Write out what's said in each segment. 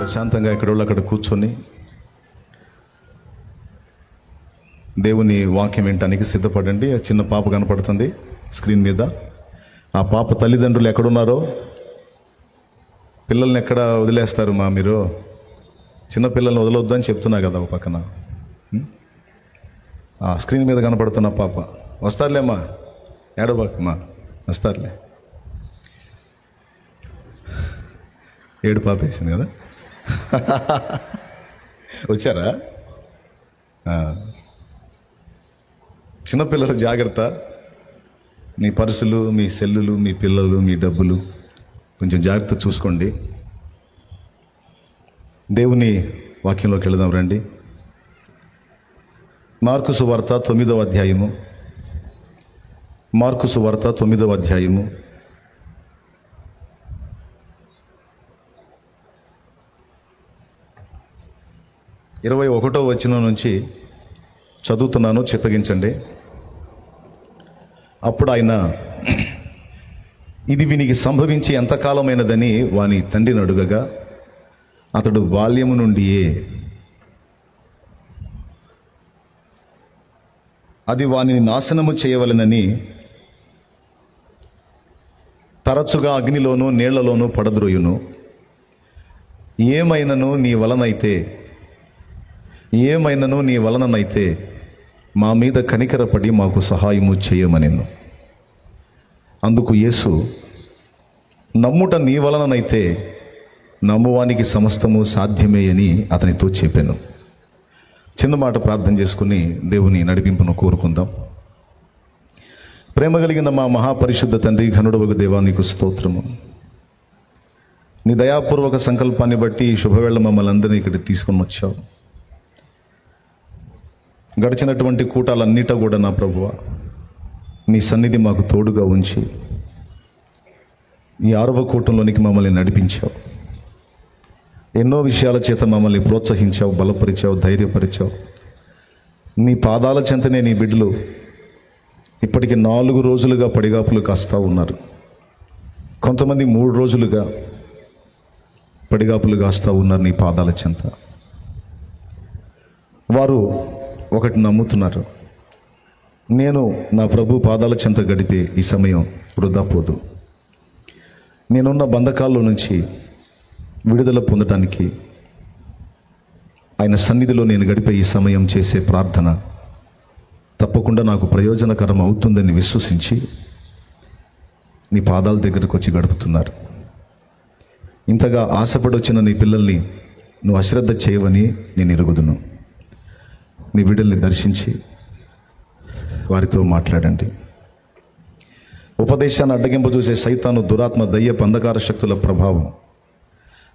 ప్రశాంతంగా ఎక్కడోళ్ళు అక్కడ కూర్చొని దేవుని వాక్యం వినటానికి సిద్ధపడండి. ఆ చిన్న పాప కనపడుతుంది స్క్రీన్ మీద. ఆ పాప తల్లిదండ్రులు ఎక్కడున్నారో, పిల్లల్ని ఎక్కడ వదిలేస్తారు మీరు? చిన్న పిల్లల్ని వదలొద్దు అని చెప్తున్నా కదా ఒక పక్కన. ఆ స్క్రీన్ మీద కనపడుతున్న పాప వస్తారులేమ్మా, ఏడబాకమ్మా, వస్తారులే. ఏడు పాప వేసింది కదా. వచ్చారా? చిన్నపిల్లల జాగ్రత్త. మీ పర్సులు, మీ సెల్లులు, మీ పిల్లలు, మీ డబ్బులు కొంచెం జాగ్రత్త చూసుకోండి. దేవుని వాక్యంలోకి వెళదాం రండి. మార్కు సువార్త 9వ అధ్యాయము. మార్కు సువార్త 9వ అధ్యాయము 21వ వచనం నుంచి చదువుతున్నాను, చిత్తగించండి. అప్పుడు ఆయన, ఇది వీనికి సంభవించి ఎంతకాలమైనదని వాని తండ్రిని అడుగగా, అతడు బాల్యము నుండియే అది వానిని నాశనము చేయవలెనని తరచుగా అగ్నిలోనూ నీళ్లలోనూ పడద్రోయును. ఏమైనను నీ వలననైతే మా మీద కనికరపడి మాకు సహాయము చేయమనెను. అందుకు యేసు, నమ్ముట నీ వలననైతే నమ్మువానికి సమస్తము సాధ్యమే అని అతనితో చెప్పాను. చిన్న మాట ప్రార్థన చేసుకుని దేవుని నడిపింపును కోరుకుందాం. ప్రేమ కలిగిన మా మహాపరిశుద్ధ తండ్రి, ఘనుడవగు దేవా, నీకు స్తోత్రము. నీ దయాపూర్వక సంకల్పాన్ని బట్టి ఈ శుభవేళ మమ్మల్ని అందరినీ ఇక్కడికి తీసుకొని వచ్చావు. గడిచినటువంటి కూటాలన్నిటా కూడా నా ప్రభువా, నీ సన్నిధి మాకు తోడుగా ఉంచి ఈ 6వ కూటంలోనికి మమ్మల్ని నడిపించావు. ఎన్నో విషయాల చేత మమ్మల్ని ప్రోత్సహించావు, బలపరిచావు, ధైర్యపరిచావు. నీ పాదాల చెంతనే నీ బిడ్డలు ఇప్పటికి 4 రోజులుగా పడిగాపులు కాస్తా ఉన్నారు. కొంతమంది 3 రోజులుగా పడిగాపులు కాస్తా ఉన్నారు నీ పాదాల చెంత. వారు ఒకటి నమ్ముతున్నారు, నేను నా ప్రభు పాదాల చెంత గడిపే ఈ సమయం వృధా పోదు. నేనున్న బంధకాల్లో నుంచి విడుదల పొందటానికి ఆయన సన్నిధిలో నేను గడిపే ఈ సమయం చేసే ప్రార్థన తప్పకుండా నాకు ప్రయోజనకరం అవుతుందని విశ్వసించి నీ పాదాల దగ్గరకు వచ్చి గడుపుతున్నారు. ఇంతగా ఆశపడి వచ్చిన నీ పిల్లల్ని నువ్వు అశ్రద్ధ చేయవని నేను ఎరుగుదును. నీ బిడ్డల్ని దర్శించి వారితో మాట్లాడండి. ఉపదేశాన్ని అడ్డగింపజూసే సైతాను, దురాత్మ, దయ్యపు అంధకార శక్తుల ప్రభావం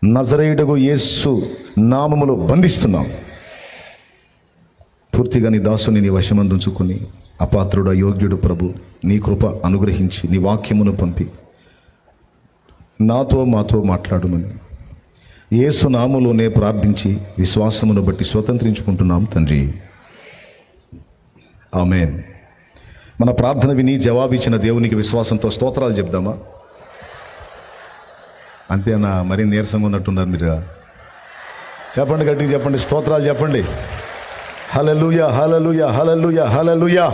నజరేయుడగు యేసు నామములో బంధిస్తున్నాం. పూర్తిగా నీ దాసుని నీ వశమందుంచుకుని, అపాత్రుడు అయోగ్యుడు ప్రభు, నీ కృప అనుగ్రహించి నీ వాక్యమును పంపి మాతో మాట్లాడుమని యేసు నామములోనే ప్రార్థించి విశ్వాసమును బట్టి స్వతంత్రించుకుంటున్నాం తండ్రి, ఆమేన్. మన ప్రార్థన విని జవాబిచ్చిన దేవునికి విశ్వాసంతో స్తోత్రాలు చెప్దామా? అంతేనా? మరీ నీరసంగా ఉన్నట్టున్నారు మీరు. చెప్పండి, గట్టిగా చెప్పండి, స్తోత్రాలు చెప్పండి. హల్లెలూయా, హల్లెలూయా, హల్లెలూయా, హల్లెలూయా.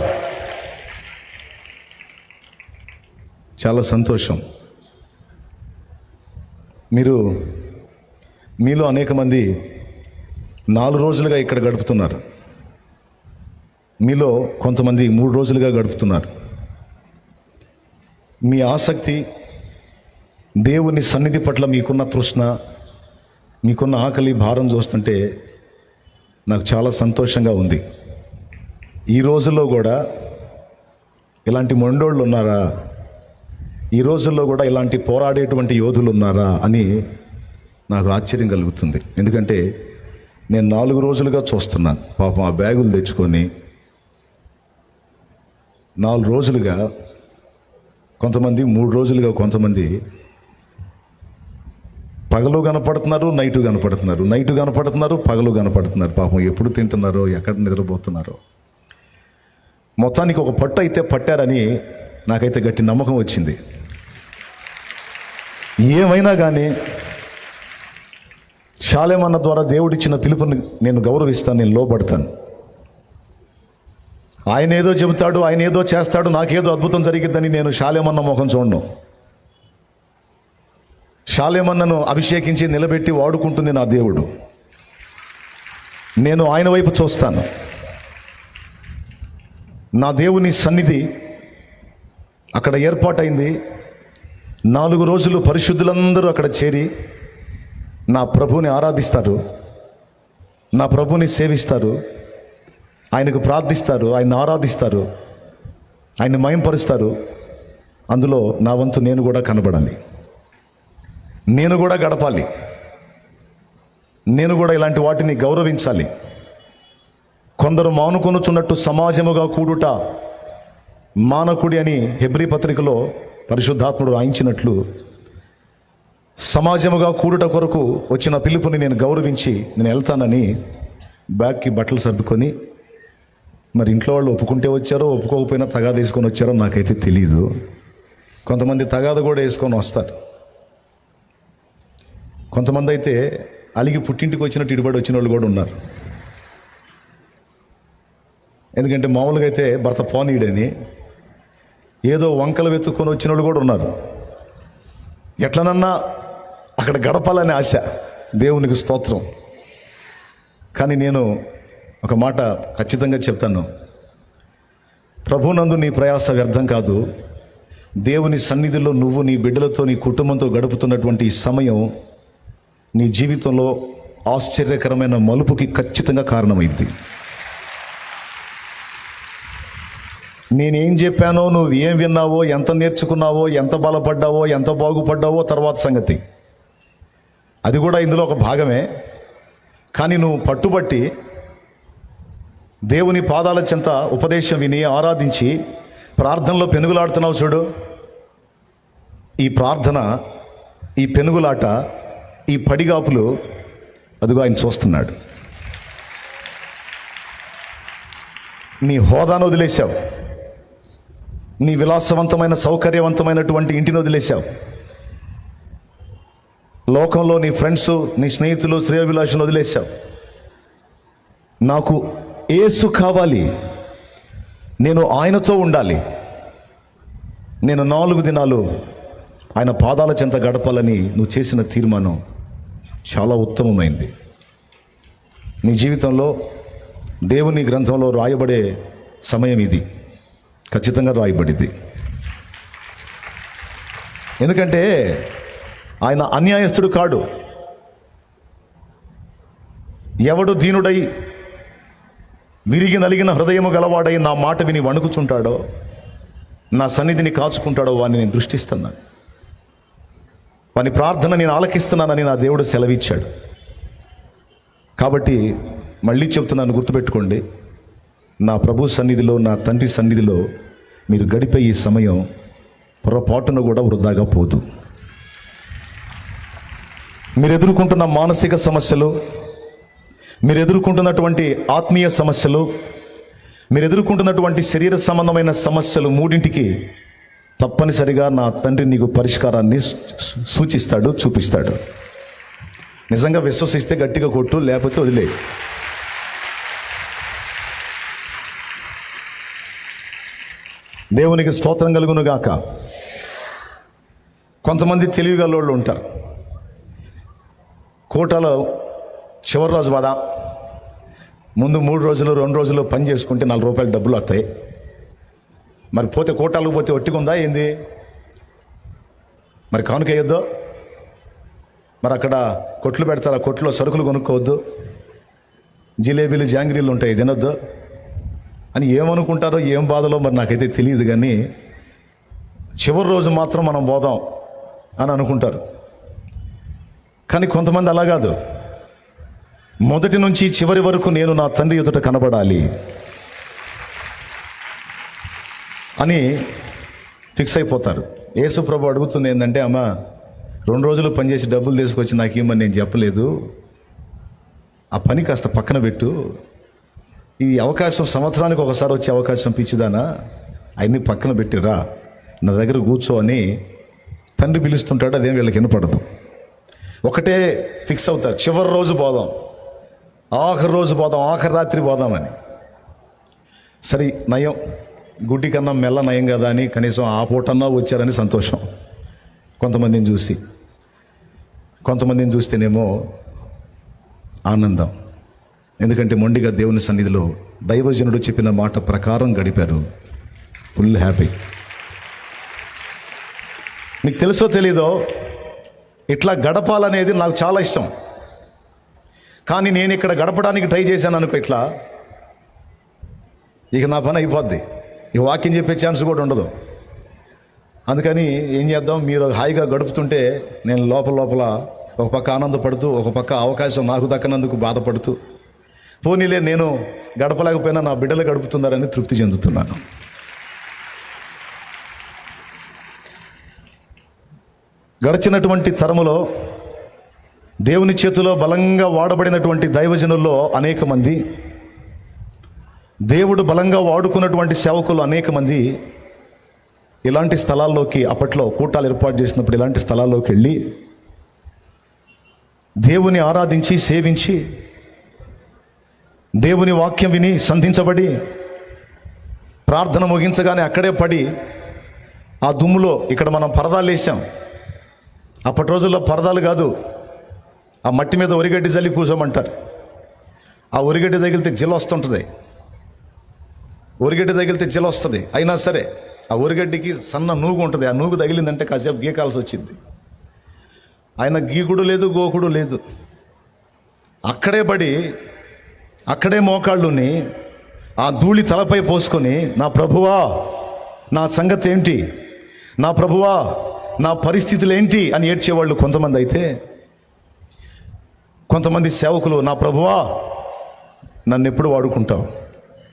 చాలా సంతోషం. మీలో అనేక మంది 4 రోజులుగా ఇక్కడ గడుపుతున్నారు. మీలో కొంతమంది 3 రోజులుగా గడుపుతున్నారు. మీ ఆసక్తి, దేవుని సన్నిధి పట్ల మీకున్న తృష్ణ, మీకున్న ఆకలి, భారం చూస్తుంటే నాకు చాలా సంతోషంగా ఉంది. ఈ రోజుల్లో కూడా ఇలాంటి మొండోళ్ళు ఉన్నారా? ఈ రోజుల్లో కూడా ఇలాంటి పోరాడేటువంటి యోధులు ఉన్నారా అని నాకు ఆశ్చర్యం కలుగుతుంది. ఎందుకంటే నేను 4 రోజులుగా చూస్తున్నాను. పాపం ఆ బ్యాగులు తెచ్చుకొని 4 రోజులుగా, కొంతమంది 3 రోజులుగా, కొంతమంది పగలు కనపడుతున్నారు, నైటు కనపడుతున్నారు, పగలు కనపడుతున్నారు. పాపం ఎప్పుడు తింటున్నారో, ఎక్కడ నిద్రపోతున్నారో. మొత్తానికి ఒక పట్టు అయితే పట్టారని నాకైతే గట్టి నమ్మకం వచ్చింది. షాలేమన్న ద్వారా దేవుడిచ్చిన పిలుపుని నేను గౌరవిస్తాను, నేను లోబడతాను. ఆయన ఏదో చెబుతాడు, ఆయన ఏదో చేస్తాడు, నాకేదో అద్భుతం జరిగిద్దని నేను షాలేమన్న ముఖం చూడను. షాలేమన్నను అభిషేకించి నిలబెట్టి వాడుకుంటుంది నా దేవుడు. నేను ఆయన వైపు చూస్తాను. నా దేవుని సన్నిధి అక్కడ ఏర్పాటైంది. 4 రోజులు పరిశుద్ధులందరూ అక్కడ చేరి నా ప్రభువుని ఆరాధిస్తారు, నా ప్రభువుని సేవిస్తారు, ఆయనకు ప్రార్థిస్తారు, ఆయన ఆరాధిస్తారు, ఆయన మహింపరుస్తారు. అందులో నా వంతు నేను కూడా కనబడాలి, నేను కూడా గడపాలి, నేను కూడా ఇలాంటి వాటిని గౌరవించాలి. కొందరు మానుకొనుచున్నట్టు సమాజముగా కూడుట మానకుడి అని హెబ్రీ పత్రికలో పరిశుద్ధాత్ముడు రాయించినట్లు, సమాజముగా కూడుట కొరకు వచ్చిన పిలుపుని నేను గౌరవించి నేను వెళ్తానని బ్యాగ్కి బట్టలు సర్దుకొని, మరి ఇంట్లో వాళ్ళు ఒప్పుకుంటే వచ్చారో ఒప్పుకోకపోయినా తగాద వేసుకొని వచ్చారో నాకైతే తెలియదు. కొంతమంది తగాద కూడా వేసుకొని వస్తారు, కొంతమంది అయితే అలిగి పుట్టింటికి వచ్చినట్టు ఇటుబడి వచ్చిన వాళ్ళు కూడా ఉన్నారు. ఎందుకంటే మామూలుగా అయితే భర్త పోనీడని ఏదో వంకలు వెతుక్కొని వచ్చిన వాళ్ళు కూడా ఉన్నారు. ఎట్లనన్నా అక్కడ గడపాలనే ఆశ, దేవునికి స్తోత్రం. కానీ నేను ఒక మాట ఖచ్చితంగా చెప్తాను, ప్రభునందు నీ ప్రయాస వ్యర్థం కాదు. దేవుని సన్నిధిలో నువ్వు నీ బిడ్డలతో నీ కుటుంబంతో గడుపుతున్నటువంటి ఈ సమయం నీ జీవితంలో ఆశ్చర్యకరమైన మలుపుకి ఖచ్చితంగా కారణమైంది. నేనేం చెప్పానో, నువ్వు ఏం విన్నావో, ఎంత నేర్చుకున్నావో, ఎంత బలపడ్డావో, ఎంత బాగుపడ్డావో తర్వాత సంగతి. అది కూడా ఇందులో ఒక భాగమే. కానీ నువ్వు పట్టుబట్టి దేవుని పాదాల చెంత ఉపదేశం విని ఆరాధించి ప్రార్థనలో పెనుగులాడుతున్నావు చూడు. ఈ ప్రార్థన, ఈ పెనుగులాట, ఈ పడిగాపులు అదిగో ఆయన చూస్తున్నాడు. నీ హోదాను వదిలేశావు, నీ విలాసవంతమైన సౌకర్యవంతమైనటువంటి ఇంటిని వదిలేశావు, లోకంలో నీ ఫ్రెండ్స్, నీ స్నేహితులు, శ్రేయోభిలాషను వదిలేశావు. నాకు యేసు కావాలి, నేను ఆయనతో ఉండాలి, నేను 4 దినాలు ఆయన పాదాల చెంత గడపాలని నువ్వు చేసిన తీర్మానం చాలా ఉత్తమమైంది. నీ జీవితంలో దేవుని గ్రంథంలో రాయబడే సమయం ఇది, ఖచ్చితంగా రాయబడింది. ఎందుకంటే ఆయన అన్యాయస్తుడు కాడు. ఎవడు దీనుడై విరిగి నలిగిన హృదయము గలవాడై నా మాట విని వణుకుచుంటాడో, నా సన్నిధిని కాచుకుంటాడో వాడిని నేను దృష్టిస్తున్నాను, వాని ప్రార్థన నేను ఆలకిస్తున్నానని నా దేవుడు సెలవిచ్చాడు. కాబట్టి మళ్ళీ చెప్తున్నాను, గుర్తుపెట్టుకోండి, నా ప్రభు సన్నిధిలో, నా తండ్రి సన్నిధిలో మీరు గడిపే ఈ సమయం పొరపాటున కూడా వృధాగా పోదు. మీరు ఎదుర్కొంటున్న మానసిక సమస్యలు, మీరు ఎదుర్కొంటున్నటువంటి ఆత్మీయ సమస్యలు, మీరు ఎదుర్కొంటున్నటువంటి శరీర సంబంధమైన సమస్యలు, 3ంటికి తప్పనిసరిగా నా తండ్రి నీకు పరిష్కారాన్ని సూచిస్తాడు, చూపిస్తాడు. నిజంగా విశ్వసిస్తే గట్టిగా కొట్టు, లేకపోతే వదిలే. దేవునికి స్తోత్రం కలుగును గాక. కొంతమంది తెలివిగలోళ్ళు ఉంటారు. కోటలో చివరి రోజు బాధ, ముందు 3 రోజులు 2 రోజులు పని చేసుకుంటే 4 రూపాయలు డబ్బులు వస్తాయి. మరి పోతే కోటాలకు పోతే ఒట్టిగుందా ఏంది? మరి కానుక వేయొద్దు, మరి అక్కడ కొట్లు పెడతారు, ఆ కొట్లో సరుకులు కొనుక్కోవద్దు, జిలేబీలు జాంగ్రీలు ఉంటాయి తినొద్దు అని ఏమనుకుంటారో, ఏం బాధలో మరి నాకైతే తెలియదు. కానీ చివరి రోజు మాత్రం మనం పోదాం అని అనుకుంటారు. కానీ కొంతమంది అలా కాదు, మొదటి నుంచి చివరి వరకు నేను నా తండ్రి ఎదుట కనబడాలి అని ఫిక్స్ అయిపోతారు. యేసు ప్రభు అడుగుతుంది ఏంటంటే, అమ్మ 2 రోజులు పనిచేసి డబ్బులు తీసుకొచ్చి నాకు ఏమని నేను చెప్పలేదు, ఆ పని కాస్త పక్కన పెట్టు, ఈ అవకాశం సంవత్సరానికి ఒకసారి వచ్చే అవకాశం పిచ్చిదానా, అవన్నీ పక్కన పెట్టిరా, నా దగ్గర కూర్చో అని తండ్రి పిలుస్తుంటాడు. అదేం వీళ్ళకి వినపడదు. ఒకటే ఫిక్స్ అవుతారు, చివరి రోజు పోదాం, ఆఖరి రోజు పోదాం, ఆఖరి రాత్రి పోదామని. సరే నయం, గుడ్డి కన్నా మెల్ల నయం కదా అని కనీసం ఆ పూటన్నా వచ్చారని సంతోషం కొంతమందిని చూసి. కొంతమందిని చూస్తేనేమో ఆనందం, ఎందుకంటే మొండిగా దేవుని సన్నిధిలో దైవజనుడు చెప్పిన మాట ప్రకారం గడిపారు. Full happy. మీకు తెలుసో తెలీదో, ఇట్లా గడపాలనేది నాకు చాలా ఇష్టం. కానీ నేను ఇక్కడ గడపడానికి ట్రై చేశాను అనుకో, ఇట్లా ఇక నా పని అయిపోద్ది, ఇక వాక్యం చెప్పే ఛాన్స్ కూడా ఉండదు. అందుకని ఏం చేద్దాం, మీరు హాయిగా గడుపుతుంటే నేను లోపల ఒక పక్క ఆనందపడుతూ, ఒక పక్క అవకాశం నాకు దక్కనందుకు బాధపడుతూ, పోనీలే నేను గడపలేకపోయినా నా బిడ్డలు గడుపుతున్నారని తృప్తి చెందుతున్నాను. గడిచినటువంటి తరములో దేవుని చేతిలో బలంగా వాడబడినటువంటి దైవజనుల్లో అనేక మంది, దేవుడు బలంగా వాడుకున్నటువంటి సేవకులు అనేక మంది ఇలాంటి స్థలాల్లోకి, అప్పట్లో కూటాలు ఏర్పాటు చేసినప్పుడు ఇలాంటి స్థలాల్లోకి వెళ్ళి దేవుని ఆరాధించి సేవించి, దేవుని వాక్యం విని సంధించబడి, ప్రార్థన ముగించగానే అక్కడే పడి ఆ దుమ్ములో, ఇక్కడ మనం పరదాలు వేసాం, అప్పటి రోజుల్లో పరదాలు కాదు, ఆ మట్టి మీద ఒరిగడ్డి చల్లి కూర్చోమంటారు. ఆ ఒరిగడ్డి తగిలితే జిల వస్తుంటుంది, ఒరిగడ్డి తగిలితే జిల వస్తుంది. అయినా సరే ఆ ఒరిగడ్డికి సన్న నూగు ఉంటుంది, ఆ నూగు తగిలిందంటే కాసేపు గీకాల్సి వచ్చింది. ఆయన గీకుడు లేదు, గోకుడు లేదు, అక్కడే పడి అక్కడే మోకాళ్ళుని ఆ ధూళి తలపై పోసుకొని, నా ప్రభువా నా సంగతి ఏంటి, నా ప్రభువా నా పరిస్థితులు ఏంటి అని ఏడ్చేవాళ్ళు కొంతమంది. అయితే కొంతమంది సేవకులు, నా ప్రభువా నన్ను ఎప్పుడు వాడుకుంటావు,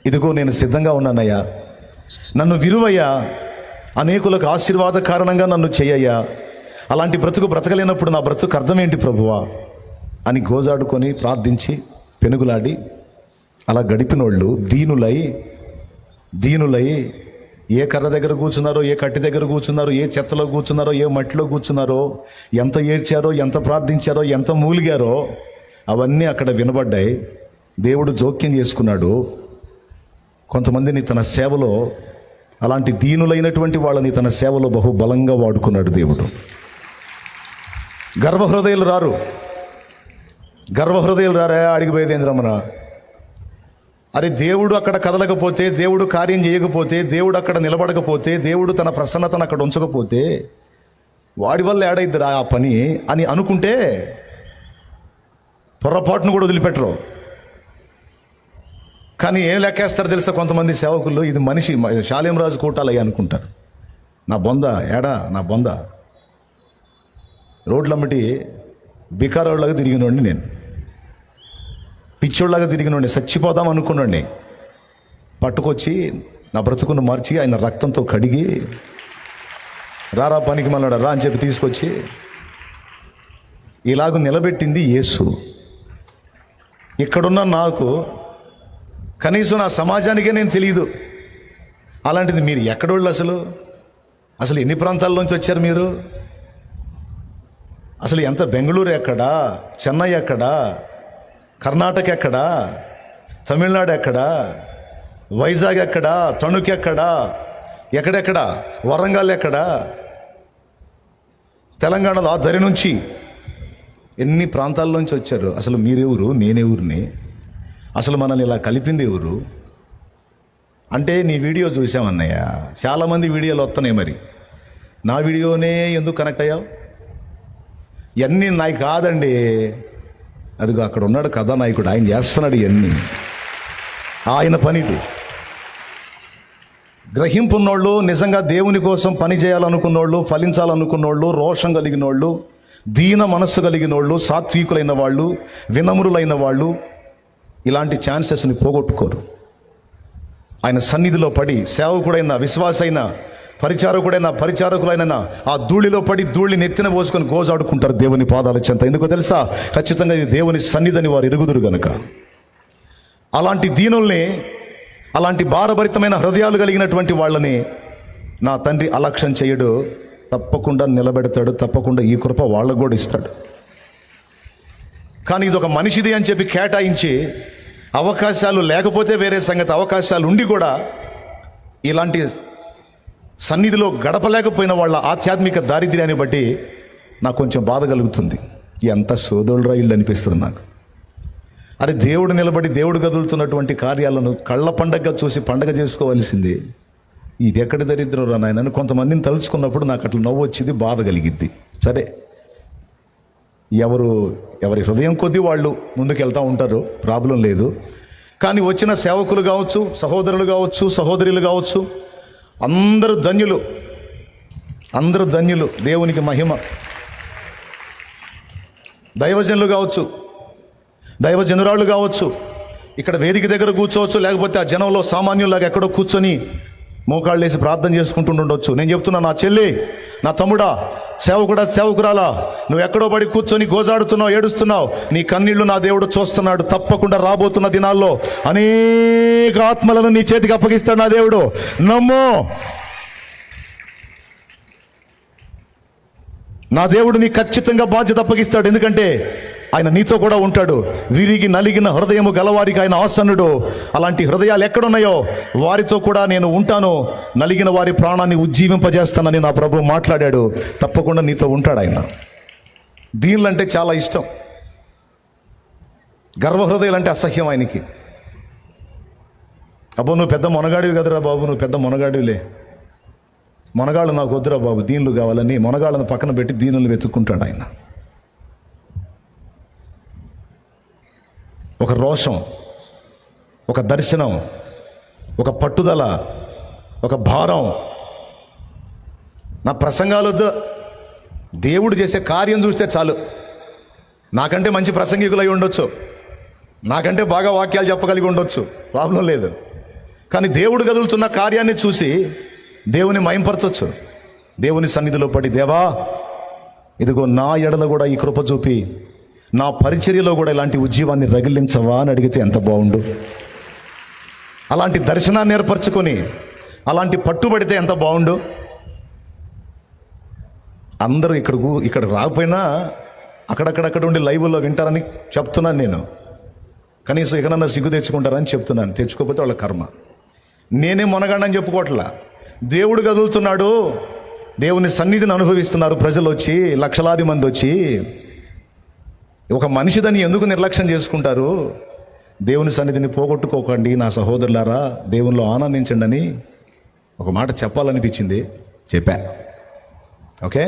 ఇదిగో నేను సిద్ధంగా ఉన్నానయ్యా, నన్ను విలువయ్యా, అనేకులకు ఆశీర్వాద కారణంగా నన్ను చెయ్యయ్యా, అలాంటి బ్రతుకు బ్రతకలేనప్పుడు నా బ్రతుకు అర్థం ఏంటి ప్రభువా అని గోజాడుకొని ప్రార్థించి పెనుగులాడి అలా గడిపినోళ్ళు దీనులై ఏ కర్ర దగ్గర కూర్చున్నారో, ఏ కట్టి దగ్గర కూర్చున్నారో, ఏ చెత్తలో కూర్చున్నారో, ఏ మట్టిలో కూర్చున్నారో, ఎంత ఏడ్చారో, ఎంత ప్రార్థించారో, ఎంత మూలిగారో అవన్నీ అక్కడ వినబడ్డాయి. దేవుడు జోక్యం చేసుకున్నాడు. కొంతమందిని తన సేవలో, అలాంటి దీనులైనటువంటి వాళ్ళని తన సేవలో బహు బలంగా వాడుకున్నాడు దేవుడు. గర్వహృదయులు రారు, అడిగిపోయేదేంద్రమ్మన. అరే దేవుడు అక్కడ కదలకపోతే, దేవుడు కార్యం చేయకపోతే, దేవుడు అక్కడ నిలబడకపోతే, దేవుడు తన ప్రసన్నతను అక్కడ ఉంచకపోతే వాడి వల్ల ఏడైద్దిరా ఆ పని అని అనుకుంటే పొరపాటును కూడా వదిలిపెట్టరు. కానీ ఏం లెక్కేస్తారు తెలుసా కొంతమంది సేవకులు, ఇది మనిషి శాలేం రాజు కూటాలయ్యి అనుకుంటారు. నా బొంద నా బొంద రోడ్లమ్మటి బికారోడ్లాగా తిరిగినోడిని, నేను పిచ్చోళ్ళలాగా తిరిగినోడిని, చచ్చిపోదాం అనుకున్నాండి. పట్టుకొచ్చి నా బ్రతుకును మార్చి ఆయన రక్తంతో కడిగి, రారా పనికి మళ్ళాడా రా అని చెప్పి తీసుకొచ్చి ఇలాగ నిలబెట్టింది యేసు. ఇక్కడున్న నాకు కనీసం నా సమాజానికే నేను తెలియదు. అలాంటిది మీరు ఎక్కడోళ్ళు, అసలు ఎన్ని ప్రాంతాల్లోంచి వచ్చారు మీరు, అసలు ఎంత, బెంగళూరు ఎక్కడా, చెన్నై ఎక్కడా, కర్ణాటక ఎక్కడా, తమిళనాడు ఎక్కడా, వైజాగ్ ఎక్కడా, తణుకు ఎక్కడా, ఎక్కడెక్కడా, వరంగల్ ఎక్కడా, తెలంగాణలో ఆ దరి నుంచి ఎన్ని ప్రాంతాల్లోంచి వచ్చారు. అసలు మీరెవరు, నేనెవరిని, అసలు మనల్ని ఇలా కలిపింది ఎవరు అంటే, నీ వీడియో చూసామన్నయ్య, చాలామంది వీడియోలు వస్తున్నాయి, మరి నా వీడియోనే ఎందుకు కనెక్ట్ అయ్యావు? ఇవన్నీ నాయి కాదండి, అదిగో అక్కడ ఉన్నాడు కథానాయకుడు, ఆయన చేస్తున్నాడు ఇవన్నీ, ఆయన పనిది. గ్రహింపున్నోళ్ళు, నిజంగా దేవుని కోసం పని చేయాలనుకున్నోళ్ళు, ఫలించాలనుకున్నోళ్ళు, రోషం కలిగినోళ్ళు, దీన మనస్సు కలిగినోళ్ళు, సాత్వికులైన వాళ్ళు, వినమ్రులైన వాళ్ళు ఇలాంటి ఛాన్సెస్ని పోగొట్టుకోరు. ఆయన సన్నిధిలో పడి సేవకుడైన, విశ్వాసైన, పరిచారకులైన ఆ ధూళిలో పడి ధూళిని ఎత్తిన పోసుకొని గోజాడుకుంటారు దేవుని పాదాల చెంత. ఎందుకో తెలుసా? ఖచ్చితంగా ఇది దేవుని సన్నిధిని వారు ఎరుగుదురు గనుక. అలాంటి దీనుల్ని, అలాంటి భారభరితమైన హృదయాలు కలిగినటువంటి వాళ్ళని నా తండ్రి అలక్ష్యం చేయడు, తప్పకుండా నిలబెడతాడు, తప్పకుండా ఈ కృప వాళ్ళకు కూడా ఇస్తాడు. కానీ ఇది ఒక మనిషిది అని చెప్పి కేటాయించి, అవకాశాలు లేకపోతే వేరే సంగతి, అవకాశాలు ఉండి కూడా ఇలాంటి సన్నిధిలో గడపలేకపోయిన వాళ్ళ ఆధ్యాత్మిక దారిద్ర్యాన్ని బట్టి నాకు కొంచెం బాధ కలుగుతుంది. ఎంత సోదరుడురా ఇల్లు అనిపిస్తుంది నాకు. అరే, దేవుడు నిలబడి దేవుడు కదులుతున్నటువంటి కార్యాలను కళ్ళ పండగగా చూసి పండగ చేసుకోవాల్సింది. ఇది ఎక్కడి దరిద్రం రా నాయన. కొంతమందిని తలుచుకున్నప్పుడు నాకు అట్లా నవ్వు వచ్చింది, బాధ కలిగిద్ది. సరే, ఎవరి హృదయం కొద్దీ వాళ్ళు ముందుకెళ్తూ ఉంటారు, ప్రాబ్లం లేదు. కానీ వచ్చిన సేవకులు కావచ్చు, సహోదరులు కావచ్చు, సహోదరులు కావచ్చు, అందరూ ధన్యులు. దేవునికి మహిమ. దైవజనులు కావచ్చు, దైవజనురాళ్ళు కావచ్చు, ఇక్కడ వేదిక దగ్గర కూర్చోవచ్చు, లేకపోతే ఆ జనంలో సామాన్యులాగా ఎక్కడో కూర్చొని మోకాళ్ళు వేసి ప్రార్థన చేసుకుంటుండొచ్చు. నేను చెప్తున్నా, నా చెల్లి, నా తమ్ముడా, సేవకుడా, సేవకురాలా, నువ్వు ఎక్కడో పడి కూర్చొని గోజాడుతున్నావు, ఏడుస్తున్నావు, నీ కన్నీళ్లు నా దేవుడు చూస్తున్నాడు. తప్పకుండా రాబోతున్న దినాల్లో అనేక ఆత్మలను నీ చేతికి అప్పగిస్తాడు నా దేవుడు. నమ్ము, నా దేవుడు నీ ఖచ్చితంగా బాధ్యత అప్పగిస్తాడు. ఎందుకంటే ఆయన నీతో కూడా ఉంటాడు. విరిగి నలిగిన హృదయము గలవారికి ఆయన ఆసన్నుడు. అలాంటి హృదయాలు ఎక్కడున్నాయో వారితో కూడా నేను ఉంటాను. నలిగిన వారి ప్రాణాన్ని ఉజ్జీవింపజేస్తానని నా ప్రభువు మాట్లాడాడు. తప్పకుండా నీతో ఉంటాడు ఆయన. దీనిలంటే చాలా ఇష్టం. గర్వహృదయాలంటే అసహ్యం ఆయనకి. అబ్బో, నువ్వు పెద్ద మొనగాడివి కదరా బాబు, నువ్వు పెద్ద మొనగాడివిలే, మొనగాళ్ళు నాకు వద్దురా బాబు, దీనులు కావాలని మొనగాళ్ళను పక్కన పెట్టి దీనులు వెతుక్కుంటాడు ఆయన. ఒక రోషం, ఒక దర్శనం, ఒక పట్టుదల, ఒక భారం. నా ప్రసంగాలొద్దు, దేవుడు చేసే కార్యం చూస్తే చాలు. నాకంటే మంచి ప్రసంగికులై ఉండొచ్చు, నాకంటే బాగా వాక్యాలు చెప్పగలిగి ఉండొచ్చు, ప్రాబ్లం లేదు. కానీ దేవుడు కదులుతున్న కార్యాన్ని చూసి దేవుని మయంపరచొచ్చు. దేవుని సన్నిధిలో పడి, దేవా ఇదిగో నా ఎడల కూడా ఈ కృప చూపి నా పరిచర్యలో కూడా ఇలాంటి ఉజ్జీవాన్ని రగిలించవా అని అడిగితే ఎంత బాగుండు. అలాంటి దర్శనాన్ని ఏర్పరచుకొని అలాంటి పట్టుబడితే ఎంత బాగుండు. అందరూ ఇక్కడ రాకపోయినా అక్కడక్కడ ఉండి లైవ్లో వింటారని చెప్తున్నాను నేను. కనీసం ఇకనన్నా సిగ్గు తెచ్చుకుంటారని చెప్తున్నాను. తెచ్చుకోకపోతే వాళ్ళ కర్మ. నేనే మొనగాడని చెప్పుకోవట్లా. దేవుడు కదులుతున్నాడు, దేవుని సన్నిధిని అనుభవిస్తున్నారు ప్రజలు వచ్చి, లక్షలాది మంది వచ్చి. ఒక మనిషిదని ఎందుకు నిర్లక్ష్యం చేసుకుంటారు? దేవుని సన్నిధిని పోగొట్టుకోకండి నా సహోదరులారా, దేవునిలో ఆనందించండి అని ఒక మాట చెప్పాలనిపించింది, చెప్పా. ఓకే,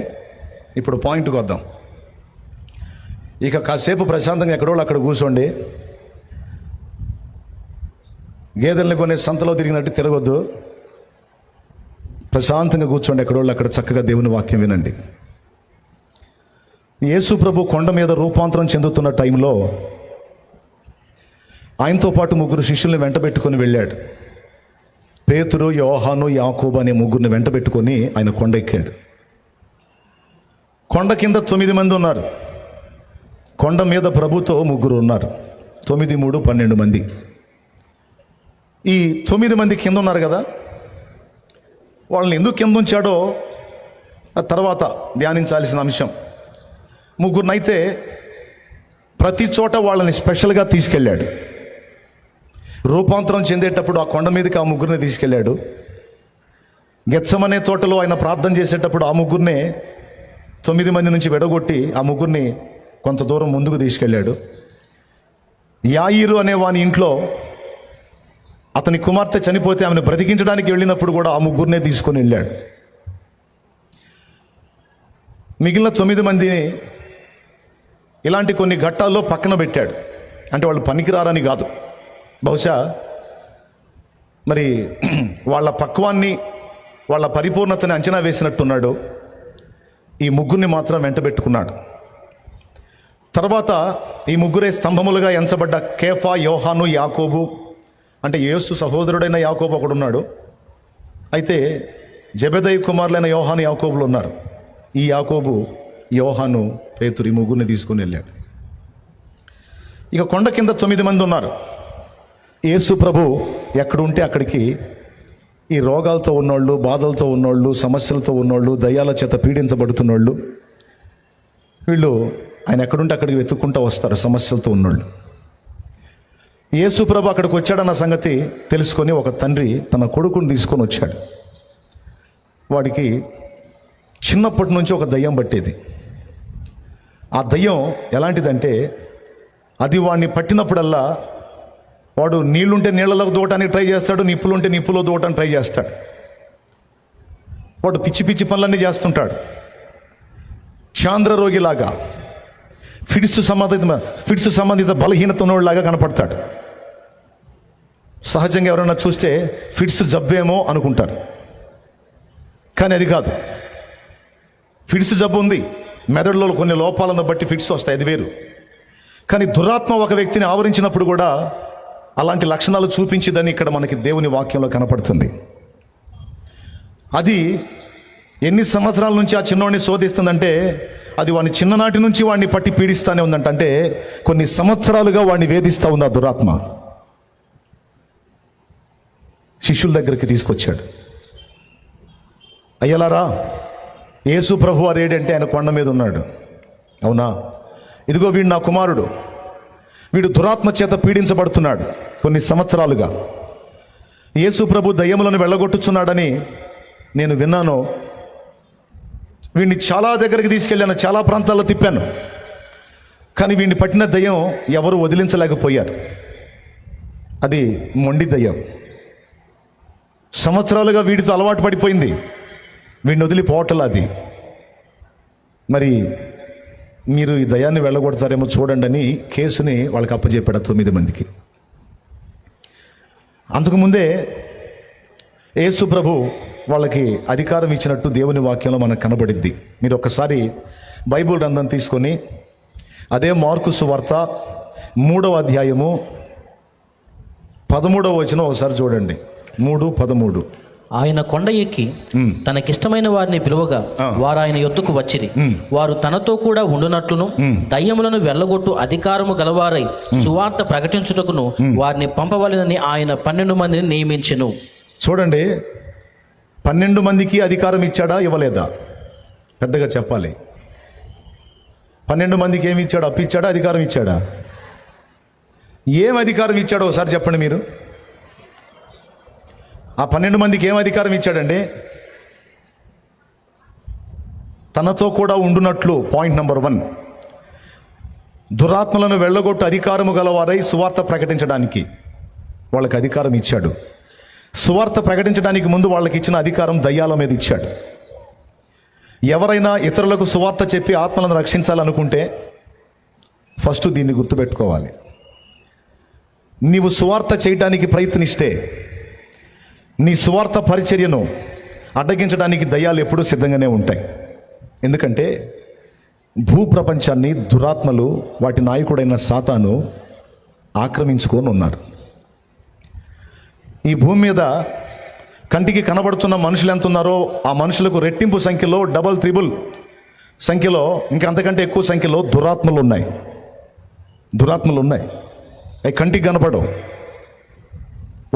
ఇప్పుడు పాయింట్కి వద్దాం. ఇక కాసేపు ప్రశాంతంగా ఎక్కడో అక్కడ కూర్చోండి. గేదెల్ని కొనే సంతలో తిరిగినట్టు తిరగొద్దు. ప్రశాంతంగా కూర్చోండి, ఎక్కడో అక్కడ చక్కగా దేవుని వాక్యం వినండి. యేసు ప్రభు కొండ మీద రూపాంతరం చెందుతున్న టైంలో ఆయనతో పాటు 3 శిష్యుల్ని వెంటబెట్టుకొని వెళ్ళాడు. పేతురు, యోహాను, యాకోబు అనే 3 వెంటబెట్టుకొని ఆయన కొండ ఎక్కాడు. కొండ కింద 9 మంది ఉన్నారు, కొండ మీద ప్రభుతో 3 ఉన్నారు. 9, 3, 12 మంది. ఈ 9 మంది కింద ఉన్నారు కదా, వాళ్ళని ఎందుకు కింద ఉంచాడో ఆ తర్వాత ధ్యానించాల్సిన అంశం. 3 ప్రతి చోట వాళ్ళని స్పెషల్గా తీసుకెళ్ళాడు. రూపాంతరం చెందేటప్పుడు ఆ కొండ మీదకి ఆ 3 తీసుకెళ్ళాడు. గెత్సమనే తోటలో ఆయన ప్రార్థన చేసేటప్పుడు ఆ 3 9 మంది నుంచి విడగొట్టి ఆ 3 కొంత దూరం ముందుకు తీసుకెళ్ళాడు. యాయిరు అనే వాని ఇంట్లో అతని కుమార్తె చనిపోతే ఆమెను బ్రతికించడానికి వెళ్ళినప్పుడు కూడా ఆ 3 తీసుకొని వెళ్ళాడు. మిగిలిన 9 మందిని ఇలాంటి కొన్ని ఘట్టాల్లో పక్కన పెట్టాడు. అంటే వాళ్ళు పనికిరారని కాదు, బహుశా మరి వాళ్ళ పక్వాన్ని, వాళ్ళ పరిపూర్ణతని అంచనా వేసినట్టున్నాడు. ఈ 3 మాత్రం వెంటబెట్టుకున్నాడు. తర్వాత ఈ 3 స్తంభములుగా ఎంచబడ్డ కేఫా, యోహాను, యాకోబు, అంటే యేసు సహోదరుడైన యాకోబు ఒకడున్నాడు. అయితే జెబెదయి కుమారులైన యోహాను, యాకోబులు ఉన్నారు. ఈ యాకోబు, యోహాను, పేతురు ఈ 3 తీసుకుని వెళ్ళాడు. ఇక కొండ కింద 9 మంది ఉన్నారు. యేసు ప్రభు ఎక్కడుంటే అక్కడికి ఈ రోగాలతో ఉన్నోళ్ళు, బాధలతో ఉన్నోళ్ళు, సమస్యలతో ఉన్నోళ్ళు, దయ్యాల చేత పీడించబడుతున్నోళ్ళు, వీళ్ళు ఆయన ఎక్కడుంటే అక్కడికి వెతుక్కుంటూ వస్తారు సమస్యలతో ఉన్నోళ్ళు. యేసు ప్రభు అక్కడికి వచ్చాడన్న సంగతి తెలుసుకొని ఒక తండ్రి తన కొడుకుని తీసుకొని వచ్చాడు. వాడికి చిన్నప్పటి నుంచి ఒక దయ్యం పట్టేది. ఆ దయ్యం ఎలాంటిదంటే అది వాడిని పట్టినప్పుడల్లా వాడు నీళ్లుంటే నీళ్ళలో దూవటానికి ట్రై చేస్తాడు, నిప్పులుంటే నిప్పులో దూవటానికి ట్రై చేస్తాడు. వాడు పిచ్చి పిచ్చి పనులన్నీ చేస్తుంటాడు. చాంద్ర రోగిలాగా, ఫిట్స్ సంబంధిత బలహీనత ఉన్నోళ్ళలాగా కనపడతాడు. సహజంగా ఎవరైనా చూస్తే ఫిట్స్ జబ్బేమో అనుకుంటారు, కానీ అది కాదు. ఫిట్స్ జబ్బు ఉంది, మెదడులో కొన్ని లోపాలను బట్టి ఫిట్స్ వస్తాయి, అది వేరు. కానీ దురాత్మ ఒక వ్యక్తిని ఆవరించినప్పుడు కూడా అలాంటి లక్షణాలు చూపించిదని ఇక్కడ మనకి దేవుని వాక్యంలో కనపడుతుంది. అది ఎన్ని సంవత్సరాల నుంచి ఆ చిన్నవాడిని శోధిస్తుందంటే అది వాడిని చిన్ననాటి నుంచి వాడిని పట్టి పీడిస్తానే ఉందంట. అంటే కొన్ని సంవత్సరాలుగా వాడిని వేధిస్తూ ఉంది ఆ దురాత్మ. శిష్యుల దగ్గరికి తీసుకొచ్చాడు. అయ్యలారా, యేసు ప్రభు అదేంటంటే ఆయన కొండ మీద ఉన్నాడు. అవునా, ఇదిగో వీడు నా కుమారుడు, వీడు దురాత్మ చేత పీడించబడుతున్నాడు కొన్ని సంవత్సరాలుగా. యేసు ప్రభు దయ్యములను వెళ్ళగొట్టుచున్నాడని నేను విన్నాను. వీడిని చాలా దగ్గరికి తీసుకెళ్ళాను, చాలా ప్రాంతాల్లో తిప్పాను, కానీ వీడిని పట్టిన దయ్యం ఎవరు వదిలించలేకపోయారు. అది మొండి దయ్యం. సంవత్సరాలుగా వీడితో అలవాటు పడిపోయింది, వీడిని వదిలిపోవటం. అది మరి మీరు ఈ దయాన్ని వెళ్ళగొడతారేమో చూడండి అని కేసుని వాళ్ళకి అప్పచెప్పాడు 9 మందికి. అంతకుముందే యేసు ప్రభు వాళ్ళకి అధికారం ఇచ్చినట్టు దేవుని వాక్యంలో మనకు కనబడిద్ది. మీరు ఒక్కసారి బైబిల్ గ్రంథం తీసుకొని అదే మార్కు సువార్త 3వ అధ్యాయము 13వ వచనం ఒకసారి చూడండి. 3:13. ఆయన కొండ ఎక్కి తనకిష్టమైన వారిని పిలువగా వారు ఆయన యొద్దకు వచ్చిరి. వారు తనతో కూడా ఉండునట్లును దయ్యములను వెళ్ళగొట్టు అధికారము గలవారై సువార్త ప్రకటించుటకును వారిని పంపవలెనని ఆయన 12 మందిని నియమించెను. చూడండి, 12 మందికి అధికారం ఇచ్చాడా, ఇవ్వలేదా? పెద్దగా చెప్పాలి. 12 మందికి ఏమి ఇచ్చాడు? అప్పిచ్చాడా, అధికారం ఇచ్చాడా? ఏం అధికారం ఇచ్చాడో ఒకసారి చెప్పండి మీరు. ఆ 12 మందికి ఏం అధికారం ఇచ్చాడండి? తనతో కూడా ఉండునట్లు. పాయింట్ నెంబర్ 1, దురాత్మలను వెళ్ళగొట్టు అధికారము గలవారై సువార్త ప్రకటించడానికి వాళ్ళకి అధికారం ఇచ్చాడు. సువార్త ప్రకటించడానికి ముందు వాళ్ళకి ఇచ్చిన అధికారం దయ్యాల మీద ఇచ్చాడు. ఎవరైనా ఇతరులకు సువార్త చెప్పి ఆత్మలను రక్షించాలనుకుంటే ఫస్ట్ దీన్ని గుర్తుపెట్టుకోవాలి. నీవు సువార్త చేయడానికి ప్రయత్నిస్తే నీ సువార్త పరిచర్యను అడ్డగించడానికి దయ్యాలు ఎప్పుడూ సిద్ధంగానే ఉంటాయి. ఎందుకంటే భూప్రపంచాన్ని దురాత్మలు, వాటి నాయకుడైన సాతాను ఆక్రమించుకొని ఉన్నారు. ఈ భూమి మీద కంటికి కనబడుతున్న మనుషులు ఎంత ఉన్నారో ఆ మనుషులకు రెట్టింపు సంఖ్యలో, డబల్ త్రిబుల్ సంఖ్యలో, ఇంకా అంతకంటే ఎక్కువ సంఖ్యలో దురాత్మలు ఉన్నాయి. అవి కంటికి కనపడవు,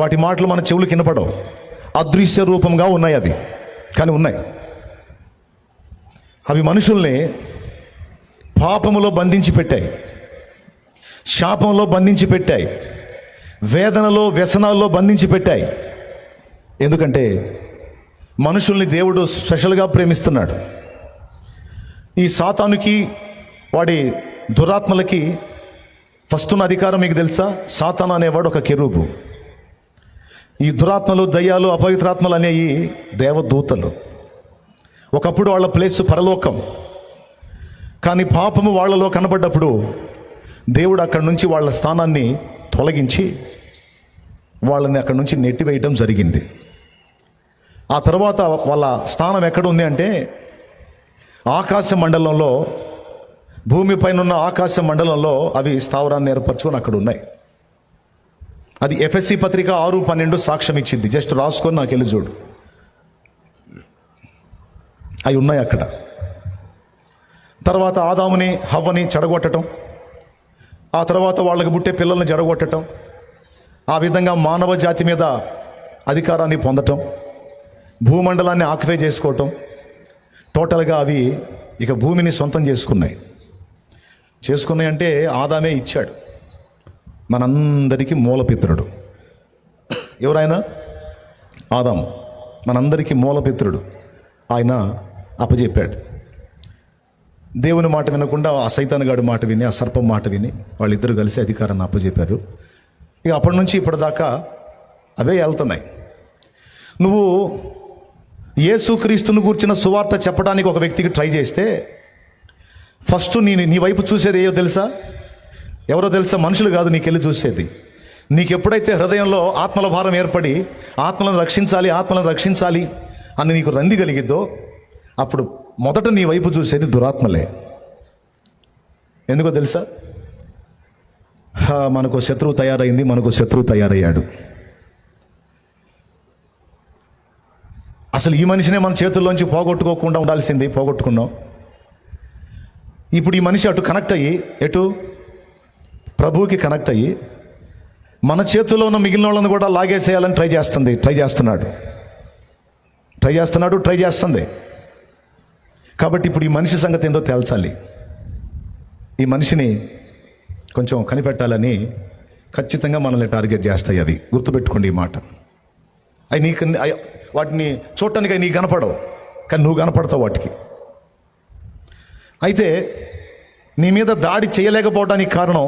వాటి మాటలు మన చెవులకు వినపడవు, అదృశ్య రూపంగా ఉన్నాయి అవి, కానీ ఉన్నాయి. అవి మనుషుల్ని పాపములో బంధించి పెట్టాయి, శాపంలో బంధించి పెట్టాయి, వేదనలో, వ్యసనాల్లో బంధించి పెట్టాయి. ఎందుకంటే మనుషుల్ని దేవుడు స్పెషల్గా ప్రేమిస్తున్నాడు. ఈ సాతానుకి, వాడి దురాత్మలకి ఫస్ట్ ఉన్న అధికారం మీకు తెలుసా? సాతాను అనేవాడు ఒక కెరూబు. ఈ దురాత్మలు, దయ్యాలు, అపవిత్రాత్మలు అనేవి దేవదూతలు. ఒకప్పుడు వాళ్ళ ప్లేస్ పరలోకం. కానీ పాపము వాళ్ళలో కనబడ్డప్పుడు దేవుడు అక్కడి నుంచి వాళ్ళ స్థానాన్ని తొలగించి వాళ్ళని అక్కడి నుంచి నెట్టివేయడం జరిగింది. ఆ తర్వాత వాళ్ళ స్థానం ఎక్కడ ఉంది అంటే ఆకాశ మండలంలో, భూమిపైన ఉన్న ఆకాశ మండలంలో అవి స్థావరాన్ని ఏర్పరచుకొని అక్కడ ఉన్నాయి. అది ఎఫ్ఎస్సి పత్రిక 6:12 సాక్ష్యం ఇచ్చింది. జస్ట్ రాసుకొని నాకు వెళ్ళి చూడు, అవి ఉన్నాయి అక్కడ. తర్వాత ఆదాముని, హవ్వని చెడగొట్టడం, ఆ తర్వాత వాళ్ళకి పుట్టే పిల్లల్ని చెడగొట్టడం, ఆ విధంగా మానవ జాతి మీద అధికారాన్ని పొందటం, భూమండలాన్ని ఆక్యుపై చేసుకోవటం, టోటల్గా అవి ఇక భూమిని సొంతం చేసుకున్నాయి. చేసుకున్నాయి అంటే ఆదామే ఇచ్చాడు. మనందరికీ మూలపిత్రుడు ఎవరైనా ఆదాము, మనందరికీ మూలపిత్రుడు. ఆయన అప్పచెప్పాడు. దేవుని మాట వినకుండా ఆ సైతానుగాడి మాట విని, ఆ సర్పం మాట విని వాళ్ళిద్దరూ కలిసి అధికారాన్ని అప్పచెప్పారు. ఇక అప్పటి నుంచి ఇప్పటిదాకా అవే వెళ్తున్నాయి. నువ్వు యేసుక్రీస్తును గూర్చిన సువార్త చెప్పడానికి ఒక వ్యక్తికి ట్రై చేస్తే ఫస్ట్ నీ వైపు చూసేది ఏయో తెలుసా? ఎవరో తెలుసా? మనుషులు కాదు నీకెళ్ళి చూసేది. నీకు ఎప్పుడైతే హృదయంలో ఆత్మల భారం ఏర్పడి ఆత్మలను రక్షించాలి అని నీకు రంది కలిగిద్దో అప్పుడు మొదట నీ వైపు చూసేది దురాత్మలే. ఎందుకో తెలుసా? మనకు శత్రువు తయారైంది, మనకు శత్రువు తయారయ్యాడు. అసలు ఈ మనిషినే మన చేతుల్లోంచి పోగొట్టుకోకుండా ఉండాల్సింది, పోగొట్టుకున్నాం. ఇప్పుడు ఈ మనిషి అటు కనెక్ట్ అయ్యి, ఎటు ప్రభువుకి కనెక్ట్ అయ్యి మన చేతుల్లో ఉన్న మిగిలిన వాళ్ళని కూడా లాగేసేయాలని ట్రై చేస్తుంది. కాబట్టి ఇప్పుడు ఈ మనిషి సంగతి ఏందో తేల్చాలి. ఈ మనిషిని కొంచెం కనిపెట్టాలని ఖచ్చితంగా మనల్ని టార్గెట్ చేస్తాయి. అవి గుర్తుపెట్టుకోండి ఈ మాట. వాటిని చూడటానికి నీకు కనపడవు, కానీ నువ్వు కనపడతావు వాటికి. అయితే నీ మీద దాడి చేయలేకపోవడానికి కారణం,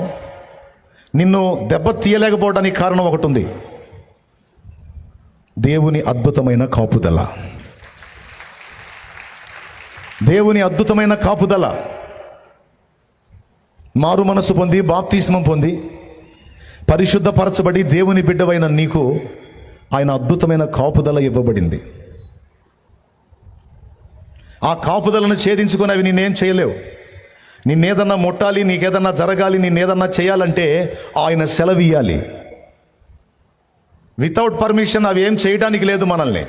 నిన్ను దెబ్బ తీయలేకపోవడానికి కారణం ఒకటి ఉంది. దేవుని అద్భుతమైన కాపుదల. మారు మనసు పొంది బాప్తిస్మం పొంది పరిశుద్ధపరచబడి దేవుని బిడ్డవైన నీకు ఆయన అద్భుతమైన కాపుదల ఇవ్వబడింది. ఆ కాపుదలను ఛేదించుకొని అవి నేనేం చేయలేవు. నిన్నేదన్నా ముట్టాలి, నీకేదన్నా జరగాలి, నిన్నేదన్నా చేయాలంటే ఆయన సెలవు ఇయ్యాలి. వితౌట్ పర్మిషన్ అవి ఏం చేయడానికి లేదు. మనల్ని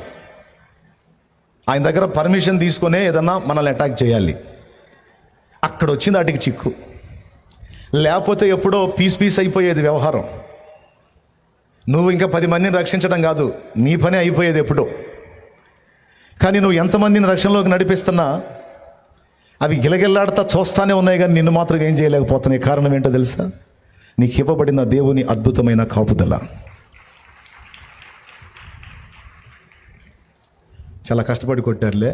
ఆయన దగ్గర పర్మిషన్ తీసుకునే ఏదన్నా మనల్ని అటాక్ చేయాలి. అక్కడ వచ్చింది వాటికి చిక్కు. లేకపోతే ఎప్పుడో పీస్ అయిపోయేది వ్యవహారం. నువ్వు ఇంకా 10 మందిని రక్షించడం కాదు, నీ పని అయిపోయేది ఎప్పుడో. కానీ నువ్వు ఎంతమందిని రక్షణలోకి నడిపిస్తున్నా అవి గిలగిల్లాడుతా చూస్తానే ఉన్నాయి, కానీ నిన్ను మాత్రం ఏం చేయలేకపోతున్నాయి. కారణం ఏంటో తెలుసా? నీకు ఇవ్వబడిన దేవుని అద్భుతమైన కాపుదల. చాలా కష్టపడి కొట్టారులే.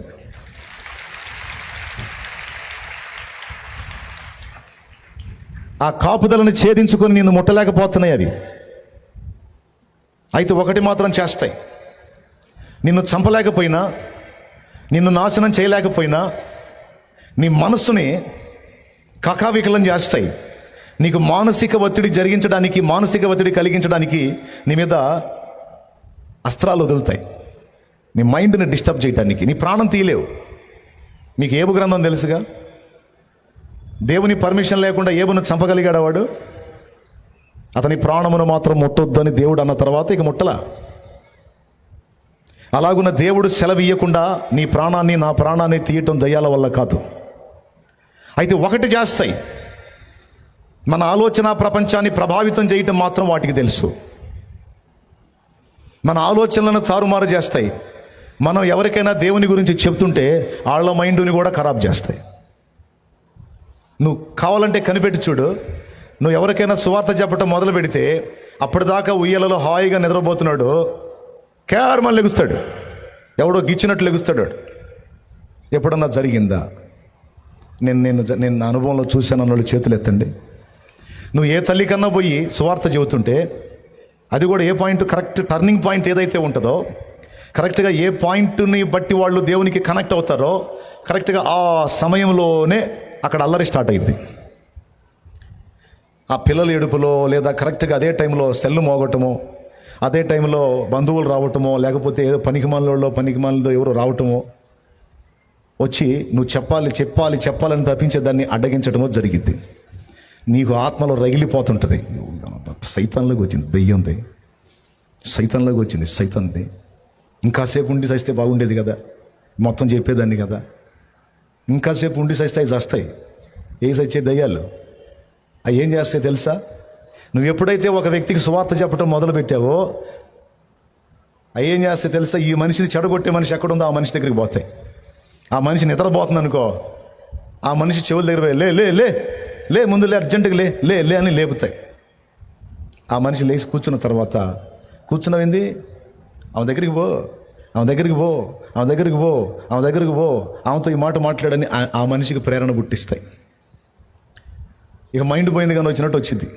ఆ కాపుదలను ఛేదించుకొని నిన్ను ముట్టలేకపోతున్నాయి అవి. అయితే ఒకటి మాత్రం చేస్తాయి, నిన్ను చంపలేకపోయినా, నిన్ను నాశనం చేయలేకపోయినా నీ మనస్సుని కకావికలం చేస్తాయి. నీకు మానసిక ఒత్తిడి కలిగించడానికి నీ మీద అస్త్రాలు వదులుతాయి. నీ మైండ్ని డిస్టర్బ్ చేయడానికి. నీ ప్రాణం తీయలేవు. మీకు ఏబు గ్రంథం తెలుసుగా? దేవుని పర్మిషన్ లేకుండా ఏబును చంపగలిగాడు వాడు. అతని ప్రాణమును మాత్రం ముట్టొద్దని దేవుడు అన్న తర్వాత ఇక ముట్టలా. అలాగున్న దేవుడు సెలవు ఇయ్యకుండా నీ ప్రాణాన్ని, నా ప్రాణాన్ని తీయటం దయ్యాల వల్ల కాదు. అయితే ఒకటి చేస్తాయి, మన ఆలోచన ప్రపంచాన్ని ప్రభావితం చేయటం మాత్రం వాటికి తెలుసు. మన ఆలోచనలను తారుమారు చేస్తాయి. మనం ఎవరికైనా దేవుని గురించి చెప్తుంటే వాళ్ళ మైండ్ని కూడా ఖరాబ్ చేస్తాయి. నువ్వు కావాలంటే కనిపెట్టి చూడు. నువ్వు ఎవరికైనా సువార్త చెప్పటం మొదలు పెడితే అప్పటిదాకా ఉయ్యలలో హాయిగా నిద్రపోతున్నాడు, కేవలం లెగుస్తాడు, ఎవడో గిచ్చినట్లు లెగుస్తాడు. ఎప్పుడన్నా జరిగిందా? నేను నా అనుభవంలో చూశాను అన్న వాళ్ళు చేతులు ఎత్తండి. నువ్వు ఏ తల్లి కన్నా పోయి సువార్త చెబుతుంటే అది కూడా ఏ పాయింట్, కరెక్ట్ టర్నింగ్ పాయింట్ ఏదైతే ఉంటుందో, కరెక్ట్గా ఏ పాయింట్ని బట్టి వాళ్ళు దేవునికి కనెక్ట్ అవుతారో కరెక్ట్గా ఆ సమయంలోనే అక్కడ అల్లరి స్టార్ట్ అయింది. ఆ పిల్లల ఏడుపులో, లేదా కరెక్ట్గా అదే టైంలో సెల్లు మోగటమో, అదే టైంలో బంధువులు రావటమో, లేకపోతే ఏదో పనికిమాలలో ఎవరో రావటమో వచ్చి నువ్వు చెప్పాలని తప్పించే దాన్ని అడ్డగించడమో జరిగింది. నీకు ఆత్మలో రగిలిపోతుంటుంది. సైతాన్లోకి వచ్చింది, దెయ్యంది సైతాన్లోకి వచ్చింది, సైతాన్ది. ఇంకాసేపు ఉండి చస్తే బాగుండేది కదా, మొత్తం చెప్పేదాన్ని కదా. ఇంకాసేపు ఉండి చస్తే అవి చస్తాయి. ఏ చచ్చే దయ్యాలు అవి ఏం చేస్తాయి తెలుసా? నువ్వు ఎప్పుడైతే ఒక వ్యక్తికి సువార్త చెప్పడం మొదలు పెట్టావో అవి ఏం చేస్తాయి తెలుసా? ఈ మనిషిని చెడగొట్టే మనిషి ఎక్కడుందో ఆ మనిషి దగ్గరికి పోతాయి. ఆ మనిషి నిద్రపోతుంది అనుకో, ఆ మనిషి చెవుల దగ్గర లే లే లే లే ముందు లే, అర్జెంటుగా లే లే లే అని లేపుతాయి. ఆ మనిషి లేచి కూర్చున్న తర్వాత, కూర్చున్నవింది, ఆమె దగ్గరికి పో, ఆమె దగ్గరికి పో, ఆమె దగ్గరికి పో, ఆమె దగ్గరికి పో, ఆమెతో ఈ మాట మాట్లాడని ఆ మనిషికి ప్రేరణ పుట్టిస్తాయి. ఇక మైండ్ పోయింది కానీ వచ్చినట్టు వచ్చింది.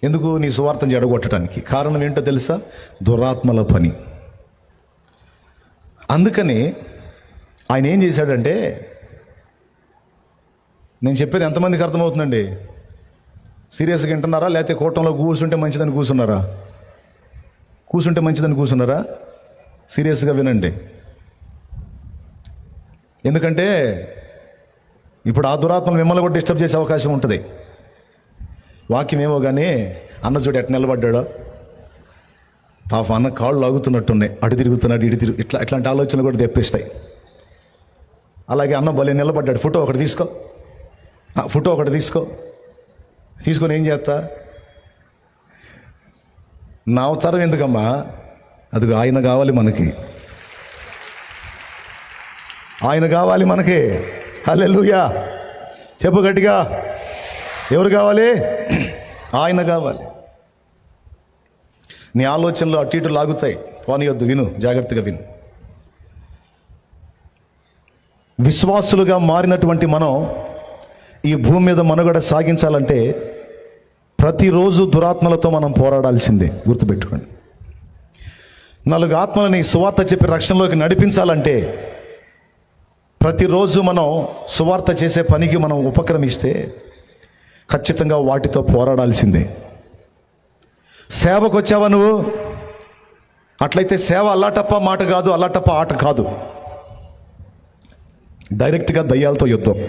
ఎందుకు? నీ సువార్తను జడగొట్టడానికి. కారణం ఏంటో తెలుసా? దురాత్మల పని. అందుకని ఆయన ఏం చేశాడంటే, నేను చెప్పేది ఎంతమందికి అర్థమవుతుందండి? సీరియస్గా వింటున్నారా? లేకపోతే కూటంలో కూర్చుంటే మంచిదని కూర్చున్నారా? కూర్చుంటే మంచిదని కూర్చున్నారా? సీరియస్గా వినండి. ఎందుకంటే ఇప్పుడు ఆ దురాత్మలు మిమ్మల్ని కూడా డిస్టర్బ్ చేసే అవకాశం ఉంటుంది. వాక్యం ఏమో కానీ అన్న చూడు ఎట్లా నిలబడ్డాడో, పాప అన్న కాళ్ళు లాగుతున్నట్టున్నాయి, అటు తిరుగుతున్నాడు ఇటు తిరుగు, ఇట్లాంటి ఆలోచనలు కూడా తెప్పిస్తాయి. అలాగే అన్న భలే నిలబడ్డాడు, ఫోటో ఒకటి తీసుకో, ఫోటో ఒకటి తీసుకొని ఏం చేస్తా? నా అవతారం ఎందుకమ్మా? అది ఆయన కావాలి మనకి, ఆయన కావాలి మనకి. హల్లెలూయా, చెప్పు గట్టిగా. ఎవరు కావాలి? ఆయన కావాలి. నీ ఆలోచనలు అటు ఇటు లాగుతాయి, పోనీయొద్దు. విను, జాగ్రత్తగా విను. విశ్వాసులుగా మారినటువంటి మనం ఈ భూమి మీద మనుగడ సాగించాలంటే ప్రతిరోజు దురాత్మలతో మనం పోరాడాల్సిందే. గుర్తుపెట్టుకోండి. 4 ఆత్మలని సువార్త చెప్పి రక్షణలోకి నడిపించాలంటే ప్రతిరోజు మనం సువార్త చేసే పనికి మనం ఉపక్రమిస్తే ఖచ్చితంగా వాటితో పోరాడాల్సిందే. సేవకు వచ్చావా నువ్వు? అట్లయితే సేవ అల్లాటప్ప మాట కాదు, అల్లాటప్ప ఆట కాదు. డైరెక్ట్గా దయ్యాలతో యుద్ధం.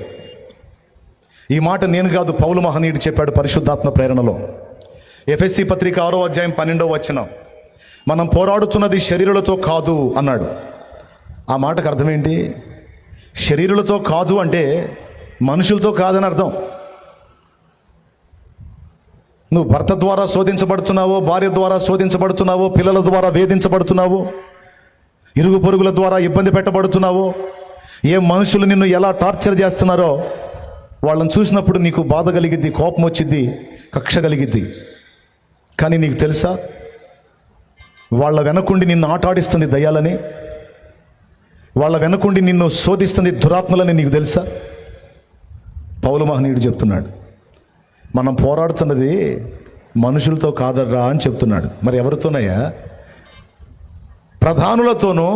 ఈ మాట నేను కాదు, పౌలు మహనీయుడు చెప్పాడు పరిశుద్ధాత్మ ప్రేరణలో. ఎఫెసీ పత్రిక 6వ అధ్యాయం 12వ వచనం, మనం పోరాడుతున్నది శరీరులతో కాదు అన్నాడు. ఆ మాటకు అర్థం ఏంటి? శరీరులతో కాదు అంటే మనుషులతో కాదని అర్థం. నువ్వు భర్త ద్వారా శోధించబడుతున్నావో, భార్య ద్వారా శోధించబడుతున్నావో, పిల్లల ద్వారా వేధించబడుతున్నావో, ఇరుగు పొరుగుల ద్వారా ఇబ్బంది పెట్టబడుతున్నావో, ఏ మనుషులు నిన్ను ఎలా టార్చర్ చేస్తున్నారో వాళ్ళని చూసినప్పుడు నీకు బాధ కలిగిద్ది, కోపం వచ్చిద్ది, కక్ష కలిగిద్ది. కానీ నీకు తెలుసా, వాళ్ళ వెనకుండి నిన్ను ఆటాడిస్తుంది దయ్యాలని, వాళ్ళ వెనకుండి నిన్ను శోధిస్తుంది దురాత్మలని నీకు తెలుసా? పౌలు మహనీయుడు చెప్తున్నాడు, మనం పోరాడుతున్నది మనుషులతో కాదర్రా అని చెప్తున్నాడు. మరి ఎవరితోనయ్యా? ప్రధానులతోనూ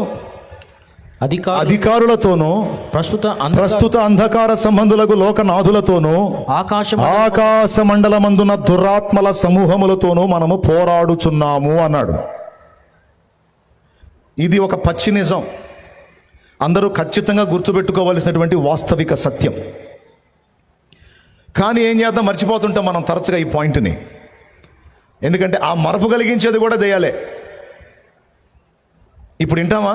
అధికారులతోనూ ప్రస్తుత అంధకార సంబంధులకు లోకనాథులతోనూ ఆకాశ మండలమందున దురాత్మల సమూహములతోనూ మనము పోరాడుచున్నాము అన్నాడు. ఇది ఒక పచ్చి నిజం, అందరూ ఖచ్చితంగా గుర్తుపెట్టుకోవలసినటువంటి వాస్తవిక సత్యం. కానీ ఏం చేద్దాం, మర్చిపోతుంటాం మనం తరచుగా ఈ పాయింట్ని. ఎందుకంటే ఆ మరపు కలిగించేది కూడా దయ్యాలే. ఇప్పుడు వింటామా?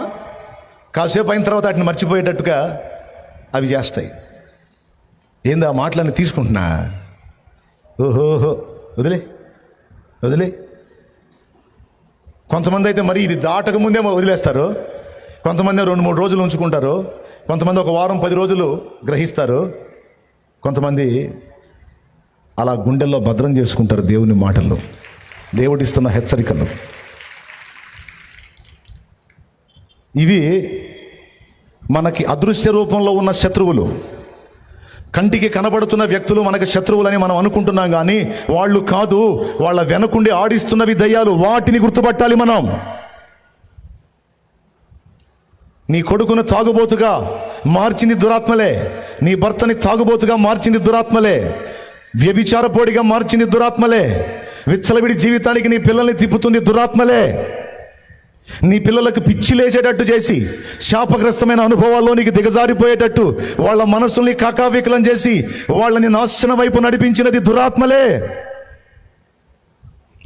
కాసేపు అయిన తర్వాత వాటిని మర్చిపోయేటట్టుగా అవి చేస్తాయి. ఏంది ఆ మాటలన్నీ తీసుకుంటున్నా? ఓహోహో, వదిలే. కొంతమంది అయితే మరి ఇది దాటక ముందేమో వదిలేస్తారు, కొంతమంది 2-3 రోజులు ఉంచుకుంటారు, కొంతమంది 1 వారం 10 రోజులు గ్రహిస్తారు, కొంతమంది అలా గుండెల్లో భద్రం చేసుకుంటారు దేవుని మాటల్లో, దేవుడిస్తున్న హెచ్చరికలు. ఇవి మనకి అదృశ్య రూపంలో ఉన్న శత్రువులు. కంటికి కనబడుతున్న వ్యక్తులు మనకు శత్రువులని మనం అనుకుంటున్నాం, కానీ వాళ్ళు కాదు. వాళ్ళ వెనకుండి ఆడిస్తున్నవి దయ్యాలు. వాటిని గుర్తుపట్టాలి మనం. నీ కొడుకును తాగుబోతుగా మార్చింది దురాత్మలే, నీ భర్తని తాగుబోతుగా మార్చింది దురాత్మలే, వ్యభిచారపోడిగా మార్చింది దురాత్మలే, విచ్చలవిడి జీవితానికి నీ పిల్లల్ని తిప్పుతుంది దురాత్మలే. నీ పిల్లలకు పిచ్చి లేచేటట్టు చేసి శాపగ్రస్తమైన అనుభవాల్లోనికి దిగజారిపోయేటట్టు వాళ్ళ మనసుల్ని కాకావికలం చేసి వాళ్ళని నాశనం వైపు నడిపించినది దురాత్మలే.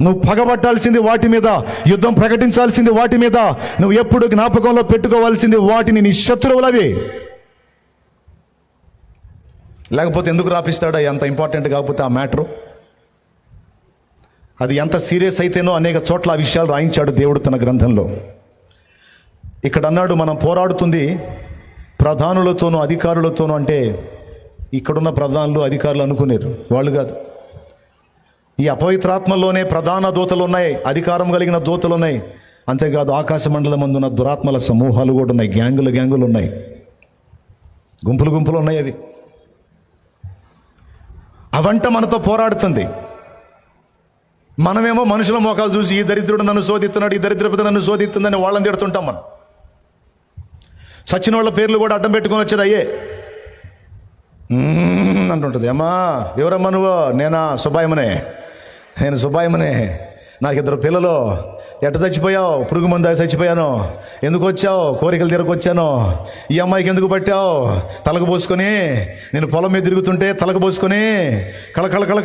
నువ్వు పగబట్టాల్సింది వాటి మీద, యుద్ధం ప్రకటించాల్సింది వాటి మీద, నువ్వు ఎప్పుడు జ్ఞాపకంలో పెట్టుకోవాల్సింది వాటిని, నీ శత్రువులవి. లేకపోతే ఎందుకు రాపిస్తాడా? ఎంత ఇంపార్టెంట్ కాకపోతే ఆ మ్యాటరు, అది ఎంత సీరియస్ అయితేనో అనేక చోట్ల ఆ విషయాలు రాయించాడు దేవుడు తన గ్రంథంలో. ఇక్కడ అన్నాడు, మనం పోరాడుతుంది ప్రధానులతోనూ అధికారులతోనూ అంటే ఇక్కడున్న ప్రధానులు అధికారులు అనుకునేరు, వాళ్ళు కాదు. ఈ అపవిత్రాత్మల్లోనే ప్రధాన దూతలు ఉన్నాయి, అధికారం కలిగిన దూతలు ఉన్నాయి. అంతేకాదు ఆకాశ మండలం అందున్న దురాత్మల సమూహాలు కూడా ఉన్నాయి, గ్యాంగులు ఉన్నాయి, గుంపులు ఉన్నాయి. అవంట మనతో పోరాడుతుంది. మనమేమో మనుషుల మోకాలు చూసి ఈ దరిద్రుడు నన్ను శోధిస్తున్నాడు, ఈ దరిద్రపతి నన్ను శోధిస్తుందని వాళ్ళని తిడుతుంటాం. మనం చచ్చిన వాళ్ళ పేర్లు కూడా అడ్డం పెట్టుకొని వచ్చేది అయ్యే అంటుంటుంది. అమ్మా ఎవరమ్మా నువ్వు? నేను సుబ్బాయమనే, నాకు 2 పిల్లలు. ఎట్ట చచ్చిపోయావు? పురుగు మందు చచ్చిపోయాను. ఎందుకు వచ్చావు? కోరికలు తిరగొచ్చాను. ఈ అమ్మాయికి ఎందుకు పట్టావు? తలకు పోసుకొని నేను పొలం మీద తిరుగుతుంటే తలకు పోసుకొని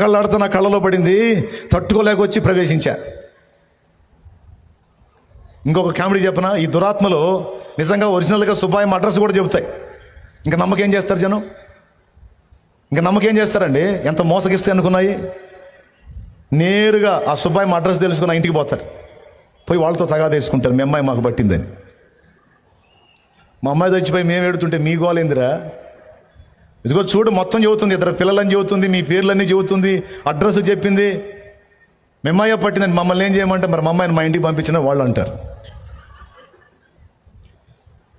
కళ్ళాడుతూ నా కళ్ళలో పడింది, తట్టుకోలేక వచ్చి ప్రవేశించా. ఇంకొక కామెడీ చెప్పనా? ఈ దురాత్మలు నిజంగా ఒరిజినల్గా సుబ్బాయం అడ్రస్ కూడా చెబుతాయి. ఇంకా నమ్మకేం చేస్తారు జనం? ఇంకా నమ్మకేం చేస్తారండి? ఎంత మోసగిస్తే అనుకున్నాయి. నేరుగా ఆ సుబ్బాయి అడ్రస్ తెలుసుకుని ఇంటికి పోతారు, పోయి వాళ్ళతో తగాదా తీసుకుంటారు. మీ అమ్మాయి మాకు పట్టిందని. మా అమ్మాయి చచ్చిపోయి మేము ఏడుతుంటే మీ గోలేందిరా? ఇదిగో చూడు, మొత్తం చెబుతుంది, 2 పిల్లలని చెబుతుంది, మీ పేర్లన్నీ చెబుతుంది, అడ్రస్ చెప్పింది. మీ అమ్మాయి పట్టిందని. మమ్మల్ని ఏం చేయమంటే, మరి మా అమ్మాయిని మా ఇంటికి పంపించిన వాళ్ళు అంటారు.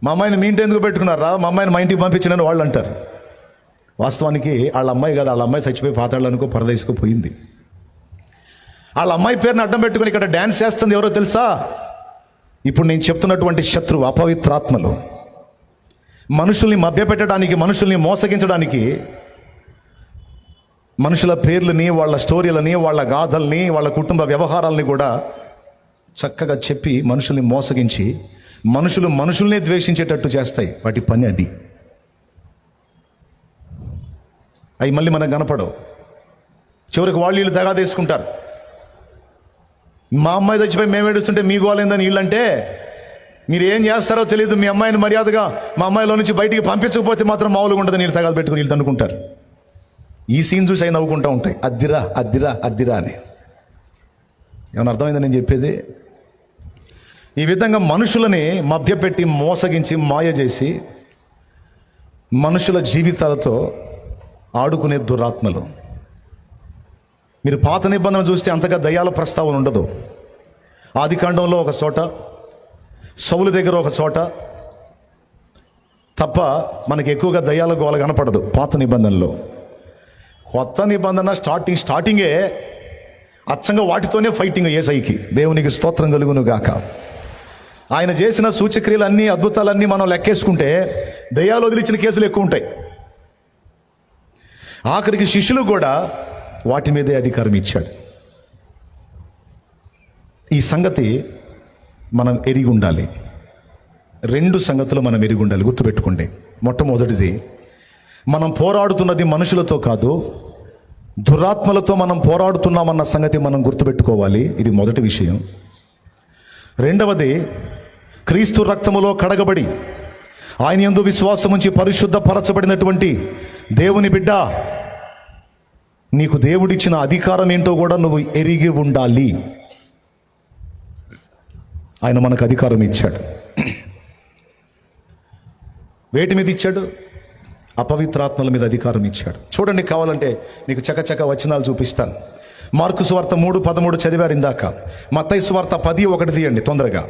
మా అమ్మాయిని మీ ఇంటి ఎందుకు పెట్టుకున్నారా? మా అమ్మాయిని మా ఇంటికి పంపించినని వాళ్ళు అంటారు. వాస్తవానికి వాళ్ళ అమ్మాయి కాదు, వాళ్ళ అమ్మాయి చచ్చిపోయి పాతాళానికో పరదేశుకో పోయింది. వాళ్ళ అమ్మాయి పేరుని అడ్డం పెట్టుకుని ఇక్కడ డ్యాన్స్ చేస్తుంది ఎవరో తెలుసా? ఇప్పుడు నేను చెప్తున్నటువంటి శత్రువు అపవిత్రాత్మలు. మనుషుల్ని మభ్యపెట్టడానికి, మనుషుల్ని మోసగించడానికి మనుషుల పేర్లని, వాళ్ళ స్టోరీలని, వాళ్ళ గాథల్ని, వాళ్ళ కుటుంబ వ్యవహారాలని కూడా చక్కగా చెప్పి మనుషుల్ని మోసగించి మనుషుల్నే ద్వేషించేటట్టు చేస్తాయి. వాటి పని అది. అవి మళ్ళీ మనకు కనపడవు. చివరికి వాళ్ళు వీళ్ళు తెగా తీసుకుంటారు. మా అమ్మాయి చచ్చిపోయి మేము ఏడుస్తుంటే మీ గోలేందని వీళ్ళంటే, మీరు ఏం చేస్తారో తెలియదు. మీ అమ్మాయిని మర్యాదగా మా అమ్మాయిలో నుంచి బయటికి పంపించకపోతే మాత్రం మామూలుగా ఉంటుంది. నీళ్ళు తగాలు పెట్టుకుని వీళ్ళు అనుకుంటారు. ఈ సీన్ చూసి అవి నవ్వుకుంటూ ఉంటాయి, అద్దిరా అని. ఏమైనా అర్థమైందని నేను చెప్పేది? ఈ విధంగా మనుషులని మభ్యపెట్టి, మోసగించి, మాయ చేసి మనుషుల జీవితాలతో ఆడుకునే దురాత్మలు. మీరు పాత నిబంధన చూస్తే అంతగా దయ్యాల ప్రస్తావన ఉండదు. ఆదికాండంలో ఒక చోట, సౌలు దగ్గర ఒక చోట తప్ప మనకి ఎక్కువగా దయ్యాల గోల కనపడదు పాత నిబంధనలో. కొత్త నిబంధన స్టార్టింగే అచ్చంగా వాటితోనే ఫైటింగ్. యేసయ్యకి దేవునికి స్తోత్రం కలుగును గాక. ఆయన చేసిన సూచక్రియలన్నీ, అద్భుతాలన్నీ మనం లెక్కేసుకుంటే దయ్యాలు వదిలించిన కేసులు ఎక్కువ ఉంటాయి. ఆఖరికి శిష్యులు కూడా వాటి మీదే అధికారం ఇచ్చాడు. ఈ సంగతి మనం ఎరిగి ఉండాలి. 2 సంగతులు మనం ఎరిగి ఉండాలి, గుర్తుపెట్టుకోండి. మొట్టమొదటిది, మనం పోరాడుతున్నది మనుషులతో కాదు, దురాత్మలతో మనం పోరాడుతున్నామన్న సంగతి మనం గుర్తుపెట్టుకోవాలి. ఇది మొదటి విషయం. రెండవది, క్రీస్తు రక్తములో కడగబడి ఆయన యందు విశ్వాసముంచి పరిశుద్ధపరచబడినటువంటి దేవుని బిడ్డ, నీకు దేవుడిచ్చిన అధికారం ఏంటో కూడా నువ్వు ఎరిగి ఉండాలి. ఆయన మనకు అధికారం ఇచ్చాడు. వేటి మీద ఇచ్చాడు? అపవిత్రాత్మల మీద అధికారం ఇచ్చాడు. చూడండి, కావాలంటే మీకు చకచక వచనాలు చూపిస్తాను. మార్కు సువార్త 3:13 చదివారు ఇందాక. మత్తయి సువార్త 10:1 తీయండి తొందరగా.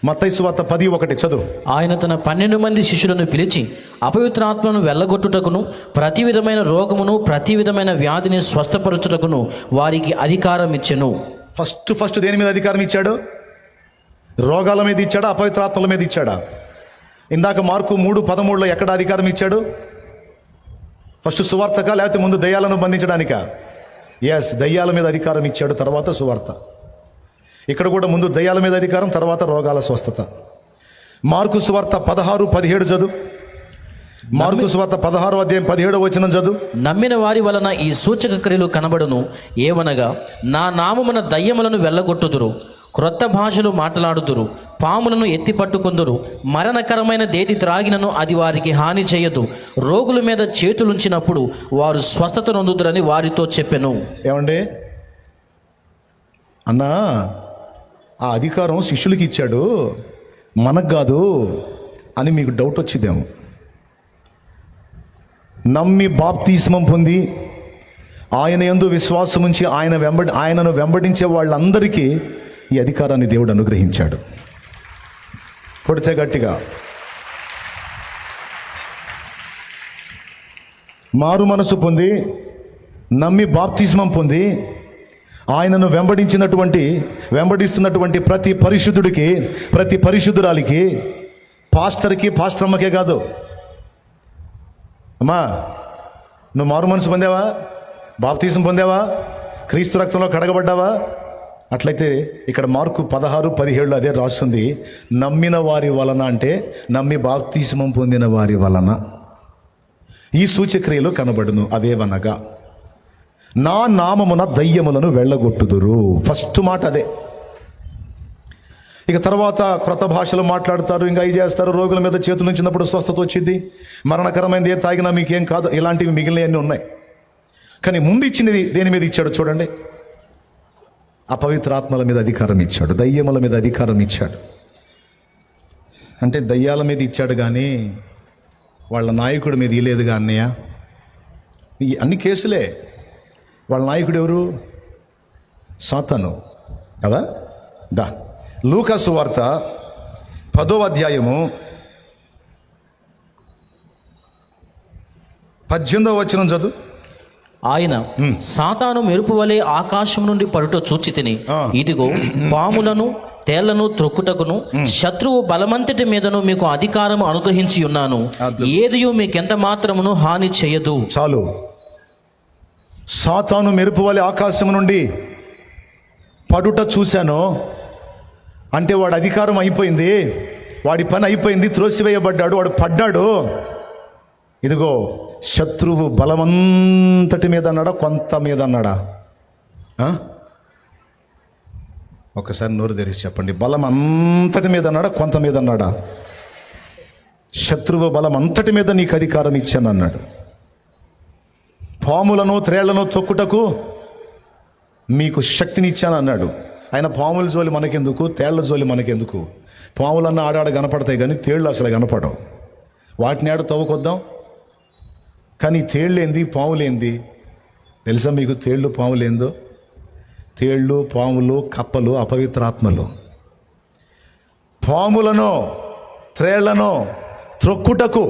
మత్తయి సువార్త 10:1 చదువు. ఆయన తన 12 మంది శిష్యులను పిలిచి అపవిత్రాత్మను వెళ్ళగొట్టుటకును, ప్రతి విధమైన రోగమును, ప్రతి విధమైన వ్యాధిని స్వస్థపరచుటకును వారికి అధికారం ఇచ్చెను. ఫస్ట్ దేని మీద అధికారం ఇచ్చాడు? రోగాల మీద ఇచ్చాడా? అపవిత్రాత్మల మీద ఇచ్చాడా? ఇందాక మార్కు 3:13లో ఎక్కడ అధికారం ఇచ్చాడు? ఫస్ట్ సువార్తకా, లేకపోతే ముందు దయ్యాలను బంధించడానికా? ఎస్, దయ్యాల మీద అధికారం ఇచ్చాడు, తర్వాత సువార్త. ఇక్కడ కూడా ముందు దయ్యాల మీద అధికారం, తర్వాత రోగాల స్వస్థత. మార్కు సువార్త 16:17 చదువు. మార్కు సువార్త 16:17 చదువు. నమ్మిన వారి వలన ఈ సూచక క్రియలు కనబడును. ఏమనగా, నా నామమున దయ్యములను వెళ్ళగొట్టుదురు, క్రొత్త భాషలు మాట్లాడుదురు, పాములను ఎత్తి పట్టుకొందురు, మరణకరమైన దేటి త్రాగినను అది వారికి హాని చేయదు, రోగుల మీద చేతులుంచినప్పుడు వారు స్వస్థత నొందుదురని వారితో చెప్పెను. ఏమండి అన్నా, ఆ అధికారం శిష్యులకి ఇచ్చాడు, మనకు కాదు అని మీకు డౌట్ వచ్చిందేమో. నమ్మి బాప్తిస్మం పొంది ఆయన యందు విశ్వాసం ఉంచి ఆయనను వెంబడించే వాళ్ళందరికీ ఈ అధికారాన్ని దేవుడు అనుగ్రహించాడు. కొడితే గట్టిగా. మారు మనసు పొంది నమ్మి బాప్తిస్మం పొంది ఆయనను వెంబడిస్తున్నటువంటి ప్రతి పరిశుద్ధుడికి, ప్రతి పరిశుద్ధురాలికి, పాస్టర్కి, పాస్టర్మ్మకే కాదు. అమ్మా, నువ్వు మారు మనసు పొందావా? బాప్తిస్మం పొందావా? క్రీస్తు రక్తంలో కడగబడ్డావా? అట్లయితే ఇక్కడ మార్కు 16:17 అదే రాస్తుంది. నమ్మిన వారి వలన అంటే నమ్మి బాప్తిస్మం పొందిన వారి వలన ఈ సూచక్రియలు కనబడును. అవేవనగా నా నామమున దయ్యములను వెళ్ళగొట్టుదురు. ఫస్ట్ మాట అదే. ఇక తర్వాత క్రొత్త భాషలు మాట్లాడతారు, ఇంకా ఇది చేస్తారు, రోగుల మీద చేతులు ఉంచినప్పుడు స్వస్థత వచ్చింది, మరణకరమైనది ఏ తాగినా మీకేం కాదు, ఇలాంటివి మిగిలినవన్నీ ఉన్నాయి. కానీ ముందు ఇచ్చినది దేని మీద ఇచ్చాడు చూడండి. అపవిత్రాత్మల మీద అధికారం ఇచ్చాడు, దయ్యముల మీద అధికారం ఇచ్చాడు. అంటే దయ్యాల మీద ఇచ్చాడు కానీ వాళ్ళ నాయకుడి మీద ఇలేదుగా అన్నయ్య. ఈ అన్ని కేసులే. వాళ్ళ నాయకుడు ఎవరు? సాతాను కదా. లూకా సువార్త 10వ అధ్యాయము 18వ వచనం చదువు. ఆయన సాతాను మెరుపు వలె ఆకాశం నుండి పడుట చూచి తిని, ఇదిగో పాములను తేళ్లను త్రొక్కుటకును శత్రువు బలమంతటి మీదను మీకు అధికారం అనుగ్రహించి ఉన్నాను, ఏదియు మీకెంత మాత్రమును హాని చేయదు. చాలు. సాతాను మెరుపు వలె ఆకాశం నుండి పడుట చూశాను అంటే వాడి అధికారం అయిపోయింది, వాడి పని అయిపోయింది, త్రోసివేయబడ్డాడు, వాడు పడ్డాడు. ఇదిగో శత్రువు బలమంతటి మీద అన్నాడా, కొంత మీద అన్నాడా? ఒకసారి నోరు తెరిచి చెప్పండి. బలం అంతటి మీద అన్నాడా, కొంత మీద అన్నాడా? శత్రువు బలం అంతటి మీద నీకు అధికారం ఇచ్చాను అన్నాడు. పాములను త్రేళ్లను తొక్కుటకు మీకు శక్తిని ఇచ్చాను అన్నాడు. ఆయన పాముల జోలి మనకెందుకు, తేళ్ల జోలి మనకెందుకు? పాములన్న ఆడాడ కనపడతాయి కానీ తేళ్ళు అసలు కనపడవు. వాటిని ఆడ తవ్వుకొద్దాం. కానీ తేళ్ళేంది, పాములేంది తెలుసా మీకు? తేళ్ళు పాములేందో? తేళ్ళు, పాములు, కప్పలు అపవిత్రాత్మలు. పాములను త్రేళ్లను త్రొక్కుటకు,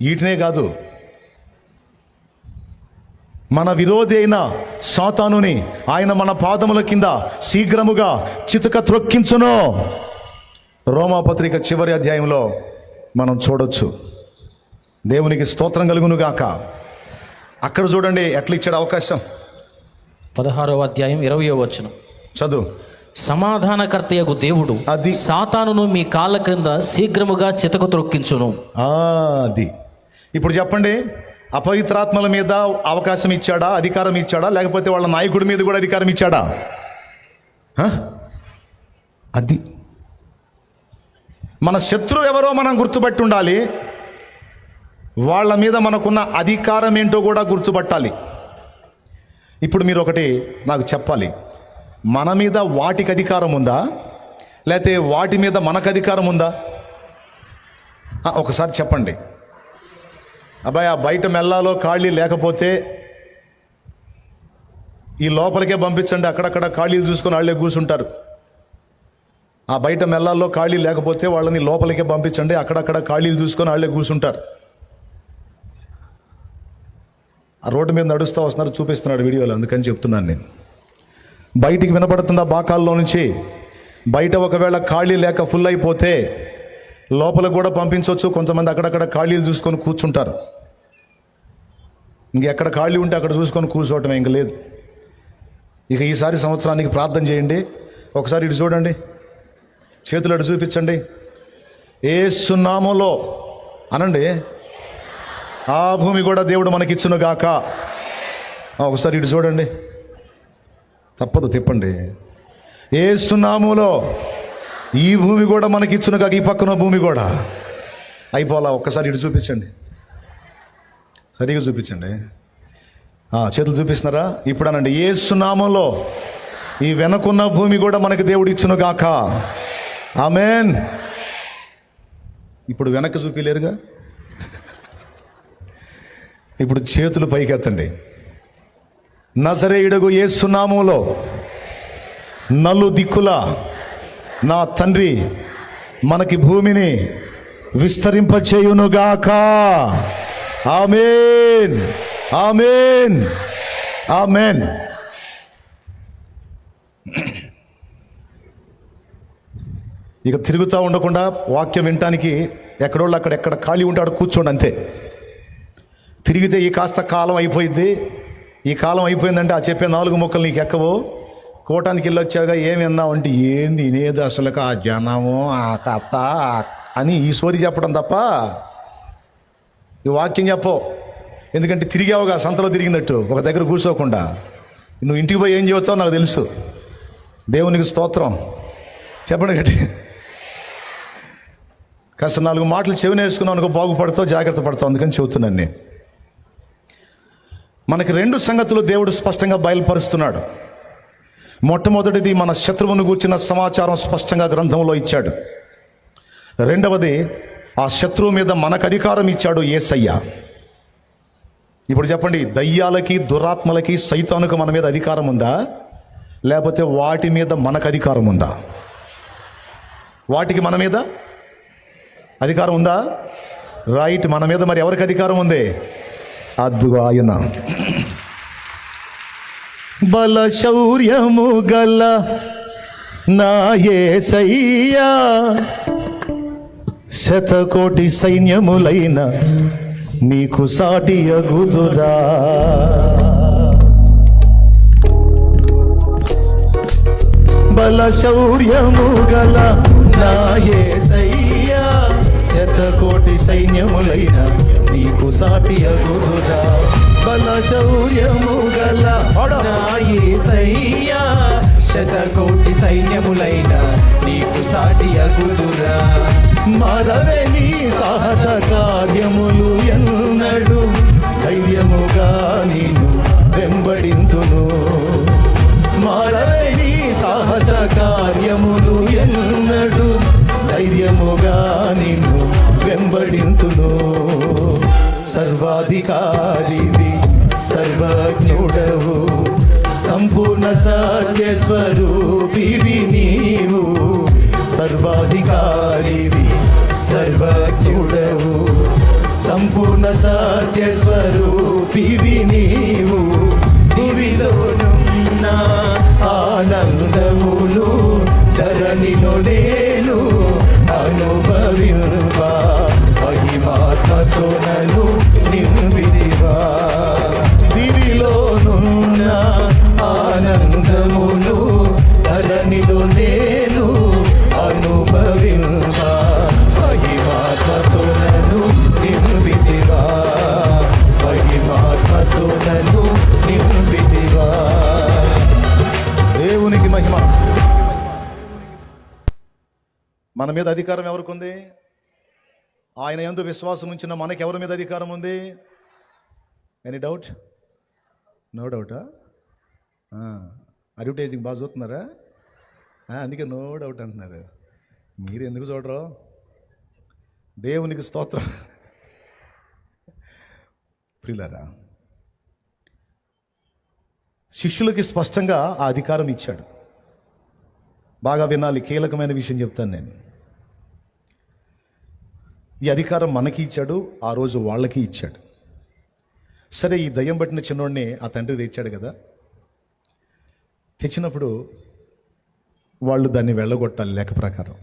వీటినే కాదు, మన విరోధి అయిన సాతానుని ఆయన మన పాదముల కింద శీఘ్రముగా చితక త్రొక్కించును. రోమాపత్రిక చివరి అధ్యాయంలో మనం చూడొచ్చు. దేవునికి స్తోత్రం కలుగును గాక. అక్కడ చూడండి ఎట్లా ఇచ్చాడు అవకాశం. 16వ అధ్యాయం 20వ వచనం చదువు. సమాధానకర్తయగు దేవుడు అది సాతానును మీ కాళ్ళ క్రింద శీఘ్రముగా చితక త్రొక్కించును. అది ఇప్పుడు చెప్పండి, అపవిత్రాత్మల మీద అవకాశం ఇచ్చాడా, అధికారం ఇచ్చాడా, లేకపోతే వాళ్ళ నాయకుడి మీద కూడా అధికారం ఇచ్చాడా? అది మన శత్రువు ఎవరో మనం గుర్తుపట్టి ఉండాలి. వాళ్ళ మీద మనకున్న అధికారం ఏంటో కూడా గుర్తుపట్టాలి. ఇప్పుడు మీరు ఒకటి నాకు చెప్పాలి, మన మీద వాటికి అధికారం ఉందా, లేకపోతే వాటి మీద మనకు అధికారం ఉందా? ఒకసారి చెప్పండి. అబ్బాయి, ఆ బయట మెల్లాలో ఖాళీ లేకపోతే ఈ లోపలికే పంపించండి, అక్కడక్కడ ఖాళీలు చూసుకొని వాళ్ళే కూర్చుంటారు. ఆ బయట మెల్లాల్లో ఖాళీ లేకపోతే వాళ్ళని లోపలికే పంపించండి, అక్కడక్కడ ఖాళీలు చూసుకొని వాళ్ళే కూర్చుంటారు. ఆ రోడ్డు మీద నడుస్తూ వస్తున్నారు, చూపిస్తున్నాడు వీడియోలో, అందుకని చెప్తున్నాను నేను. బయటికి వినపడుతుందా బాకాల్లో నుంచి? బయట ఒకవేళ ఖాళీ లేక ఫుల్ అయిపోతే లోపల కూడా పంపించవచ్చు. కొంతమంది అక్కడక్కడ ఖాళీలు చూసుకొని కూర్చుంటారు. ఇంకెక్కడ ఖాళీ ఉంటే అక్కడ చూసుకొని కూర్చోవటమే, ఇంక లేదు. ఇక ఈసారి సంవత్సరానికి ప్రార్థన చేయండి. ఒకసారి ఇటు చూడండి, చేతులు అటు చూపించండి. యేసు నామములో అనండి, ఆ భూమి కూడా దేవుడు మనకిచ్చును గాక. ఒకసారి ఇటు చూడండి, తప్పదు తిప్పండి. యేసు నామములో ఈ భూమి కూడా మనకిచ్చును గాక. ఈ పక్కన భూమి కూడా అయిపోలా. ఒక్కసారి ఇటు చూపించండి, సరిగా చూపించండి. చేతులు చూపిస్తున్నారా? ఇప్పుడు అనండి, యేసు నామములో ఈ వెనకున్న భూమి కూడా మనకి దేవుడు ఇచ్చును గాక. ఆమేన్. ఇప్పుడు వెనక్కి చూపిలేరుగా. ఇప్పుడు చేతులు పైకెత్తండి. నజరేయుడగు యేసు నామములో నలు దిక్కుల నా తండ్రి మనకి భూమిని విస్తరింపచేయునుగాక. ఆమేన్, ఆమేన్, ఆమేన్. ఇక తిరుగుతూ ఉండకుండా వాక్యం వినటానికి ఎక్కడోళ్ళు ఎక్కడ ఖాళీ ఉంటాడో కూర్చోండి అంతే. తిరిగితే ఈ కాస్త కాలం అయిపోయింది. ఈ కాలం అయిపోయిందంటే ఆ చెప్పే 4 ముక్కలు నీకు ఎక్కవో. కోటానికి వెళ్ళొచ్చాక ఏమి విన్నావు అంటే ఏంది వినేది అసలు ఆ జనము ఆ కథ అని ఈ సోది చెప్పడం తప్ప ఈ వాక్యం చెప్పవు. ఎందుకంటే తిరిగావుగా సంతలో తిరిగినట్టు ఒక దగ్గర కూర్చోకుండా. నువ్వు ఇంటికి పోయి ఏం చెబుతావు నాకు తెలుసు. దేవునికి స్తోత్రం చెప్పండి గట్టి. కాస్త 4 మాటలు చెవిన వేసుకున్నావు అనుకో, బాగుపడతావు, జాగ్రత్త పడతావు. అందుకని చెబుతున్నాను నేను. మనకి 2 సంగతులు దేవుడు స్పష్టంగా బయలుపరుస్తున్నాడు. మొట్టమొదటిది మన శత్రువును గూర్చిన సమాచారం స్పష్టంగా గ్రంథంలో ఇచ్చాడు. రెండవది ఆ శత్రువు మీద మనకు అధికారం ఇచ్చాడు యేసయ్య. ఇప్పుడు చెప్పండి, దయ్యాలకి దురాత్మలకి సైతానుకు మన మీద అధికారం ఉందా, లేకపోతే వాటి మీద మనకు అధికారం ఉందా? వాటికి మన మీద అధికారం ఉందా? రైట్. మన మీద మరి ఎవరికి అధికారం ఉంది? అద్దుగా ఆయన బల శౌర్యము గల నా యేసయ్యా, శతకోటి సైన్యములైన నీకు సాటి అగుదురా. బల శౌర్యము గల నా యేసయ్యా, శతకోటి సైన్యములైన నీకు సాటి అగుదురా. బల శౌర్యము గల నా యేసయ్యా, శతకోటి సైన్యములైన నీకు సాటి అగుదురా. మరవే నీ సాహస కార్యములు ఎన్నడు, ధైర్యముగా నేను వెంబడింతును. మరవే నీ సాహస కార్యములు ఎన్నడు, ధైర్యముగా నిన్ను వెంబడింతును. సర్వాధికారివి సర్వజ్ఞుడవు, సంపూర్ణ సత్య స్వరూపివి నీవు. సర్వాధికారివి సర్వజ్ఞుడవు, సంపూర్ణ సత్య స్వరూపివి నీవు. భూమిలోనున్న ఆనందములు ధరణిలో నేను అనుభవింపా, మహిమాత్మతో నన్ను నింపిదివా. దివిలోనున్న ఆనందములు ధరణిలో నేను అనుభవింపా, మహిమాత్మతో నన్ను నింపిదివా. మహిమాత్మతో నన్ను నింపిదివా. దేవునికి మహిమ. మన మీద అధికారం ఎవరికి ఉంది? ఆయన యందు విశ్వాసం ఉంచిన మనకి ఎవరి మీద అధికారం ఉంది? Any doubt? నో డౌటా? అడ్వర్టైజింగ్ బాగా చూస్తున్నారా? అందుకే నో డౌట్ అంటున్నారు. మీరు ఎందుకు చూడరు? దేవునికి స్తోత్రం. ప్రియులారా, శిష్యులకి స్పష్టంగా ఆ అధికారం ఇచ్చాడు. బాగా వినాలి, కీలకమైన విషయం చెప్తాను నేను. ఈ అధికారం మనకి ఇచ్చాడు, ఆ రోజు వాళ్ళకి ఇచ్చాడు. సరే, ఈ దయ్యం పట్టిన చిన్నోడిని ఆ తండ్రి తెచ్చాడు కదా. తెచ్చినప్పుడు వాళ్ళు దాన్ని వెళ్ళగొట్టాలి లెక్క ప్రకారం.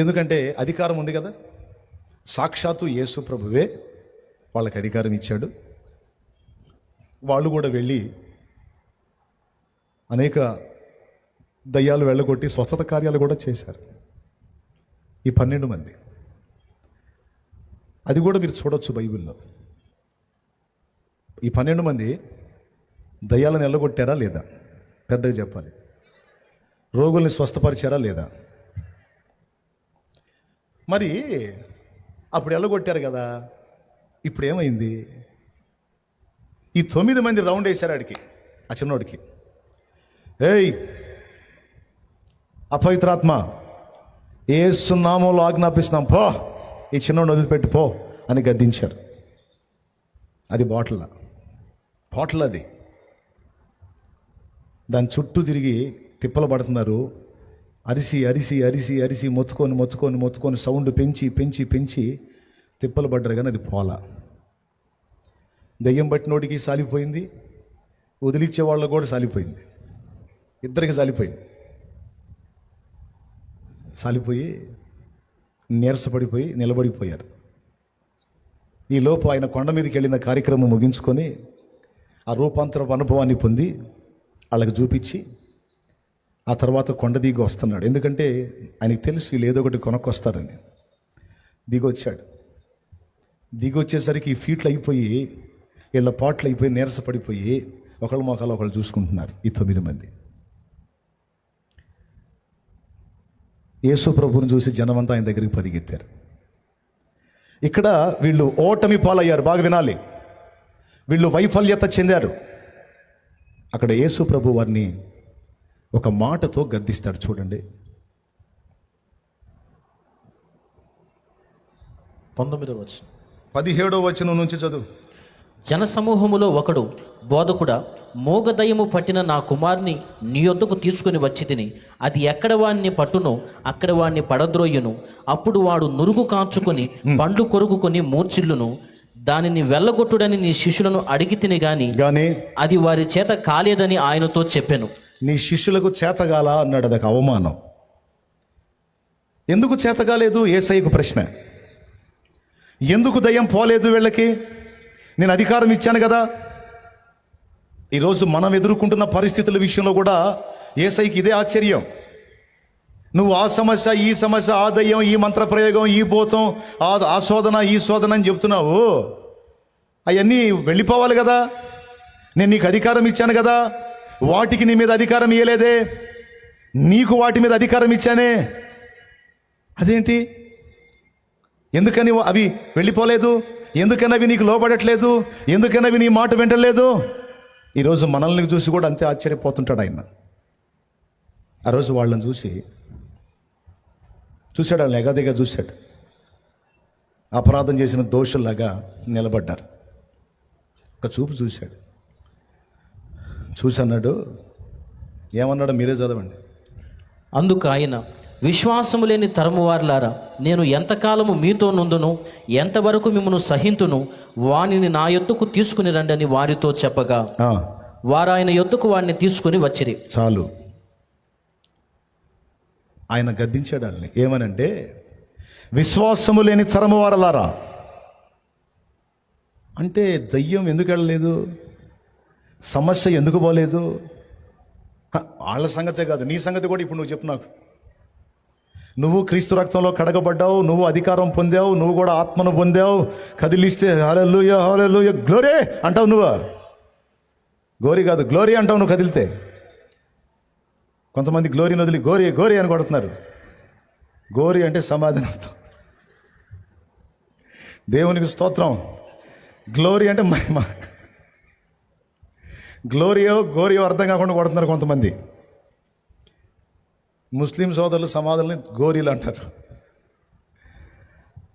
ఎందుకంటే అధికారం ఉంది కదా. సాక్షాత్తు యేసు ప్రభువే వాళ్ళకి అధికారం ఇచ్చాడు. వాళ్ళు కూడా వెళ్ళి అనేక దయ్యాలు వెళ్ళగొట్టి స్వస్థత కార్యాలు కూడా చేశారు. ఈ 12 మంది, అది కూడా మీరు చూడొచ్చు బైబిల్లో. ఈ 12 మంది దయ్యాలను వెళ్ళగొట్టారా లేదా? పెద్దగా చెప్పాలి. రోగుల్ని స్వస్థపరిచారా లేదా? మరి అప్పుడు వెళ్ళగొట్టారు కదా, ఇప్పుడు ఏమైంది? ఈ 9 మంది రౌండ్ వేశారు ఆడికి, ఆ చిన్నోడికి. ఏయ్ అపవిత్రాత్మ, యేసు నామములో ఆజ్ఞాపిస్తున్నాం, పో, ఈ చిన్నోడిని వదిలిపెట్టి పో అని గద్దించారు. అది బాటిల్ అది. దాని చుట్టూ తిరిగి తిప్పలు పడుతున్నారు. అరిసి మొత్తుకొని సౌండ్ పెంచి తిప్పలు పడ్డారు. కానీ అది పోల. దెయ్యం పట్టినోడికి సాలిపోయింది, వదిలిచ్చే వాళ్ళకు కూడా సాలిపోయింది. ఇద్దరికి సాలిపోయి నీరసపడిపోయి నిలబడిపోయారు. ఈలోపు ఆయన కొండ మీదకి వెళ్ళిన కార్యక్రమం ముగించుకొని ఆ రూపాంతరపు అనుభవాన్ని పొంది వాళ్ళకి చూపించి ఆ తర్వాత కొండ దిగి వస్తున్నాడు. ఎందుకంటే ఆయనకి తెలుసు వీళ్ళు ఏదో ఒకటి కొనక్కొస్తారని. దిగి వచ్చేసరికి ఈ ఫీట్లు అయిపోయి వీళ్ళ పాటలు అయిపోయి నీరసపడిపోయి ఒకళ్ళ మొఖాలు ఒకళ్ళు చూసుకుంటున్నారు. ఈ 9 మంది యేసు ప్రభువుని చూసి జనమంతా ఆయన దగ్గరికి పరిగెత్తారు. ఇక్కడ వీళ్ళు ఓటమి పాలయ్యారు. బాగా వినాలి. వీళ్ళు వైఫల్యత చెందారు. అక్కడ యేసు ప్రభు వారిని ఒక మాటతో గద్దిస్తాడు. చూడండి 19వ వచనం, 17వ వచనం నుంచి చదువు. జనసమూహములో ఒకడు, బోధకుడా, మోగదయ్యము పట్టిన నా కుమారుని నీ యొద్దకు తీసుకుని వచ్చి తిని, అది ఎక్కడ వాణ్ణి పట్టునో అక్కడ వాణ్ణి పడద్రోయును. అప్పుడు వాడు నురుగు కాచుకొని పండ్లు కొరుకుకొని మూర్చిల్లును. దానిని వెళ్ళగొట్టుడని నీ శిష్యులను అడిగి తిని గాని అది వారి చేత కాలేదని ఆయనతో చెప్పాను. నీ శిష్యులకు చేతగాల అన్నాడు. అదొక అవమానం. ఎందుకు చేతగాలేదు? యేసయ్యకు ప్రశ్న. ఎందుకు దయ్యం పోలేదు వీళ్ళకి? నేను అధికారం ఇచ్చాను కదా. ఈరోజు మనం ఎదుర్కొంటున్న పరిస్థితుల విషయంలో కూడా యేసయ్యకి ఇదే ఆశ్చర్యం. నువ్వు ఆ సమస్య, ఈ సమస్య, ఆ దయ్యం, ఈ మంత్ర ప్రయోగం, ఈ భూతం, ఆ శోధన, ఈ శోధన అని చెప్తున్నావు. అవన్నీ వెళ్ళిపోవాలి కదా. నేను నీకు అధికారం ఇచ్చాను కదా. వాటికి నీ మీద అధికారం ఇవ్వలేదే, నీకు వాటి మీద అధికారం ఇచ్చానే. అదేంటి? ఎందుకని అవి వెళ్ళిపోలేదు? ఎందుకని అవి నీకు లోబడట్లేదు? ఎందుకని అవి నీ మాట వింటలేదు? ఈరోజు మనల్ని చూసి కూడా అంతే ఆశ్చర్యపోతుంటాడు ఆయన. ఆ రోజు వాళ్ళని చూశాడు, వాళ్ళని ఎగదిగా చూశాడు. అపరాధం చేసిన దోషుల్లాగా నిలబడ్డారు. ఒక చూపు చూశాడు. చూసి అన్నాడు, ఏమన్నాడో మీరే చదవండి. అందుకు ఆయన, విశ్వాసము లేని తరము వారులారా, నేను ఎంతకాలము మీతో నుండును, ఎంతవరకు మిమ్మను సహింతును, వానిని నా యొద్దకు తీసుకుని రండి అని వారితో చెప్పగా వారు ఆయన యొద్దకు వాడిని తీసుకుని వచ్చిరి. చాలు. ఆయన గద్దించాడు వాళ్ళని. ఏమనంటే, విశ్వాసము లేని తరము వారలారా. అంటే దయ్యం ఎందుకు వెళ్ళలేదు? సమస్య ఎందుకు పోలేదు? వాళ్ళ సంగతే కాదు, నీ సంగతి కూడా ఇప్పుడు నువ్వు చెప్పు నాకు. నువ్వు క్రీస్తు రక్తంలో కడగబడ్డావు, నువ్వు అధికారం పొందావు, నువ్వు కూడా ఆత్మను పొందావు. కదిలిస్తే హల్లెలూయా హల్లెలూయా గ్లోరీ అంటావు. నువ్వు గోరి కాదు, గ్లోరీ అంటావు నువ్వు కదిలితే. కొంతమంది గ్లోరీని వదిలి గోరి అని కొడుతున్నారు. గోరి అంటే సమాధిని అర్థం. దేవునికి స్తోత్రం. గ్లోరీ అంటే మహిమ. గోరియో అర్థం కాకుండా కొడుతున్నారు కొంతమంది. ముస్లిం సోదరులు సమాధుల్ని గోరీలు అంటారు.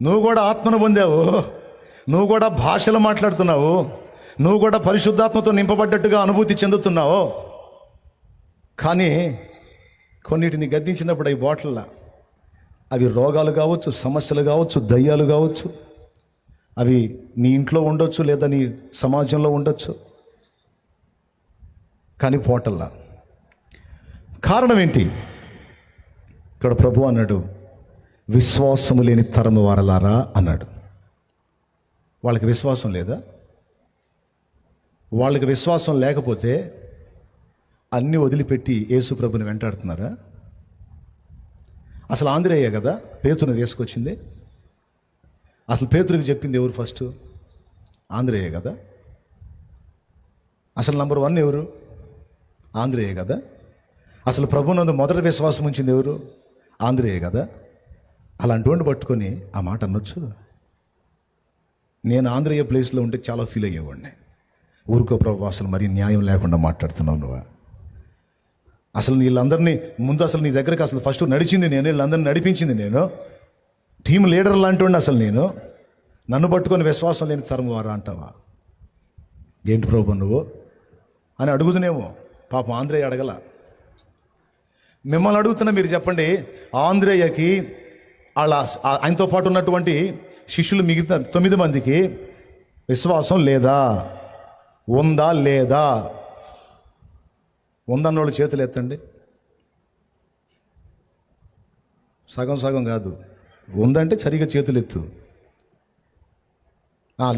నువ్వు కూడా ఆత్మను పొందావు, నువ్వు కూడా భాషలు మాట్లాడుతున్నావు, నువ్వు కూడా పరిశుద్ధాత్మతో నింపబడ్డట్టుగా అనుభూతి చెందుతున్నావు. కానీ కొన్నిటిని గద్దించినప్పుడు అవి బాటిల్లా, అవి రోగాలు కావచ్చు, సమస్యలు కావచ్చు, దయ్యాలు కావచ్చు. అవి నీ ఇంట్లో ఉండొచ్చు, లేదా నీ సమాజంలో ఉండొచ్చు. కానీ పోటల్లా. కారణం ఏంటి? ఇక్కడ ప్రభు అన్నాడు, విశ్వాసము లేని తరము వారలారా అన్నాడు. వాళ్ళకి విశ్వాసం లేదా? వాళ్ళకి విశ్వాసం లేకపోతే అన్నీ వదిలిపెట్టి యేసు ప్రభుని వెంటాడుతున్నారా? అసలు ఆంధ్రేయ కదా పేతురుని తీసుకొచ్చింది. అసలు పేతురికి చెప్పింది ఎవరు? ఫస్ట్ ఆంధ్రేయ కదా. అసలు నంబర్ 1 ఎవరు? ఆంధ్రేయ కదా. అసలు ప్రభునందు మొదటి విశ్వాసం ఉంచింది ఎవరు? ఆంధ్రేయ కదా. అలాంటి వాడిని పట్టుకొని ఆ మాట అనొచ్చు. నేను ఆంధ్రేయ ప్లేస్లో ఉంటే చాలా ఫీల్ అయ్యేవాడిని. ఊరుకో ప్రభు, అసలు మరీ న్యాయం లేకుండా మాట్లాడుతున్నావు నువ్వు. అసలు వీళ్ళందరినీ ముందు అసలు నీ దగ్గరికి అసలు ఫస్ట్ నడిచింది నేను, వీళ్ళందరినీ నడిపించింది నేను, టీం లీడర్ లాంటి వాడిని అసలు నేను. నన్ను పట్టుకొని విశ్వాసం లేని తరం వారా అంటావా? ఏంటి ప్రభు నువ్వు అని అడుగుతునేమో. పాపం ఆంధ్రేయ అడగల. మిమ్మల్ని అడుగుతున్నా, మీరు చెప్పండి, ఆంధ్రేయకి ఆయనతో పాటు ఉన్నటువంటి శిష్యులు మిగతా 9 మందికి విశ్వాసం లేదా, ఉందా లేదా? ఉందన్నోళ్ళు చేతులు ఎత్తండి. సగం సగం కాదు, ఉందంటే సరిగా చేతులు ఎత్తు.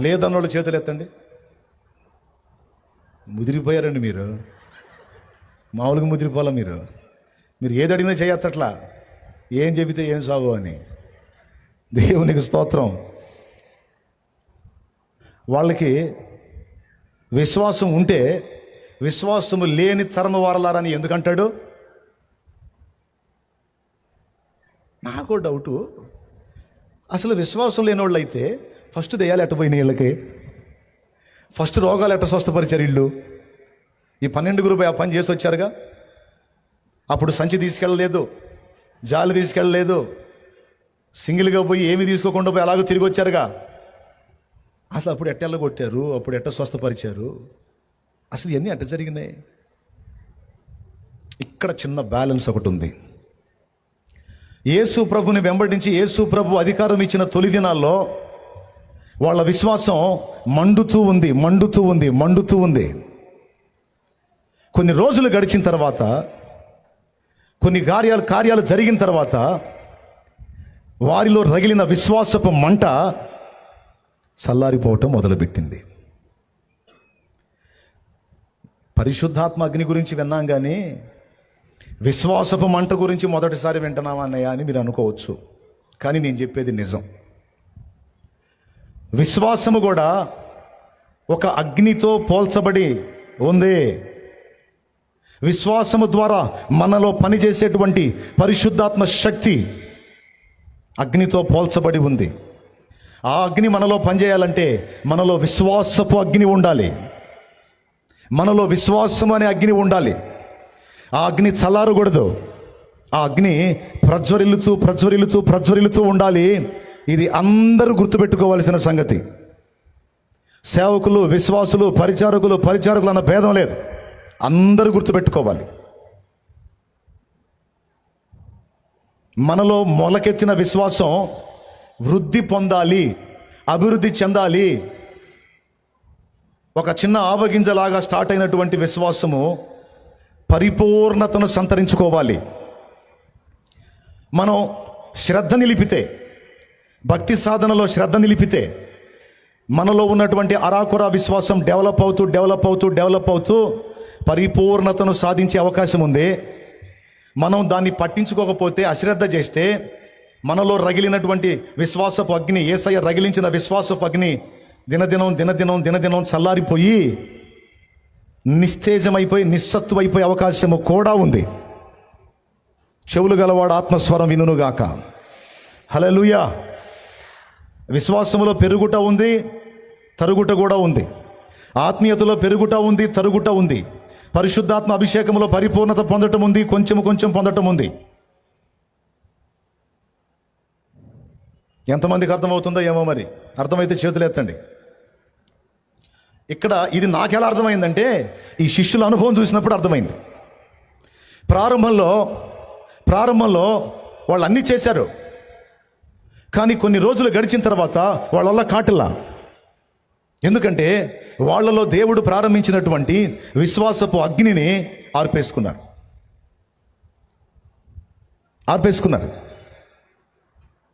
లేదన్నోళ్ళు చేతులు ఎత్తండి. ముదిరిపోయారండి మీరు, మామూలుగా ముదిరిపోవాలా మీరు? మీరు ఏది అడిగినా చేయొచ్చట్లా, ఏం చెబితే ఏం సాగు అని. దేవునికి స్తోత్రం. వాళ్ళకి విశ్వాసం ఉంటే విశ్వాసము లేని తరము వారలారని ఎందుకంటాడు? నాకు డౌటు, అసలు విశ్వాసం లేని వాళ్ళు అయితే ఫస్ట్ దెయ్యాలు ఎట్టపోయినాయి వీళ్ళకి, ఫస్ట్ రోగాలు ఎట్ట స్వస్థపరిచారు వీళ్ళు? ఈ 12 ఆ పని చేసి వచ్చారుగా. అప్పుడు సంచి తీసుకెళ్ళలేదు, జాలి తీసుకెళ్ళలేదు, సింగిల్గా పోయి ఏమీ తీసుకోకుండా పోయి అలాగో తిరిగి వచ్చారుగా. అసలు అప్పుడు ఎట్టెళ్ళ కొట్టారు, అప్పుడు ఎట్ట స్వస్థపరిచారు, అసలు ఇవన్నీ ఎట్ట జరిగినాయి? ఇక్కడ చిన్న బ్యాలెన్స్ ఒకటి ఉంది. యేసు ప్రభుని వెంబడించి యేసు ప్రభు అధికారం ఇచ్చిన తొలి దినాల్లో వాళ్ళ విశ్వాసం మండుతూ ఉంది. కొన్ని రోజులు గడిచిన తర్వాత, కొన్ని కార్యాలు జరిగిన తర్వాత వారిలో రగిలిన విశ్వాసపు మంట చల్లారిపోవటం మొదలుపెట్టింది. పరిశుద్ధాత్మ అగ్ని గురించి విన్నాం, కానీ విశ్వాసపు మంట గురించి మొదటిసారి వింటున్నామా అన్నయ్య అని మీరు అనుకోవచ్చు. కానీ నేను చెప్పేది నిజం. విశ్వాసము కూడా ఒక అగ్నితో పోల్చబడి ఉంది. విశ్వాసము ద్వారా మనలో పనిచేసేటువంటి పరిశుద్ధాత్మ శక్తి అగ్నితో పోల్చబడి ఉంది. ఆ అగ్ని మనలో పనిచేయాలంటే మనలో విశ్వాసపు అగ్ని ఉండాలి. మనలో విశ్వాసం అనే అగ్ని ఉండాలి. ఆ అగ్ని చల్లారకూడదు. ఆ అగ్ని ప్రజ్వరిల్లుతూ ఉండాలి. ఇది అందరూ గుర్తుపెట్టుకోవాల్సిన సంగతి. సేవకులు, విశ్వాసులు, పరిచారకులు అన్న భేదం లేదు. అందరూ గుర్తుపెట్టుకోవాలి. మనలో మొలకెత్తిన విశ్వాసం వృద్ధి పొందాలి, అభివృద్ధి చెందాలి. ఒక చిన్న ఆవగింజలాగా స్టార్ట్ అయినటువంటి విశ్వాసము పరిపూర్ణతను సంతరించుకోవాలి. మనం శ్రద్ధ నిలిపితే, భక్తి సాధనలో శ్రద్ధ నిలిపితే మనలో ఉన్నటువంటి అరాకొరా విశ్వాసం డెవలప్ అవుతూ పరిపూర్ణతను సాధించే అవకాశం ఉంది. మనం దాన్ని పట్టించుకోకపోతే, అశ్రద్ధ చేస్తే మనలో రగిలినటువంటి విశ్వాసపు అగ్ని, యేసయ్య రగిలించిన విశ్వాసపు అగ్ని దినదినం చల్లారిపోయి నిస్తేజమైపోయి నిస్సత్తువైపోయే అవకాశము కూడా ఉంది. చెవులు గలవాడు ఆత్మస్వరం వినుగాక. హల్లెలూయా. విశ్వాసములో పెరుగుట ఉంది, తరుగుట కూడా ఉంది. ఆత్మీయతలో పెరుగుట ఉంది, తరుగుట ఉంది. పరిశుద్ధాత్మ అభిషేకంలో పరిపూర్ణత పొందటం ఉంది, కొంచెం పొందటం ఉంది. ఎంతమందికి అర్థమవుతుందో ఏమో మరి. అర్థమైతే చేతులు ఎత్తండి. ఇక్కడ ఇది నాకెలా అర్థమైందంటే, ఈ శిష్యుల అనుభవం చూసినప్పుడు అర్థమైంది. ప్రారంభంలో వాళ్ళు అన్నీ చేశారు, కానీ కొన్ని రోజులు గడిచిన తర్వాత వాళ్ళ వల్ల కాటిల్లా. ఎందుకంటే వాళ్ళలో దేవుడు ప్రారంభించినటువంటి విశ్వాసపు అగ్నిని ఆర్పేసుకున్నారు.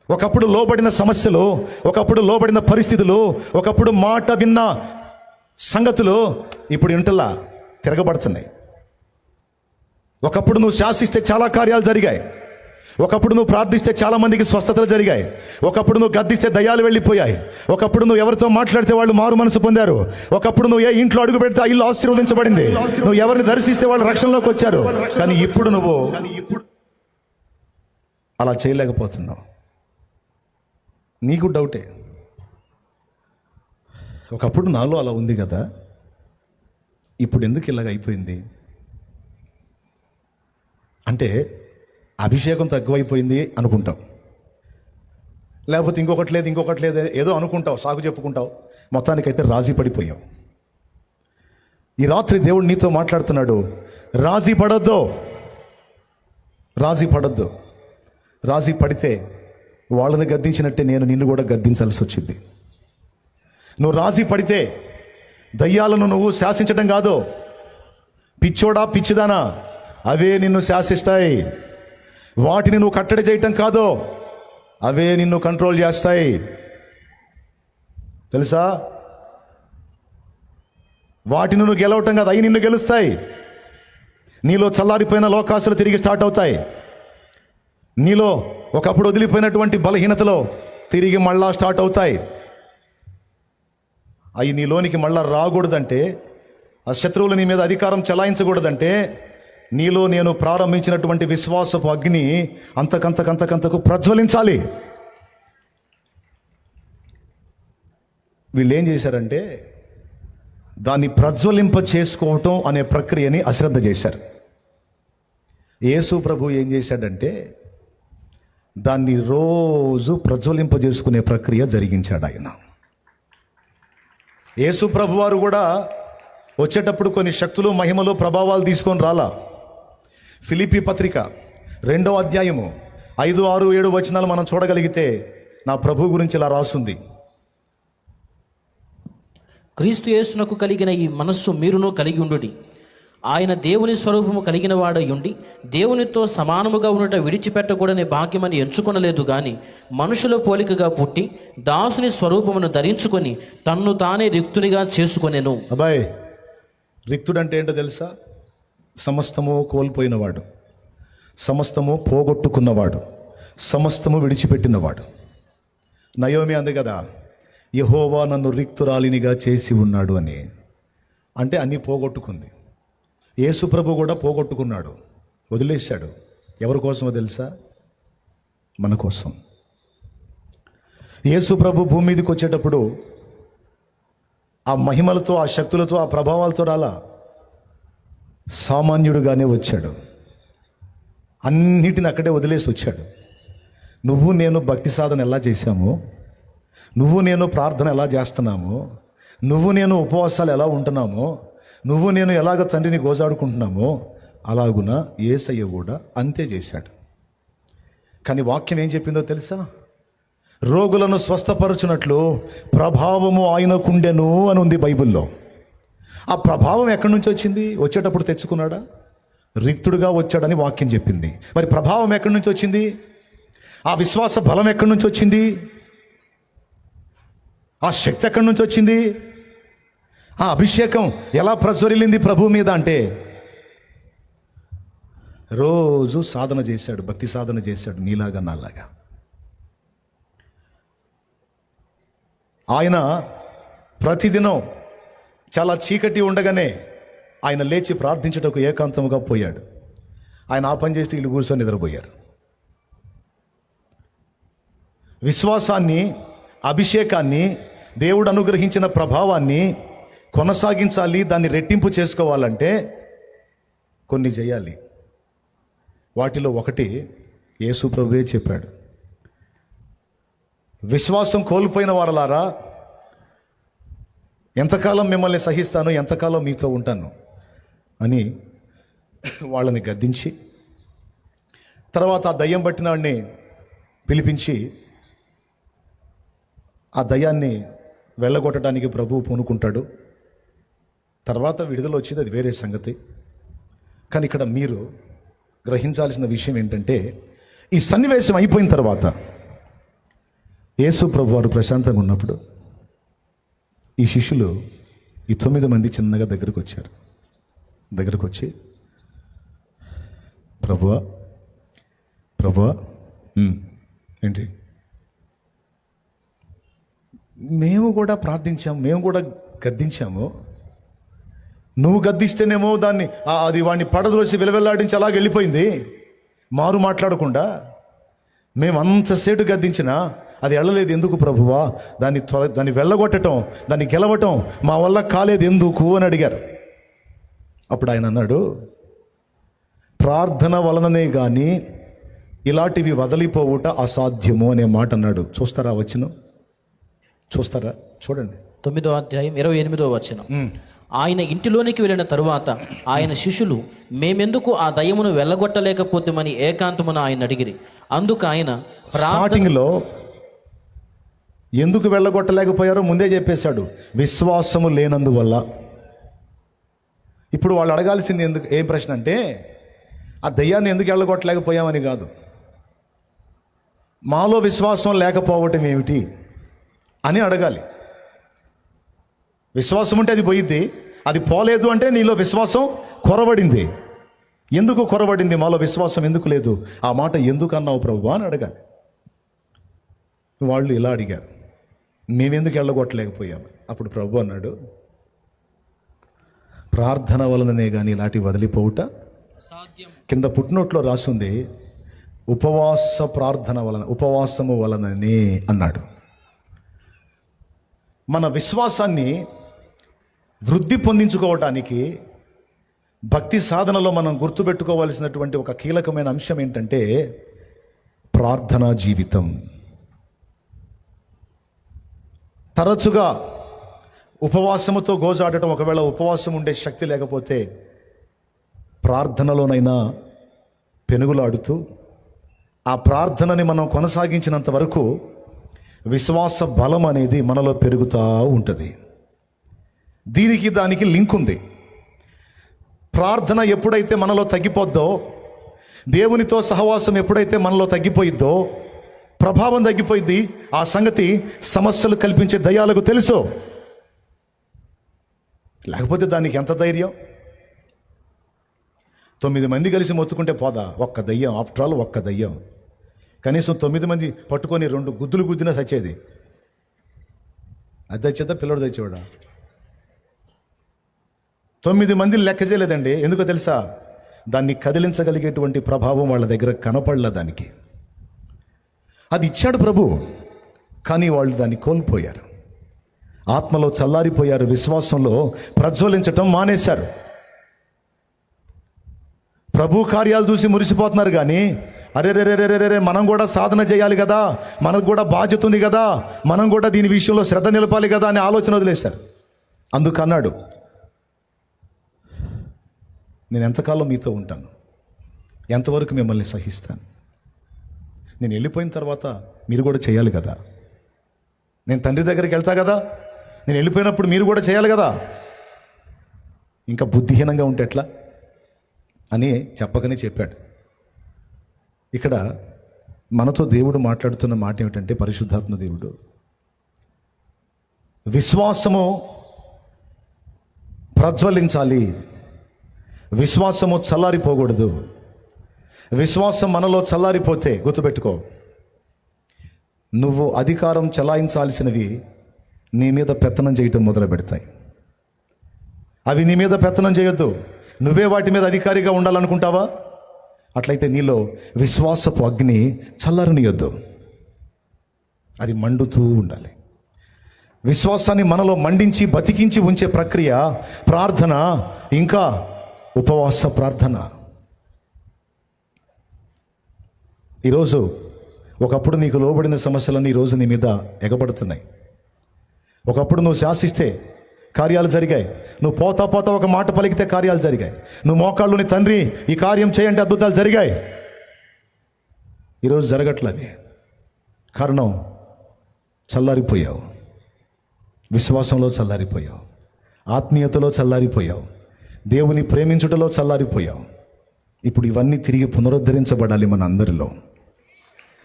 ఒకప్పుడు లోబడిన సమస్యలు, ఒకప్పుడు లోబడిన పరిస్థితులు, ఒకప్పుడు మాట విన్న సంగతులు ఇప్పుడు ఇంటలా తిరగబడుతున్నాయి. ఒకప్పుడు నువ్వు శాసిస్తే చాలా కార్యాలు జరిగాయి. ఒకప్పుడు నువ్వు ప్రార్థిస్తే చాలా మందికి స్వస్థతలు జరిగాయి. ఒకప్పుడు నువ్వు గద్దిస్తే దయ్యాలు వెళ్ళిపోయాయి. ఒకప్పుడు నువ్వు ఎవరితో మాట్లాడితే వాళ్ళు మారు మనసు పొందారు. ఒకప్పుడు నువ్వు ఏ ఇంట్లో అడుగు పెడితే ఆ ఇల్లు ఆశీర్వదించబడింది. నువ్వు ఎవరిని దర్శిస్తే వాళ్ళు రక్షణలోకి వచ్చారు. కానీ ఇప్పుడు నువ్వు అలా చేయలేకపోతున్నావు. నీకు డౌటే, ఒకప్పుడు నాలో అలా ఉంది కదా, ఇప్పుడు ఎందుకు ఇలాగ అయిపోయింది అంటే అభిషేకం తక్కువైపోయింది అనుకుంటావు, లేకపోతే ఇంకొకటి లేదు ఏదో అనుకుంటావు, సాగు చెప్పుకుంటావు. మొత్తానికైతే రాజీ పడిపోయావు. ఈ రాత్రి దేవుడు నీతో మాట్లాడుతున్నాడు. రాజీ పడొద్దు, రాజీ పడొద్దు. రాజీ పడితే వాళ్ళని గద్దించినట్టే నేను నిన్ను కూడా గద్దించాల్సి వచ్చింది. నువ్వు రాజీ పడితే దయ్యాలను నువ్వు శాసించడం కాదు, పిచ్చోడా పిచ్చిదానా అవే నిన్ను శాసిస్తాయి. వాటిని నువ్వు కట్టడి చేయటం కాదు, అవే నిన్ను కంట్రోల్ చేస్తాయి. తెలుసా? వాటిని నువ్వు గెలవటం కాదు, అవి నిన్ను గెలుస్తాయి. నీలో చల్లారిపోయిన లోకాసులు తిరిగి స్టార్ట్ అవుతాయి. నీలో ఒకప్పుడు వదిలిపోయినటువంటి బలహీనతలో తిరిగి మళ్ళా స్టార్ట్ అవుతాయి. అవి నీలోనికి మళ్ళా రాకూడదంటే, ఆ శత్రువులు నీ మీద అధికారం చెలాయించకూడదంటే, నీలో నేను ప్రారంభించినటువంటి విశ్వాసపు అగ్ని అంతకంతకు ప్రజ్వలించాలి. వీళ్ళు ఏం చేశారంటే దాన్ని ప్రజ్వలింప చేసుకోవటం అనే ప్రక్రియని అశ్రద్ధ చేశారు. యేసు ప్రభు ఏం చేశాడంటే దాన్ని రోజు ప్రజ్వలింప చేసుకునే ప్రక్రియ జరిగించాడు ఆయన. యేసు ప్రభు వారు కూడా వచ్చేటప్పుడు కొన్ని శక్తులు, మహిమలు, ప్రభావాలు తీసుకొని రాలా. ఫిలిప్పీ పత్రిక 2వ అధ్యాయము 5, 6, 7 వచనాలు మనం చూడగలిగితే నా ప్రభు గురించి ఇలా రాసుంది. క్రీస్తు యేసునకు కలిగిన ఈ మనస్సు మీరును కలిగి ఉండుడి. ఆయన దేవుని స్వరూపము కలిగిన వాడై ఉండి దేవునితో సమానముగా ఉండట విడిచిపెట్టకూడని భాగ్యమని ఎంచుకొనలేదు గాని మనుషుల పోలికగా పుట్టి దాసుని స్వరూపమును ధరించుకొని తన్ను తానే రిక్తునిగా చేసుకొనెను. అబ్బాయి, రిక్తుడంటే ఏంటో తెలుసా? సమస్తము కోల్పోయినవాడు, సమస్తము పోగొట్టుకున్నవాడు, సమస్తము విడిచిపెట్టినవాడు. నయోమి అంది కదా, యెహోవా నన్ను రిక్తురాలినిగా చేసి ఉన్నాడు అని. అంటే అన్నీ పోగొట్టుకుంది. యేసు ప్రభు కూడా పోగొట్టుకున్నాడు, వదిలేశాడు. ఎవరి కోసమో తెలుసా? మన కోసం. యేసు ప్రభు భూమి మీదకి వచ్చేటప్పుడు ఆ మహిమలతో, ఆ శక్తులతో, ఆ ప్రభావాలతో రాలా, సామాన్యుడుగానే వచ్చాడు. అన్నిటిని అక్కడే వదిలేసి వచ్చాడు. నువ్వు నేను భక్తి సాధన ఎలా చేశామో, నువ్వు నేను ప్రార్థన ఎలా చేస్తున్నామో, నువ్వు నేను ఉపవాసాలు ఎలా ఉంటున్నామో, నువ్వు నేను ఎలాగ తండ్రిని గోజాడుకుంటున్నామో అలాగున యేసయ్య కూడా అంతే చేశాడు. కానీ వాక్యం ఏం చెప్పిందో తెలుసా? రోగులను స్వస్థపరచునట్లు ప్రభావము ఆయనకుండెను అని ఉంది బైబిల్లో. ఆ ప్రభావం ఎక్కడి నుంచి వచ్చింది? వచ్చేటప్పుడు తెచ్చుకున్నాడా? రిక్తుడుగా వచ్చాడని వాక్యం చెప్పింది. మరి ప్రభావం ఎక్కడి నుంచి వచ్చింది? ఆ విశ్వాస బలం ఎక్కడి నుంచి వచ్చింది? ఆ శక్తి ఎక్కడి నుంచి వచ్చింది? ఆ అభిషేకం ఎలా ప్రజ్వరిల్లింది ప్రభు మీద అంటే రోజు సాధన చేశాడు, భక్తి సాధన చేశాడు, నీలాగా నాలాగా. ఆయన ప్రతిదినం చాలా చీకటి ఉండగానే ఆయన లేచి ప్రార్థించటకు ఏకాంతముగా పోయాడు. ఆయన ఆ పని చేస్తే వీళ్ళు కూర్చొని నిద్రపోయారు. విశ్వాసాన్ని, అభిషేకాన్ని, దేవుడు అనుగ్రహించిన ప్రభావాన్ని కొనసాగించాలి, దాన్ని రెట్టింపు చేసుకోవాలంటే కొన్ని చేయాలి. వాటిలో ఒకటి యేసు ప్రభువే చెప్పాడు. విశ్వాసం కోల్పోయిన వారలారా, ఎంతకాలం మిమ్మల్ని సహిస్తాను, ఎంతకాలం మీతో ఉంటాను అని వాళ్ళని గద్దించి, తర్వాత ఆ దయ్యం పట్టిన వాడిని పిలిపించి ఆ దయ్యాన్ని వెళ్ళగొట్టడానికి ప్రభువు పూనుకుంటాడు. తర్వాత విడుదల వచ్చేది, అది వేరే సంగతి. కానీ ఇక్కడ మీరు గ్రహించాల్సిన విషయం ఏంటంటే, ఈ సన్నివేశం అయిపోయిన తర్వాత యేసు ప్రభు వారు ప్రశాంతంగా ఉన్నప్పుడు ఈ శిష్యులు, ఈ 9 మంది చిన్నగా దగ్గరకు వచ్చారు. దగ్గరకు వచ్చి, ప్రభువా ఏంటి, మేము కూడా ప్రార్థించాము, మేము కూడా గద్దించాము. నువ్వు గద్దిస్తేనేమో దాన్ని అది వాడిని పడదోసి వెలవెల్లాడించి అలాగ వెళ్ళిపోయింది, మారు మాట్లాడకుండా. మేము అంతసేటు గద్దించినా అది వెళ్ళలేదు, ఎందుకు ప్రభువా? దాన్ని వెళ్ళగొట్టడం, దాన్ని గెలవటం మా వల్ల కాలేదు, ఎందుకు అని అడిగారు. అప్పుడు ఆయన అన్నాడు, ప్రార్థన వలననే కానీ ఇలాంటివి వదిలిపోవుట అసాధ్యము అనే మాట అన్నాడు. చూస్తారా వచనం? చూస్తారా? చూడండి. 9వ అధ్యాయం 28వ వచనం. ఆయన ఇంటిలోనికి వెళ్ళిన తరువాత ఆయన శిష్యులు మేమెందుకు ఆ దయ్యమును వెళ్ళగొట్టలేకపోతామని ఏకాంతమున ఆయన అడిగిరి. అందుకు ఆయన స్టార్టింగ్లో ఎందుకు వెళ్ళగొట్టలేకపోయారో ముందే చెప్పేశాడు, విశ్వాసము లేనందువల్ల. ఇప్పుడు వాళ్ళు అడగాల్సింది ఏం ప్రశ్న అంటే, ఆ దయ్యాన్ని ఎందుకు వెళ్ళగొట్టలేకపోయామని కాదు, మాలో విశ్వాసం లేకపోవటం ఏమిటి అని అడగాలి. విశ్వాసం ఉంటే అది పోయిద్ది, అది పోలేదు అంటే నీలో విశ్వాసం కొరబడింది. ఎందుకు కొరబడింది, మాలో విశ్వాసం ఎందుకు లేదు, ఆ మాట ఎందుకు అన్నావు ప్రభువా అని అడగాలి. వాళ్ళు ఇలా అడిగారు, మేమెందుకు వెళ్ళగొట్టలేకపోయాము. అప్పుడు ప్రభు అన్నాడు, ప్రార్థన వలననే కానీ ఇలాంటి వదిలిపోవుట కింద పుట్టినోట్లో రాసింది, ఉపవాస ప్రార్థన వలన, ఉపవాసము వలననే అన్నాడు. మన విశ్వాసాన్ని వృద్ధి పొందించుకోవటానికి భక్తి సాధనలో మనం గుర్తుపెట్టుకోవాల్సినటువంటి ఒక కీలకమైన అంశం ఏంటంటే ప్రార్థనా జీవితం. తరచుగా ఉపవాసముతో గోజాడటం, ఒకవేళ ఉపవాసం ఉండే శక్తి లేకపోతే ప్రార్థనలోనైనా పెనుగులాడుతూ ఆ ప్రార్థనని మనం కొనసాగించినంత వరకు విశ్వాస బలం అనేది మనలో పెరుగుతూ ఉంటుంది. దీనికి దానికి లింక్ ఉంది. ప్రార్థన ఎప్పుడైతే మనలో తగ్గిపోద్దో, దేవునితో సహవాసం ఎప్పుడైతే మనలో తగ్గిపోయిద్దో, ప్రభావం తగ్గిపోయింది. ఆ సంగతి సమస్యలు కల్పించే దయ్యాలకు తెలుసు. లేకపోతే దానికి ఎంత ధైర్యం. 9 మంది కలిసి మొత్తుకుంటే పోదా, ఒక్క దయ్యం. ఆఫ్టర్ ఆల్ ఒక్క దయ్యం. కనీసం 9 మంది పట్టుకొని 2 గుద్దులు గుద్దినా చచ్చేది. అది తెచ్చేదా, పిల్లడు తెచ్చేవాడా? 9 మందిని లెక్క చేయలేదండి. ఎందుకో తెలుసా, దాన్ని కదిలించగలిగేటువంటి ప్రభావం వాళ్ళ దగ్గర కనపడలే. దానికి అది ఇచ్చాడు ప్రభు, కానీ వాళ్ళు దాన్ని కోల్పోయారు. ఆత్మలో చల్లారిపోయారు, విశ్వాసంలో ప్రజ్వలించటం మానేశారు. ప్రభు కార్యాలు చూసి మురిసిపోతున్నారు, కానీ అరే మనం కూడా సాధన చేయాలి కదా, మనకు కూడా బాధ్యత ఉంది కదా, మనం కూడా దీని విషయంలో శ్రద్ధ నిలపాలి కదా అనే ఆలోచన వదిలేశారు. అందుకన్నాడు, నేను ఎంతకాలం మీతో ఉంటాను, ఎంతవరకు మిమ్మల్ని సహిస్తాను. నేను వెళ్ళిపోయిన తర్వాత మీరు కూడా చేయాలి కదా. నేను తండ్రి దగ్గరికి వెళ్తా కదా, నేను వెళ్ళిపోయినప్పుడు మీరు కూడా చేయాలి కదా. ఇంకా బుద్ధిహీనంగా ఉంటే ఎట్లా అని చెప్పకనే చెప్పాడు. ఇక్కడ మనతో దేవుడు మాట్లాడుతున్న మాట ఏమిటంటే, పరిశుద్ధాత్మ దేవుడు, విశ్వాసము ప్రజ్వలించాలి, విశ్వాసము చల్లారిపోకూడదు. విశ్వాసం మనలో చల్లారిపోతే గుర్తుపెట్టుకో, నువ్వు అధికారం చలాయించాల్సినవి నీ మీద పెత్తనం చేయటం మొదలు పెడతాయి. అవి నీ మీద పెత్తనం చేయొద్దు, నువ్వే వాటి మీద అధికారిగా ఉండాలనుకుంటావా? అట్లయితే నీలో విశ్వాసపు అగ్ని చల్లారనియొద్దు, అది మండుతూ ఉండాలి. విశ్వాసాన్ని మనలో మండించి బతికించి ఉంచే ప్రక్రియ ప్రార్థన, ఇంకా ఉపవాస ప్రార్థన. ఈరోజు ఒకప్పుడు నీకు లోబడిన సమస్యలన్నీ ఈరోజు నీ మీద ఎగబడుతున్నాయి. ఒకప్పుడు నువ్వు శాసిస్తే కార్యాలు జరిగాయి, నువ్వు పోతా పోతా ఒక మాట పలికితే కార్యాలు జరిగాయి, నువ్వు మోకాళ్ళుని తండ్రి ఈ కార్యం చేయంటే అద్భుతాలు జరిగాయి. ఈరోజు జరగట్లేదు. కారణం, చల్లారిపోయావు, విశ్వాసంలో చల్లారిపోయావు, ఆత్మీయతలో చల్లారిపోయావు, దేవుని ప్రేమించుటలో చల్లారిపోయావు. ఇప్పుడు ఇవన్నీ తిరిగి పునరుద్ధరించబడాలి మన అందరిలో.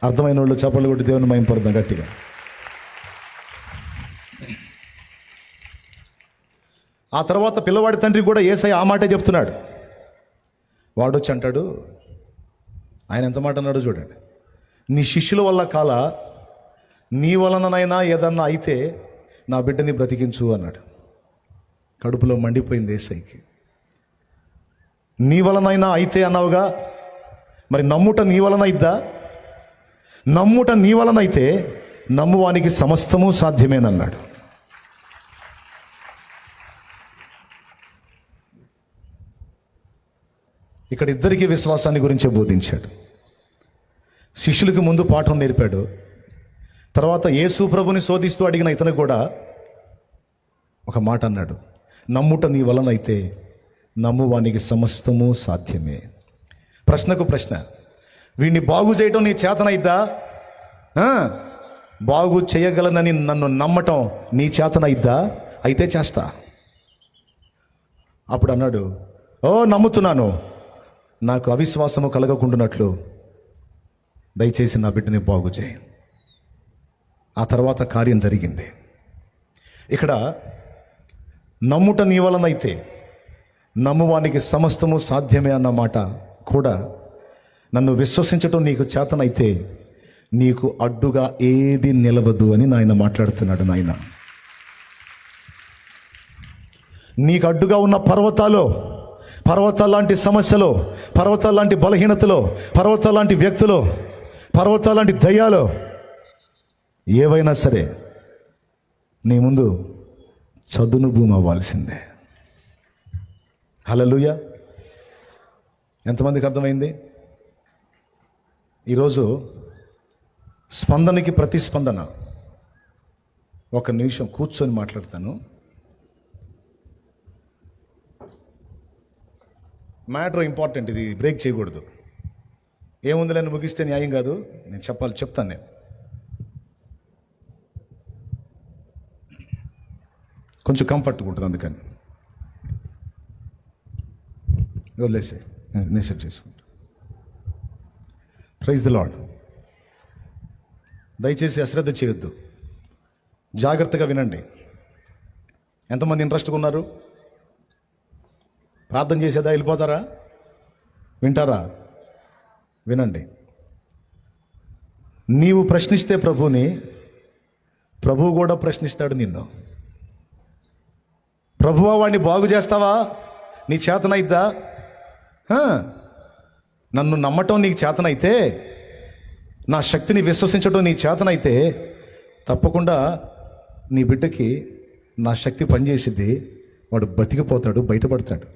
అర్థమైన వాళ్ళు చప్పట్లు కొట్టి దేవుని మహిమపడదాం గట్టిగా. ఆ తర్వాత పిల్లవాడి తండ్రి కూడా యేసయ్య ఆ మాటే చెప్తున్నాడు. వాడొచ్చి అంటాడు, ఆయన ఎంత మాట అన్నాడో చూడండి, నీ శిష్యుల వల్ల కాల, నీ వలననైనా ఏదన్నా అయితే నా బిడ్డని బ్రతికించు అన్నాడు. కడుపులో మండిపోయింది యేసయ్యకి. నీ వలనైనా అయితే అన్నావుగా, మరి నమ్ముట నీ వలన అయిద్దా? నమ్ముట నీ వలన అయితే నమ్మువానికి సమస్తము సాధ్యమేనన్నాడు. ఇక్కడ ఇద్దరికీ విశ్వాసాన్ని గురించే బోధించాడు. శిష్యులకు ముందు పాఠం నేర్పాడు, తర్వాత యేసు ప్రభుని శోధిస్తూ అడిగిన ఇతను కూడా ఒక మాట అన్నాడు, నమ్ముట నీ వలనైతే నమ్మువానికి సమస్తము సాధ్యమే. ప్రశ్నకు ప్రశ్న, వీడిని బాగు చేయటం నీ చేతనైద్దా? బాగు చేయగలనని నన్ను నమ్మటం నీ చేతనైద్దా? అయితే చేస్తా. అప్పుడు అన్నాడు, నమ్ముతున్నాను, నాకు అవిశ్వాసము కలగకుండానట్లు దయచేసి నా బిడ్డని బాగు చేయి. ఆ తర్వాత కార్యం జరిగింది. ఇక్కడ నమ్ముట నీ వలనైతే నమ్మువానికి సమస్తము సాధ్యమే అన్న మాట కూడా, నన్ను విశ్వసించటం నీకు చేతనైతే నీకు అడ్డుగా ఏది నిలవదు అని నాయన మాట్లాడుతున్నాడు. నాయన, నీకు అడ్డుగా ఉన్న పర్వతాల లాంటి సమస్యలు, పర్వతాల లాంటి బలహీనతలు, పర్వతాల లాంటి వ్యక్తులు, పర్వతాల లాంటి దయ్యాలు ఏవైనా సరే నీ ముందు చదును భూమి అవ్వాల్సిందే. హల్లెలూయా. ఎంతమందికి అర్థమైంది? ఈరోజు స్పందనకి ప్రతిస్పందన. ఒక నిమిషం కూర్చొని మాట్లాడతాను. మ్యాటర్ ఇంపార్టెంట్, ఇది బ్రేక్ చేయకూడదు. ఏముంది నేను ముగిస్తే న్యాయం కాదు, నేను చెప్తాను. నేను కొంచెం కంఫర్ట్గా ఉంటుంది, అందుకని వదిలేసే నేను సెట్ చేసుకుంటా. Praise the Lord. దయచేసి అశ్రద్ధ చేయొద్దు, జాగ్రత్తగా వినండి. ఎంతమంది ఇంట్రెస్ట్గా ఉన్నారు? ప్రార్థన చేసేదా వెళ్ళిపోతారా? వింటారా? వినండి. నీవు ప్రశ్నిస్తే ప్రభువుని, ప్రభువు కూడా ప్రశ్నిస్తాడు నిన్ను. ప్రభువా వాడిని బాగు చేస్తావా? నీ చేతనైద్దా? నన్ను నమ్మటం నీకు చేతనైతే, నా శక్తిని విశ్వసించడం నీకు చేతనైతే, తప్పకుండా నీ బిడ్డకి నా శక్తి పనిచేసిద్ది, వాడు బతికిపోతాడు, బయటపడతాడు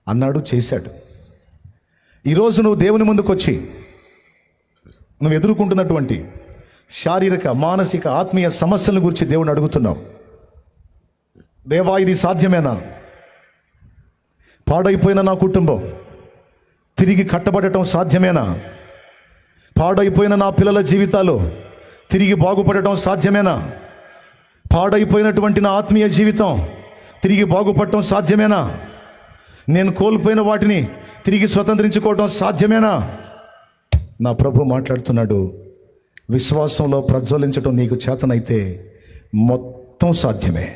అన్నాడు, చేశాడు. ఈరోజు నువ్వు దేవుని ముందుకు వచ్చి నువ్వు ఎదుర్కొంటున్నటువంటి శారీరక, మానసిక, ఆత్మీయ సమస్యల గురించి దేవుని అడుగుతున్నావు. దేవా, ఇది సాధ్యమేనా? పాడైపోయిన నా కుటుంబం తిరిగి కట్టబడటం సాధ్యమేనా? పాడైపోయిన నా పిల్లల జీవితాలు తిరిగి బాగుపడటం సాధ్యమేనా? పాడైపోయినటువంటి నా ఆత్మీయ జీవితం తిరిగి బాగుపడటం సాధ్యమేనా? నేను కోల్పోయిన వాటిని తిరిగి స్వతంత్రించుకోవడం సాధ్యమేనా? నా ప్రభు మాట్లాడుతున్నాడు, విశ్వాసంలో ప్రజ్వలించడం నీకు చేతనైతే మొత్తం సాధ్యమే.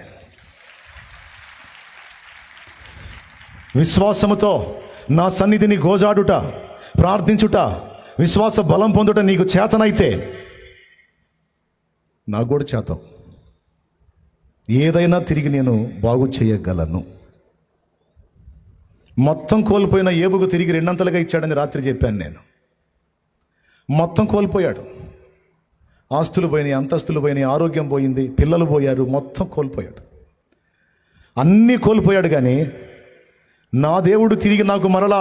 విశ్వాసముతో నా సన్నిధిని గోజాడుట, ప్రార్థించుట, విశ్వాస బలం పొందుట నీకు చేతనైతే నాకు కూడా చేత, ఏదైనా తిరిగి నేను బాగు చేయగలను. మొత్తం కోల్పోయిన ఏబుకు తిరిగి రెండంతలుగా ఇచ్చాడని రాత్రి చెప్పాను నేను. మొత్తం కోల్పోయాడు. ఆస్తులు పోయినాయి, అంతస్తులు పోయినాయి, ఆరోగ్యం పోయింది, పిల్లలు పోయారు, మొత్తం కోల్పోయాడు. అన్నీ కోల్పోయాడు. కానీ నా దేవుడు తిరిగి నాకు మరలా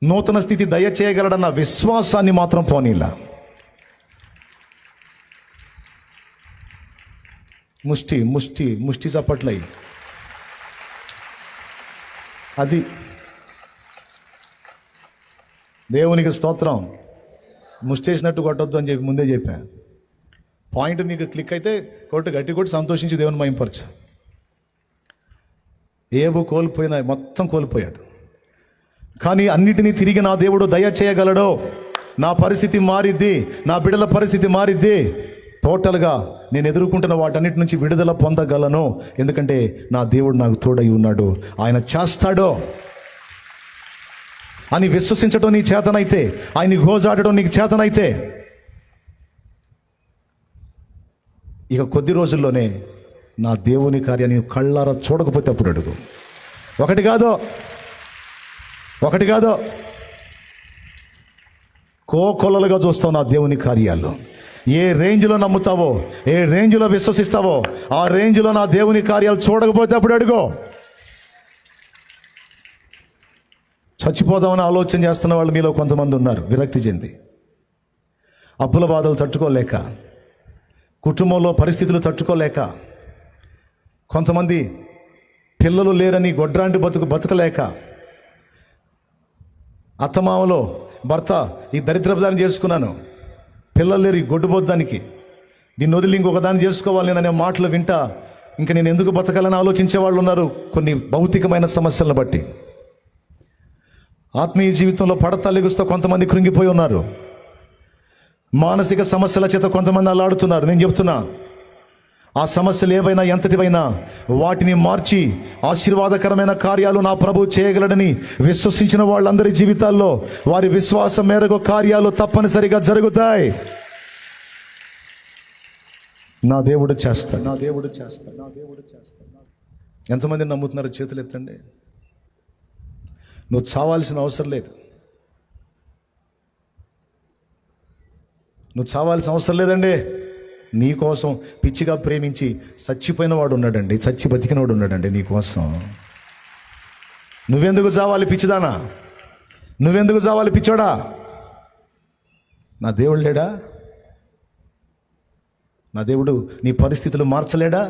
నూతన స్థితి దయచేయగలడన్న విశ్వాసాన్ని మాత్రం పోనీలా. ముష్టి ముష్టి ముష్టి చప్పట్లయి. అది దేవునికి స్తోత్రం. ముష్టేసినట్టు కొట్టొద్దు అని చెప్పి ముందే చెప్పా. పాయింట్ నీకు క్లిక్ అయితే కొట్టు, గట్టి కొట్టి సంతోషించి దేవుని మహింపరచు. ఏవో కోల్పోయినా మొత్తం కోల్పోయాడు. కానీ అన్నిటినీ తిరిగి నా దేవుడు దయ చేయగలడు. నా పరిస్థితి మారిద్ది, నా బిడ్డల పరిస్థితి మారిద్ది. టోటల్గా నేను ఎదుర్కొంటున్న వాటన్నిటి నుంచి విడుదల పొందగలను. ఎందుకంటే నా దేవుడు నాకు తోడై ఉన్నాడు, ఆయన చేస్తాడో అని విశ్వసించడం నీ చేతనైతే, ఆయన్ని గోజాడడం నీకు చేతనైతే, ఇక కొద్ది రోజుల్లోనే నా దేవుని కార్యాన్ని కళ్ళారా చూడకపోతే అప్పుడు అడుగు. ఒకటి కాదో కోకొల్లలుగా చూస్తావు నా దేవుని కార్యాలు. ఏ రేంజ్లో నమ్ముతావో, ఏ రేంజ్లో విశ్వసిస్తావో, ఆ రేంజ్లో నా దేవుని కార్యాలు చూడకపోతే అప్పుడు అడుగు. చచ్చిపోదామని ఆలోచన చేస్తున్న వాళ్ళు మీలో కొంతమంది ఉన్నారు, విరక్తి చెంది, అప్పుల బాధలు తట్టుకోలేక, కుటుంబంలో పరిస్థితులు తట్టుకోలేక, కొంతమంది పిల్లలు లేరని గొడ్రాంటి బతకలేక అత్తమామలో భర్త ఈ దరిద్రపదాన్ని చేసుకున్నాను, పిల్లలు లేరు ఈ గొడ్డుబోద్దానికి, దీన్ని వదిలి ఇంకొక దాన్ని చేసుకోవాలి అనే మాటలు వింటా ఇంకా నేను ఎందుకు బతకాలని ఆలోచించే వాళ్ళు ఉన్నారు. కొన్ని భౌతికమైన సమస్యలను బట్టి ఆత్మీయ జీవితంలో పడతా లెగుస్తూ కొంతమంది కృంగిపోయి ఉన్నారు. మానసిక సమస్యల చేత కొంతమంది అల్లాడుతున్నారు. నేను చెప్తున్నా, ఆ సమస్యలు ఏవైనా ఎంతటివైనా వాటిని మార్చి ఆశీర్వాదకరమైన కార్యాలు నా ప్రభు చేయగలడని విశ్వసించిన వాళ్ళందరి జీవితాల్లో వారి విశ్వాసం మేరకు కార్యాలు తప్పనిసరిగా జరుగుతాయి. నా దేవుడు చేస్తాడు, నా దేవుడు చేస్తాడు, నా దేవుడు చేస్తాడు. ఎంతమంది నమ్ముతున్నారు? చేతులు ఎత్తండి. నువ్వు చావాల్సిన అవసరం లేదు, నువ్వు చావాల్సిన అవసరం లేదండి. నీ కోసం పిచ్చిగా ప్రేమించి చచ్చిపోయిన వాడు ఉన్నాడండి, చచ్చి బతికినవాడు ఉన్నాడండి నీ కోసం. నువ్వెందుకు చావాలి పిచ్చిదానా? నువ్వెందుకు చావాలి పిచ్చోడా? నా దేవుడు లేడా? నా దేవుడు నీ పరిస్థితులు మార్చలేడా?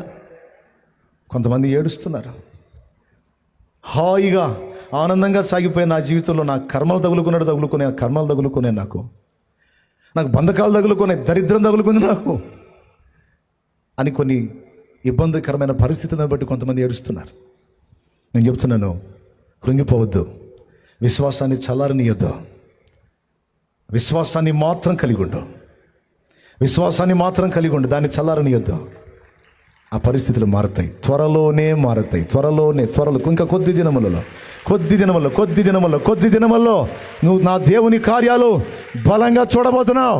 కొంతమంది ఏడుస్తున్నారు. హాయిగా ఆనందంగా సాగిపోయే నా జీవితంలో నా కర్మలు కర్మలు తగులుకునే నాకు బంధకాలు తగులుకునే, దరిద్రం తగులుకుంది నాకు అని కొన్ని ఇబ్బందికరమైన పరిస్థితులను బట్టి కొంతమంది ఏడుస్తున్నారు. నేను చెప్తున్నాను, కృంగిపోవద్దు, విశ్వాసాన్ని చల్లారనీయొద్దు, విశ్వాసాన్ని మాత్రం కలిగి ఉండు, విశ్వాసాన్ని మాత్రం కలిగి ఉండు, దాన్ని చల్లారనీయొద్దు. ఆ పరిస్థితులు మారుతాయి, త్వరలో ఇంకా కొద్ది దినములలో నువ్వు నా దేవుని కార్యాలు బలంగా చూడబోతున్నావు.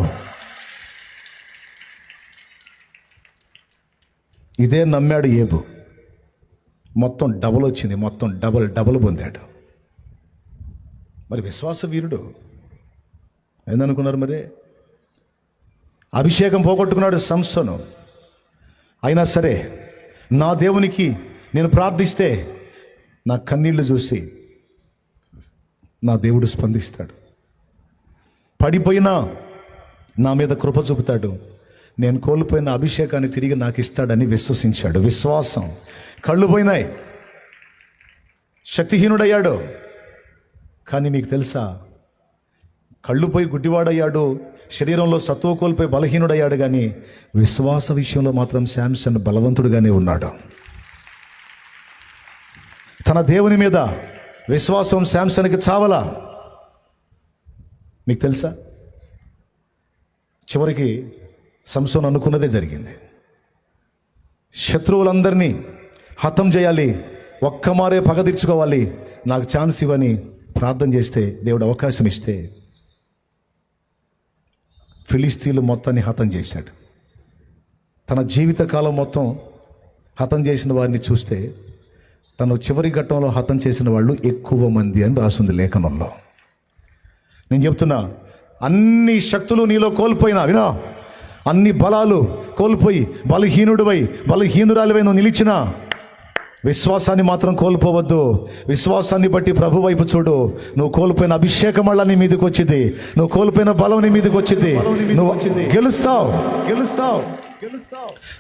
ఇదే నమ్మాడు ఏబు, మొత్తం డబుల్ వచ్చింది, మొత్తం డబుల్ పొందాడు. మరి విశ్వాస వీరుడు ఏందనుకున్నారు? మరి అభిషేకం పోగొట్టుకున్నాడు సంసోను. అయినా సరే నా దేవునికి నేను ప్రార్థిస్తే నా కన్నీళ్లు చూసి నా దేవుడు స్పందిస్తాడు, పడిపోయినా నా మీద కృప చూపుతాడు, నేను కోల్పోయిన అభిషేకాన్ని తిరిగి నాకు ఇస్తాడని విశ్వసించాడు. విశ్వాసం. కళ్ళు పోయినాయి, శక్తిహీనుడయ్యాడు. కానీ మీకు తెలుసా, కళ్ళు పోయి గుడ్డివాడయ్యాడు, శరీరంలో సత్తువ కోల్పోయి బలహీనుడయ్యాడు, కానీ విశ్వాస విషయంలో మాత్రం శాంసన్ బలవంతుడుగానే ఉన్నాడు. తన దేవుని మీద విశ్వాసం శాంసన్కి చావలా. మీకు తెలుసా, చివరికి సంసోను అనుకున్నదే జరిగింది. శత్రువులందరినీ హతం చేయాలి, ఒక్కమారే పగ తీర్చుకోవాలి, నాకు ఛాన్స్ ఇవ్వని ప్రార్థన చేస్తే, దేవుడు అవకాశం ఇస్తే ఫిలిస్తీన్లు మొత్తాన్ని హతం చేశాడు. తన జీవితకాలం మొత్తం హతం చేసిన వారిని చూస్తే తను చివరి ఘట్టంలో హతం చేసిన వాళ్ళు ఎక్కువ మంది అని రాసింది లేఖనంలో. నేను చెప్తున్నా, అన్ని శక్తులు నీలో కోల్పోయినా వినా, అన్ని బలాలు కోల్పోయి బలహీనురాలివై నువ్వు నిలిచినా విశ్వాసాన్ని మాత్రం కోల్పోవద్దు. విశ్వాసాన్ని బట్టి ప్రభు వైపు చూడు. నువ్వు కోల్పోయిన అభిషేకం మళ్ళా నీ మీదకి వచ్చింది, నువ్వు కోల్పోయిన బలం నీ మీదకి వచ్చింది. నువ్వు గెలుస్తావు,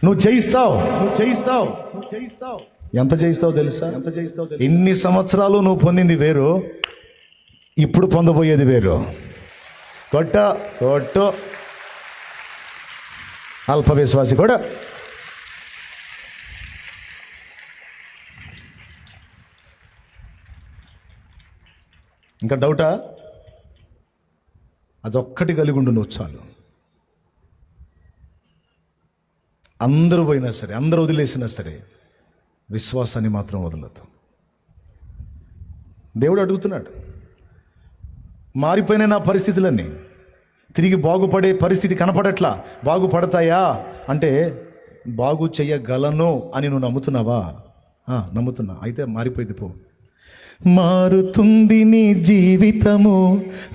నువ్వు జయిస్తావు. ఎంత జయిస్తావు తెలుసా? ఇన్ని సంవత్సరాలు నువ్వు పొందింది వేరు, ఇప్పుడు పొందబోయేది వేరు. కొట్టు అల్ప విశ్వాసి కూడా. ఇంకా డౌటా? అదొక్కటి కలిగి ఉండు నువ్వు చాలు. అందరూ పోయినా సరే, అందరూ వదిలేసినా సరే, విశ్వాసాన్ని మాత్రం వదలదు. దేవుడు అడుగుతున్నాడు, మారిపోయిన నా పరిస్థితులన్నీ తిరిగి బాగుపడే పరిస్థితి కనపడట్లా, బాగుపడతాయా అంటే బాగు చెయ్యగలను అని నువ్వు నమ్ముతున్నావా? నమ్ముతున్నా, అయితే మారిపోయింది పో. మారుతుంది నీ జీవితము,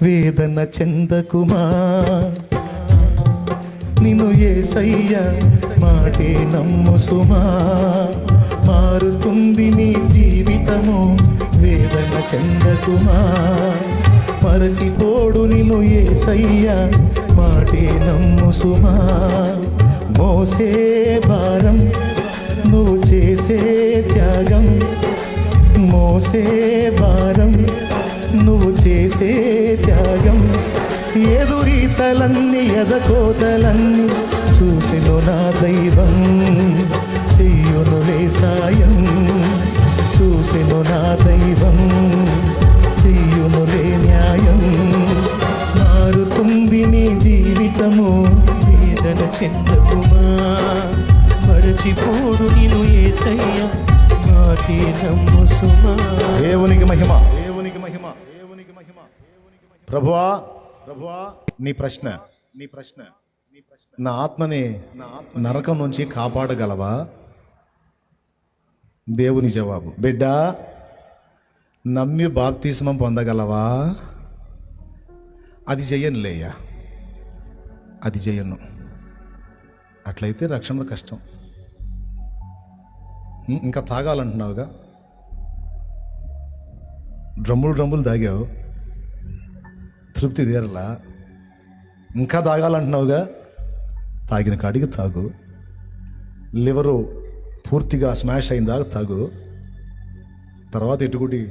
వేదన చెందకుమా, నిన్ను యేసయ్య మాటే నమ్ము సుమా. మారుతుంది నీ జీవితము, వేదన చెందకుమా, మరచిపోడు నిన్ను యేసయ్య మాటే నమ్ము సుమా. మోసే భారం, నువ్వు చేసే త్యాగం, మోసే భారం నువ్వు చేసే త్యాగం, ఎదురీతలన్నీ ఎదకోతలన్నీ చూసెను నా దైవం, చెయ్యునులే సాయం. చూసెను నా దైవం, చెయ్యునులే న్యాయం. మారుతుంది నీ జీవితము, వేదన చెందకుమా. మరచిపోడు నిన్ను యేసయ్య, మాటే నమ్ము సుమా. దేవునికి మహిమ, దేవునికి మహిమ, దేవునికి మహిమ. ప్రభువా, ప్రభువా, నీ ప్రశ్న, నీ ప్రశ్న, నీ ప్రశ్న, నా ఆత్మని నరకం నుంచి కాపాడగలవా? దేవుని జవాబు, బిడ్డ నమ్మి బాప్తిస్మం పొందగలవా? అది చెయ్యనులేయ్యా, అది చెయ్యను. అట్లయితే రక్షణ కష్టం. ఇంకా తాగాలంటున్నావుగా, డ్రమ్ములు తాగావు, తృప్తి తీరలా. ఇంకా తాగాలంటున్నావుగా, తాగిన కాడికి తాగు. లివరు పూర్తిగా స్మాష్ అయిందా తాగు. తర్వాత ఎటుకుడి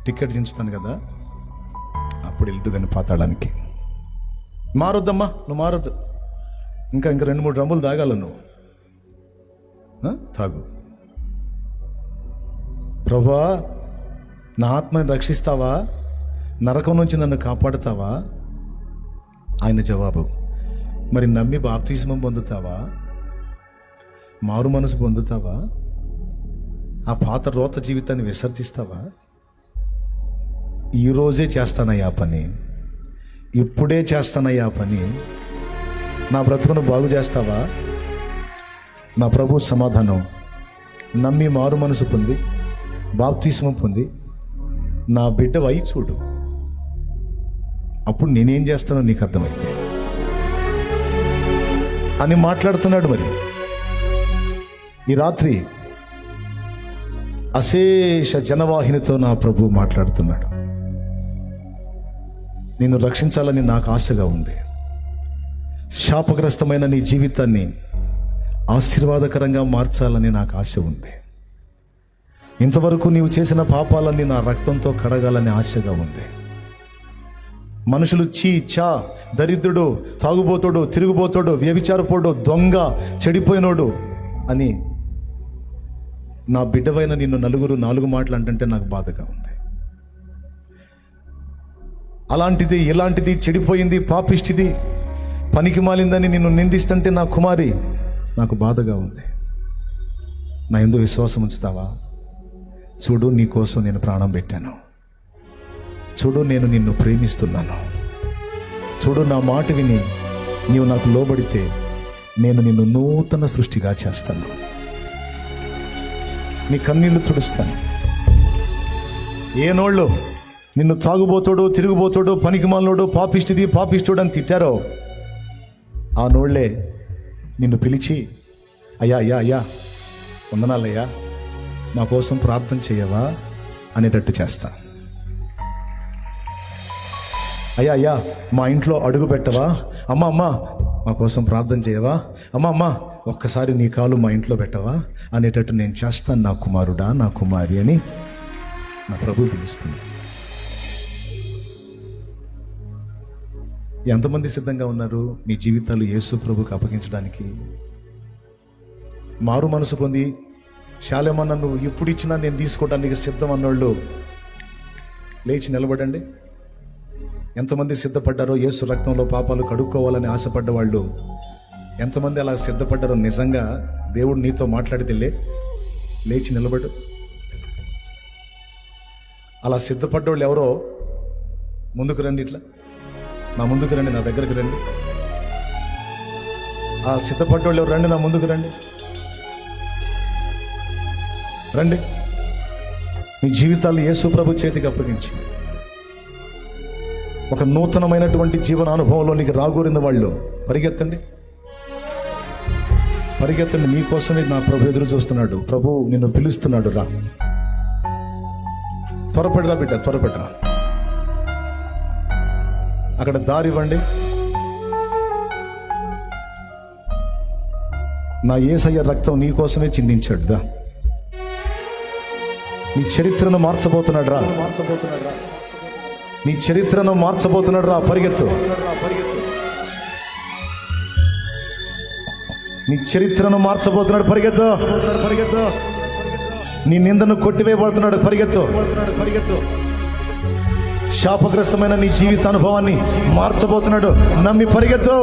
టికెట్ దించుతాను కదా, అప్పుడు వెళ్తూ కానీ పాతాడానికి. మారొద్దమ్మా, నువ్వు మారొద్దు. ఇంకా 2-3 డ్రమ్ములు తాగాల నువ్వు. తాగు. ప్రభువా, నా ఆత్మని రక్షిస్తావా? నరకం నుంచి నన్ను కాపాడుతావా? ఆయన జవాబు, మరి నమ్మి బాప్తిస్మం పొందుతావా? మారు మనసు పొందుతావా? ఆ పాత రోత జీవితాన్ని విసర్జిస్తావా? ఈరోజే చేస్తానయ్యా పని, ఇప్పుడే చేస్తానయ్యా పని. నా బ్రతుకును బాగు చేస్తావా? నా ప్రభు సమాధానం, నమ్మి మారు మనసు పొంది బాప్తిస్మం పొంది నా బిడ్డ వై చూడు, అప్పుడు నేనేం చేస్తానో నీకు అర్థమైంది అని మాట్లాడుతున్నాడు. మరి ఈ రాత్రి అశేష జనవాహినితో నా ప్రభు మాట్లాడుతున్నాడు. నిన్ను రక్షించాలని నాకు ఆశగా ఉంది. శాపగ్రస్తమైన నీ జీవితాన్ని ఆశీర్వాదకరంగా మార్చాలని నాకు ఆశ ఉంది. ఇంతవరకు నీవు చేసిన పాపాలన్నీ నా రక్తంతో కడగాలని ఆశగా ఉంది. మనుషులు చా, దరిద్రుడు, తాగుబోతాడు, తిరుగుబోతాడు, వ్యభిచారపోడు, దొంగ, చెడిపోయినోడు అని నా బిడ్డవైన నిన్ను 4 మాటలు అంటే నాకు బాధగా ఉంది. అలాంటిది, ఇలాంటిది, చెడిపోయింది, పాపిష్టిది, పనికి మాలిందని నిన్ను నిందిస్తుంటే నా కుమారి నాకు బాధగా ఉంది. నా యందు విశ్వాసం ఉంచుతావా? చూడు, నీ కోసం నేను ప్రాణం పెట్టాను. చూడు, నేను నిన్ను ప్రేమిస్తున్నాను. చూడు, నా మాట విని నీవు నాకు లోబడితే నేను నిన్ను నూతన సృష్టిగా చేస్తాను. నీ కన్నీళ్లు తుడుస్తాను. ఏ నోళ్ళు నిన్ను తాగుబోతాడు, తిరుగుబోతాడు, పనికిమాలినోడు, పాపిష్టుడు అని తిట్టారో ఆ నోళ్లే నిన్ను పిలిచి, అయ్యా వందనాలయ్యా, మా కోసం ప్రార్థన చేయవా అనేటట్టు చేస్తా. అయ్యా మా ఇంట్లో అడుగు పెట్టవా? అమ్మా మా కోసం ప్రార్థన చేయవా? అమ్మా ఒక్కసారి నీ కాలు మా ఇంట్లో పెట్టవా అనేటట్టు నేను చేస్తాను నా కుమారుడా, నా కుమారి అని నా ప్రభు పిలుస్తుంది. ఎంతమంది సిద్ధంగా ఉన్నారు మీ జీవితాలు యేసు ప్రభుకి అప్పగించడానికి? మారు మనసు పొంది శాలేమన్న నువ్వు ఇప్పుడు ఇచ్చినా నేను తీసుకోవడానికి సిద్ధం అన్నోళ్ళు లేచి నిలబడండి. ఎంతమంది సిద్ధపడ్డారో యేసు రక్తంలో పాపాలు కడుక్కోవాలని ఆశపడ్డ వాళ్ళు ఎంతమంది అలా సిద్ధపడ్డారో, నిజంగా దేవుడు నీతో మాట్లాడితే లేచి నిలబడు. అలా సిద్ధపడ్డోళ్ళు ఎవరో ముందుకు రండి, ఇట్లా నా ముందుకు రండి, నా దగ్గరకు రండి. ఆ సిద్ధపడ్డోళ్ళు ఎవరు? రండి, నా ముందుకు రండి. మీ జీవితాలు యేసు ప్రభు చేతికి అప్పగించి ఒక నూతనమైనటువంటి జీవన అనుభవంలో నీకు రాగోరిన వాళ్ళు పరిగెత్తండి. నీకోసమే నా ప్రభు ఎదురు చూస్తున్నాడు. ప్రభు నిన్ను పిలుస్తున్నాడు, రా, త్వరపడిరా బిడ్డ, త్వరపడిరా. అక్కడ దారి ఇవ్వండి. నా యేసయ్య రక్తం నీ కోసమే చిందించాడు. దా నీ చరిత్రను మార్చబోతున్నాడు రా. నీ చరిత్రను మార్చబోతున్నాడు రా. పరిగెత్తు. నీ చరిత్రను మార్చబోతున్నాడు. పరిగెత్తు. నీ నిందను కొట్టివేయబోతున్నాడు. పరిగెత్తు. శాపగ్రస్తమైన నీ జీవిత అనుభవాన్ని మార్చబోతున్నాడు. నమ్మి పరిగెత్తు.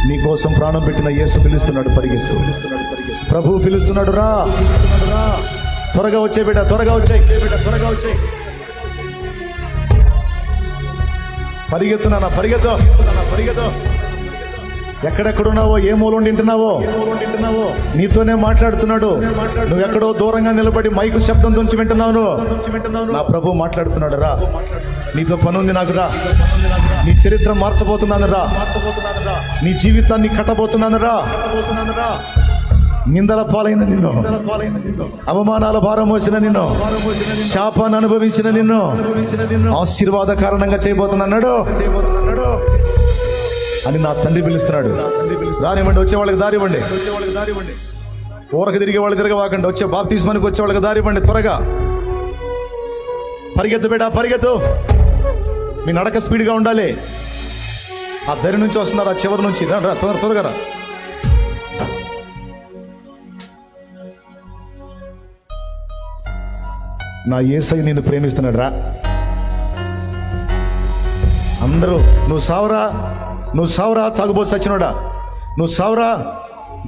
నీ కోసం ప్రాణం పెట్టిన యేసు పిలుస్తున్నాడు. పరిగెత్తు. ప్రభువు పిలుస్తున్నాడు. రా. త్వరగా వచ్చే బిడ్డ, త్వరగా వచ్చాయి. పరిగెత్తున్నా. పరిగెత్తు. ఎక్కడెక్కడున్నావో, ఏ మూలం వింటున్నావో నీతోనే మాట్లాడుతున్నాడు. నువ్వు ఎక్కడో దూరంగా నిలబడి మైకు శబ్దం నుంచి వింటున్నావు. నా ప్రభు మాట్లాడుతున్నాడు. రా, నీతో పని ఉంది నాకు. రా, నీ చరిత్ర మార్చబోతున్నాను. రా, నీ జీవితాన్ని కట్టబోతున్నాను. రా, నిందల పాలైన నిన్ను, అవమానాల భారం మోసిన నిన్ను, శాపాన్ని అనుభవించిన నిన్ను ఆశీర్వాద కారణంగా చేయబోతున్నాడు అని నా తండ్రి పిలుస్తున్నాడు. దారివ్వండి, వచ్చే వాళ్ళకి దారివ్వండి. ఊరకు తిరిగే వాళ్ళు తిరగవాకండి. వచ్చే బాప్తిస్మానికి వచ్చే వాళ్ళకి దారివ్వండి. త్వరగా పరిగెత్తు బిడ్డ, పరిగెత్తు. మీ నడక స్పీడ్గా ఉండాలి. ఆ దరి నుంచి వస్తున్నారు, ఆ చివరి నుంచి. రా, త్వరగా రా. నా యేసయ్య నిన్ను ప్రేమిస్తున్నాడు. రా. అందరూ నువ్వు సావరా తాగుబోతు సచ్చినోడా, నువ్వు సావరా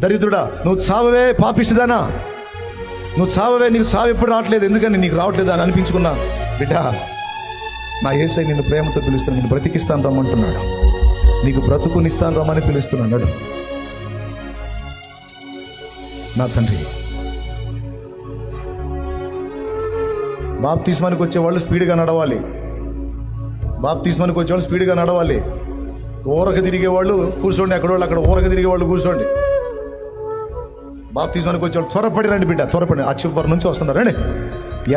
దరిద్రుడా, నువ్వు చావవే పాపిష్టిదానా, నువ్వు చావవే, నీకు చావు ఎప్పుడు రావట్లేదు, ఎందుకని నీకు రావట్లేదు అని అనిపించుకున్నా. బిడ్డ, నా యేసయ్య నిన్ను ప్రేమతో పిలుస్తున్నాడు. నేను బ్రతికిస్తాను రమ్మంటున్నాడు. నీకు బ్రతుకునిస్తాను రమ్మని పిలుస్తున్నాడు నా తండ్రి. బాప్తిస్మానికి వచ్చేవాళ్ళు స్పీడ్గా నడవాలి. ఊరక తిరిగేవాళ్ళు కూర్చోండి. ఎక్కడోళ్ళు అక్కడ ఊరక తిరిగేవాళ్ళు కూర్చోండి. బాప్తిస్మానికి వచ్చేవాళ్ళు త్వరపడి రండి బిడ్డ, త్వరపడి. ఆ చివరి నుంచి వస్తున్నారు. రండి.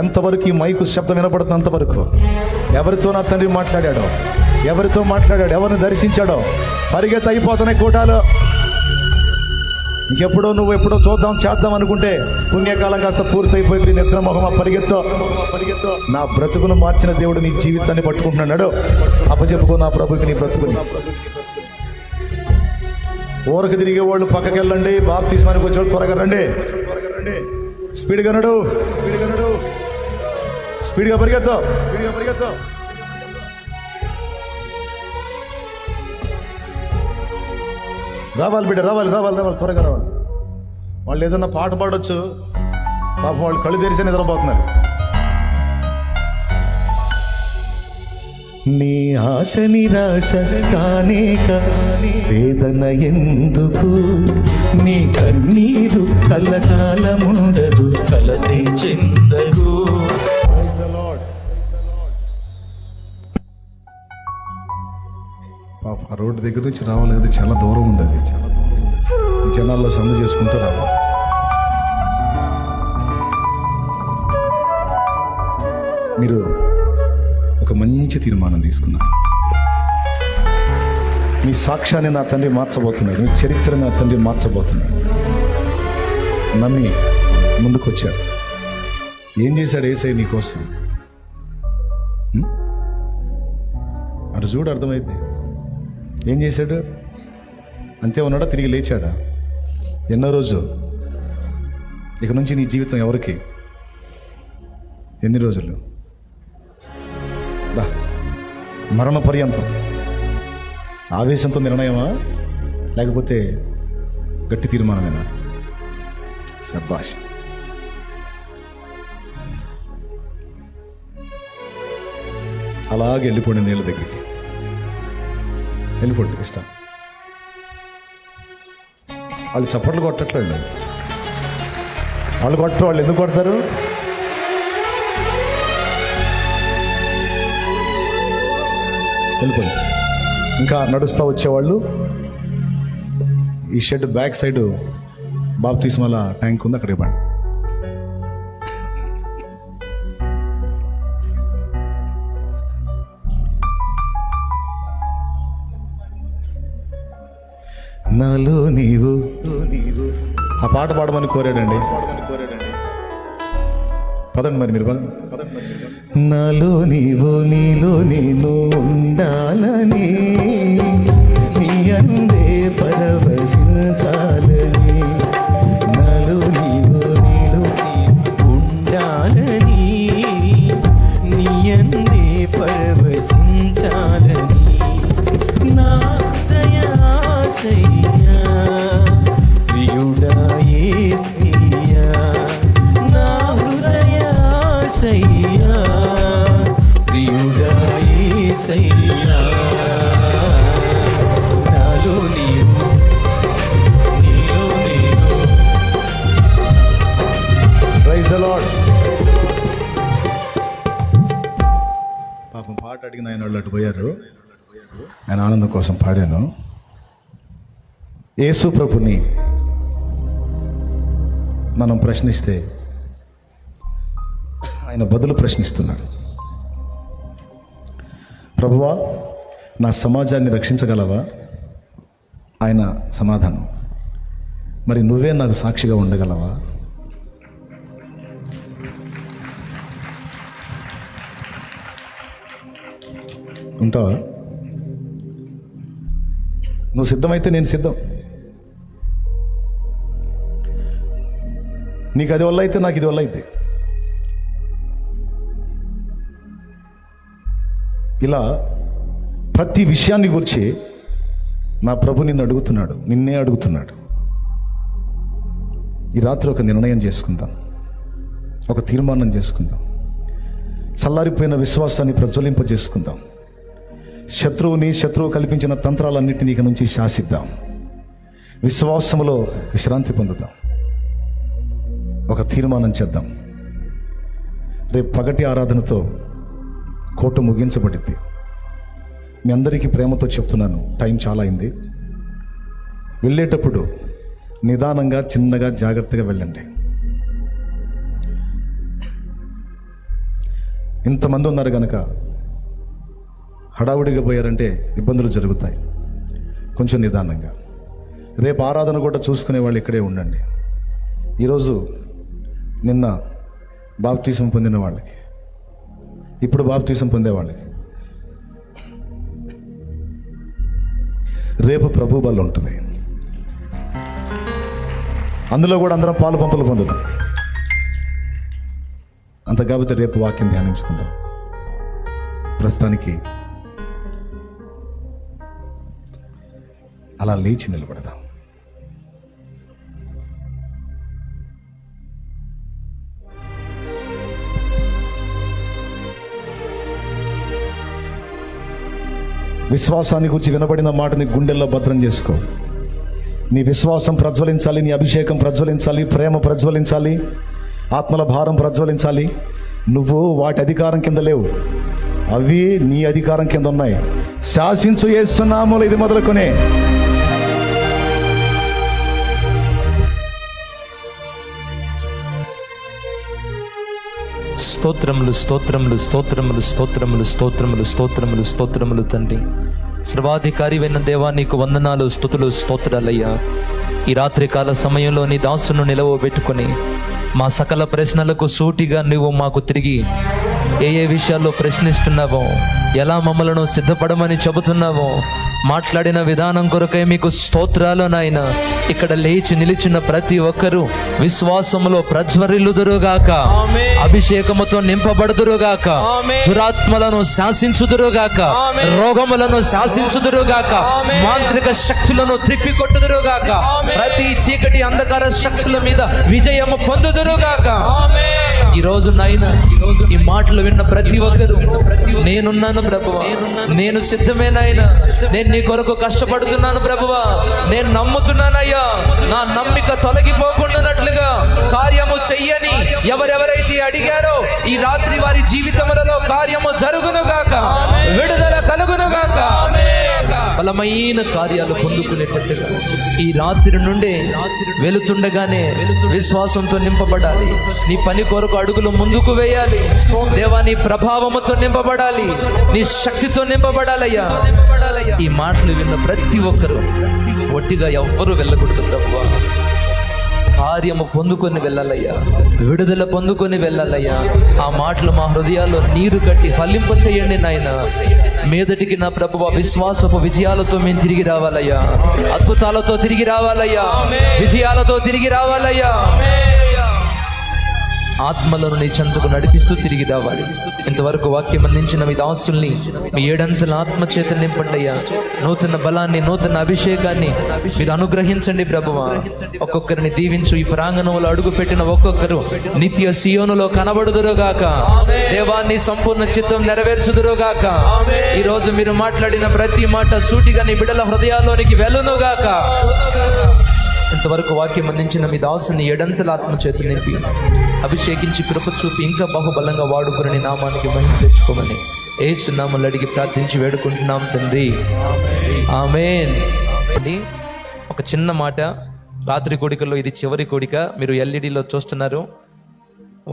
ఎంతవరకు ఈ మైకు శబ్దం వినపడుతుంది అంతవరకు ఎవరితో నా తండ్రి మాట్లాడాడో, ఎవరిని దర్శించాడో పరిగెత్తి అయిపోతున్నాయి కూటాలు. ఇంకెప్పుడో నువ్వు ఎప్పుడో చేద్దాం అనుకుంటే పుణ్యకాలం కాస్త పూర్తయిపోయింది. నిద్రమోహమా, పరిగెత్తు. నా బ్రతుకును మార్చిన దేవుడు నీ జీవితాన్ని పట్టుకుంటున్నాడు. అప్పచెప్పుకో నా ప్రభుకి నీ బ్రతుకుని. ఊరకు తిరిగే వాళ్ళు పక్కకి వెళ్ళండి. బాప్తిస్మానికి వచ్చేవాళ్ళు త్వరగా రండి. స్పీడ్గా నడు. స్పీడ్గా పరిగెత్తు. రావాలి బిడ్డ, రావాలి. త్వరగా రావాలి. వాళ్ళు ఏదన్నా పాట పాడొచ్చు, పాపం వాళ్ళు కళ్ళు తెరిసే నిద్రపోతున్నారు. నీ ఆశ నిరాశ కానే వేదన ఎందుకు, నీ కన్నీరు కలకాలముండదు, కలతే చెందదు. పాప ఆ రోడ్డు దగ్గర నుంచి రావాలి కదా, చాలా దూరం ఉంది. అది జనాల్లో సందు చేసుకుంటూ రావాలి. మీరు ఒక మంచి తీర్మానం తీసుకున్నారు. మీ సాక్ష్యాన్ని నా తండ్రి మార్చబోతున్నాడు. మీ చరిత్రని నా తండ్రి మార్చబోతున్నాడు. నమ్మి ముందుకు వచ్చారు. ఏం చేశాడు యేసయ్య నీకోసం? అటు చూడు, అర్థమైంది. ఏం చేశాడు? అంతే ఉన్నాడా? తిరిగి లేచాడా? ఎన్నో రోజు? ఇక నుంచి నీ జీవితం ఎవరికి? ఎన్ని రోజులు? మరణ పర్యంతం. ఆవేశంతో నిర్ణయమా, లేకపోతే గట్టి తీర్మానమేనా? శభాష్. అలాగే వెళ్ళిపోండి నీళ్ళ దగ్గరికి. వెళ్ళిపోండి, ఇస్తాను. వాళ్ళు చప్పట్లు కొట్టట్లేదు. వాళ్ళు కొట్టరు. వాళ్ళు ఎందుకు కొడతారు? వెళ్ళిపోండి. ఇంకా నడుస్తూ వచ్చేవాళ్ళు ఈ షెడ్ బ్యాక్ సైడ్ బాప్తిస్మాల ట్యాంక్ ఉంది, అక్కడికి పండి. నాలో నీవు ఆ పాట పాడమని కోరాడండి. పదండి మరి మీరు పదండి. నాలో నీవు నీలో నేను ఉండాలని, నీ అందే పరవశించాలని. నాలో నీవు నీలో ఉండాలని, నీ అందే పరవశించాలని. నా దయాశయ్యా ప్రియుడా యేసయ్యా, నా హృదయాశయ్యా ప్రియుడా యేసయ్యా. నాలో నీవు నీలో నేను. Praise the Lord. పాపం పాట అడిగిన ఆయన వాళ్ళు అటు పోయారు. ఆయన ఆనందం కోసం పాడాను. యేసు ప్రభుని మనం ప్రశ్నిస్తే ఆయన బదులు ప్రశ్నిస్తున్నాడు. ప్రభువా, నా సమాజాన్ని రక్షించగలవా? ఆయన సమాధానం, మరి నువ్వే నాకు సాక్షిగా ఉండగలవా? ఉంటావా? నువ్వు సిద్ధమైతే నేను సిద్ధం. నీకు అది వల్ల అయితే నాకు ఇది వల్ల అయితే. ఇలా ప్రతి విషయాన్ని గురించి నా ప్రభు నిన్ను అడుగుతున్నాడు, నిన్నే అడుగుతున్నాడు. ఈ రాత్రి ఒక నిర్ణయం చేసుకుందాం, ఒక తీర్మానం చేసుకుందాం. చల్లారిపోయిన విశ్వాసాన్ని ప్రజ్వలింపజేసుకుందాం. శత్రువు కల్పించిన తంత్రాలన్నిటినీ ఇక నుంచి శాసిద్దాం. విశ్వాసములో విశ్రాంతి పొందుదాం. ఒక తీర్మానం చేద్దాం. రేపు పగటి ఆరాధనతో కోట ముగించబడింది. మీ అందరికీ ప్రేమతో చెప్తున్నాను, టైం చాలా అయింది. వెళ్ళేటప్పుడు నిదానంగా, చిన్నగా, జాగ్రత్తగా వెళ్ళండి. ఇంతమంది ఉన్నారు కనుక హడావుడిగా పోయారంటే ఇబ్బందులు జరుగుతాయి. కొంచెం నిదానంగా. రేపు ఆరాధన కూడా చూసుకునే వాళ్ళు ఇక్కడే ఉండండి. ఈరోజు నిన్న బాప్తీసం పొందిన వాళ్ళకి, ఇప్పుడు బాప్తీసం పొందే వాళ్ళకి రేపు ప్రభు బల్ల ఉంటుంది. అందులో కూడా అందరం పాలు పంపులు పొందుతాం. అంత కాబట్టి రేపు వాక్యం ధ్యానించుకుందాం. ప్రస్తుతానికి అలా లేచి నిలబడదాం. విశ్వాసాన్ని గురించి వినబడిన మాటని గుండెల్లో భద్రం చేసుకో. నీ విశ్వాసం ప్రజ్వలించాలి, నీ అభిషేకం ప్రజ్వలించాలి, ప్రేమ ప్రజ్వలించాలి, ఆత్మల భారం ప్రజ్వలించాలి. నువ్వు వాటి అధికారం కింద లేవు, అవి నీ అధికారం కింద ఉన్నాయి. శాసించు యేసు నామములో ఇది మొదలుకొనే. స్తోత్రములు స్తోత్రములు స్తోత్రములు స్తోత్రములు స్తోత్రములు స్తోత్రములు స్తోత్రములు తండ్రి. సర్వాధికారి అయిన దేవా, నీకు వందనాలు, స్తుతులు, స్తోత్రాలయ్యా. ఈ రాత్రికాల సమయంలో నీ దాసును నిలవబెట్టుకొని మా సకల ప్రశ్నలకు సూటిగా నువ్వు మాకు తిరిగి ఏ ఏ విషయాల్లో ప్రశ్నిస్తున్నావో, ఎలా మమ్మలను సిద్ధపడమని చెబుతున్నావో మాట్లాడిన విధానం కొరకై మీకు స్తోత్రాలు నాయన. ఇక్కడ లేచి నిలిచిన ప్రతి ఒక్కరూ విశ్వాసములో ప్రజ్వరిల్లుదురుగాక, అభిషేకముతో నింపబడుదురుగాక, దురాత్మలను శాసించుదురుగాక, రోగములను శాసించుదురుగాక, మాంత్రిక శక్తులను త్రిప్పికొట్టుదురుగాక, ప్రతి చీకటి అంధకార శక్తుల మీద విజయము పొందుదురుగాక. ఈ రోజు నాయన, ఈ మాటలు విన్న ప్రతి ఒక్కరు, నేనున్నాను ప్రభువా, నేను సిద్ధమేనాయనా, నేను నీ కొరకు కష్టపడుతున్నాను ప్రభువా, నేను నమ్ముతున్నానయ్యా, నా నమ్మిక తొలగిపోకుండానట్లుగా కార్యము చెయ్యని ఎవరెవరైతే అడిగారో ఈ రాత్రి వారి జీవితములలో కార్యము జరుగునుగాక, విడుదల కలుగునుగాక, బలమైన కార్యాలు పొందుకునేటట్టుగా ఈ రాత్రి నుండి వెళుతుండగానే విశ్వాసంతో నింపబడాలి. నీ పని కొరకు అడుగులు ముందుకు వేయాలి దేవా, నీ ప్రభావముతో నింపబడాలి, నీ శక్తితో నింపబడాలయ్యా. ఈ మాటలు విన్న ప్రతి ఒక్కరూ ఒట్టిగా ఎవ్వరూ వెళ్ళకూడదు ప్రభువా. కార్యము పొందుకొని వెళ్ళాలయ్యా, విడుదల పొందుకొని వెళ్ళాలయ్యా. ఆ మాటలు మా హృదయాల్లో నీరు కట్టి ఫలింప చేయండి నాయన. మీదటికి నా ప్రభువా విశ్వాసపు విజయాలతో మేము తిరిగి రావాలయ్యా, అద్భుతాలతో తిరిగి రావాలయ్యా, విజయాలతో తిరిగి రావాలయ్యా. ఆత్మలను నీ చెంతకు నడిపిస్తూ తిరిగి రావాలి. ఇంతవరకు వాక్యం అందించిన మీ దాసుల్ని మీ ఏడంతల ఆత్మ చేత నింపండయ్యా. నూతన బలాన్ని, నూతన అభిషేకాన్ని మీరు అనుగ్రహించండి ప్రభువా. ఒక్కొక్కరిని దీవించు. ఈ ప్రాంగణంలో అడుగు పెట్టిన ఒక్కొక్కరు నిత్య సియోనులో కనబడుదురుగాక. దేవాన్ని సంపూర్ణ చిత్తం నెరవేర్చుదురుగాక. ఈ రోజు మీరు మాట్లాడిన ప్రతి మాట సూటిగా నీ బిడ్డల హృదయాల్లోనికి వెళ్ళునుగాక. ఇంతవరకు వాక్యం అందించిన మీ దాసుని ఏడంతల ఆత్మ చేత నింపి అభిషేకించి కృప చూపి ఇంకా బహుబలంగా వాడుకుని నామానికి మహిమ తెచ్చుకోమని యేసు నామములో అడిగి ప్రార్థించి వేడుకుంటున్నాం తండ్రి, ఆమేన్. ఒక చిన్న మాట, రాత్రి కోడికల్లో ఇది చివరి కోడిక. మీరు ఎల్ఈడిలో చూస్తున్నారు.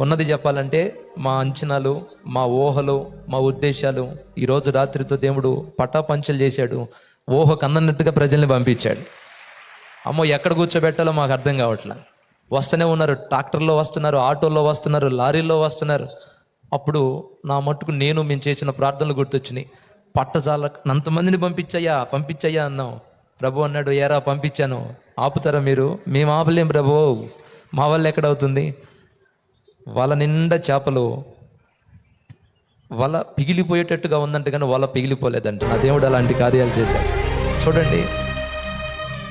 ఉన్నది చెప్పాలంటే మా అంచనాలు, మా ఊహలు, మా ఉద్దేశాలు ఈరోజు రాత్రితో దేవుడు పటాపంచలు చేశాడు. ఊహకు అందనట్టుగా ప్రజల్ని పంపించాడు. అమ్మో, ఎక్కడ కూర్చోబెట్టాలో మాకు అర్థం కావట్లే. వస్తూనే ఉన్నారు, ట్రాక్టర్లో వస్తున్నారు, ఆటోలో వస్తున్నారు, లారీలో వస్తున్నారు. అప్పుడు నా మట్టుకు మేము చేసిన ప్రార్థనలు గుర్తొచ్చినాయి. పట్టజాల అంతమందిని పంపించయ్యా అన్నాం. ప్రభు అన్నాడు, ఏరా పంపించాను, ఆపుతారా మీరు? మేము ఆపలేం ప్రభు, మా వల్ల ఎక్కడవుతుంది? వాళ్ళ నిండా చేపలు, వల పిగిలిపోయేటట్టుగా ఉందంట, కానీ వల పిగిలిపోలేదంట. నా దేవుడు అలాంటి కార్యాలు చేశాడు. చూడండి,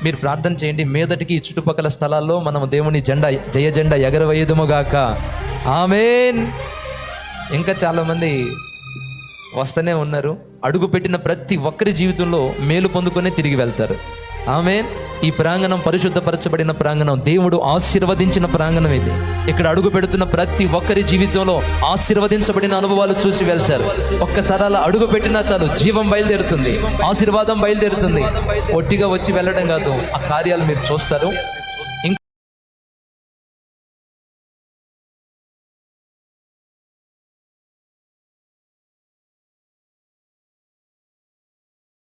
మీరు ప్రార్థన చేయండి. మీదటికి ఈ చుట్టుపక్కల స్థలాల్లో మనం దేవుని జెండా, జయ జెండా ఎగరవేయుదుముగాక. ఆమేన్. ఇంకా చాలామంది వస్తూనే ఉన్నారు. అడుగు పెట్టిన ప్రతి ఒక్కరి జీవితంలో మేలు పొందుకొని తిరిగి వెళ్తారు. ఆమేన్. ఈ ప్రాంగణం పరిశుద్ధపరచబడిన ప్రాంగణం, దేవుడు ఆశీర్వదించిన ప్రాంగణం ఇది. ఇక్కడ అడుగు పెడుతున్న ప్రతి ఒక్కరి జీవితంలో ఆశీర్వదించబడిన అనుభవాలు చూసి వెళ్తారు. ఒక్కసారి అలా అడుగు పెట్టినా చాలు, జీవం బయలుదేరుతుంది, ఆశీర్వాదం బయలుదేరుతుంది. ఒట్టిగా వచ్చి వెళ్ళడం కాదు, ఆ కార్యాలు మీరు చూస్తారు.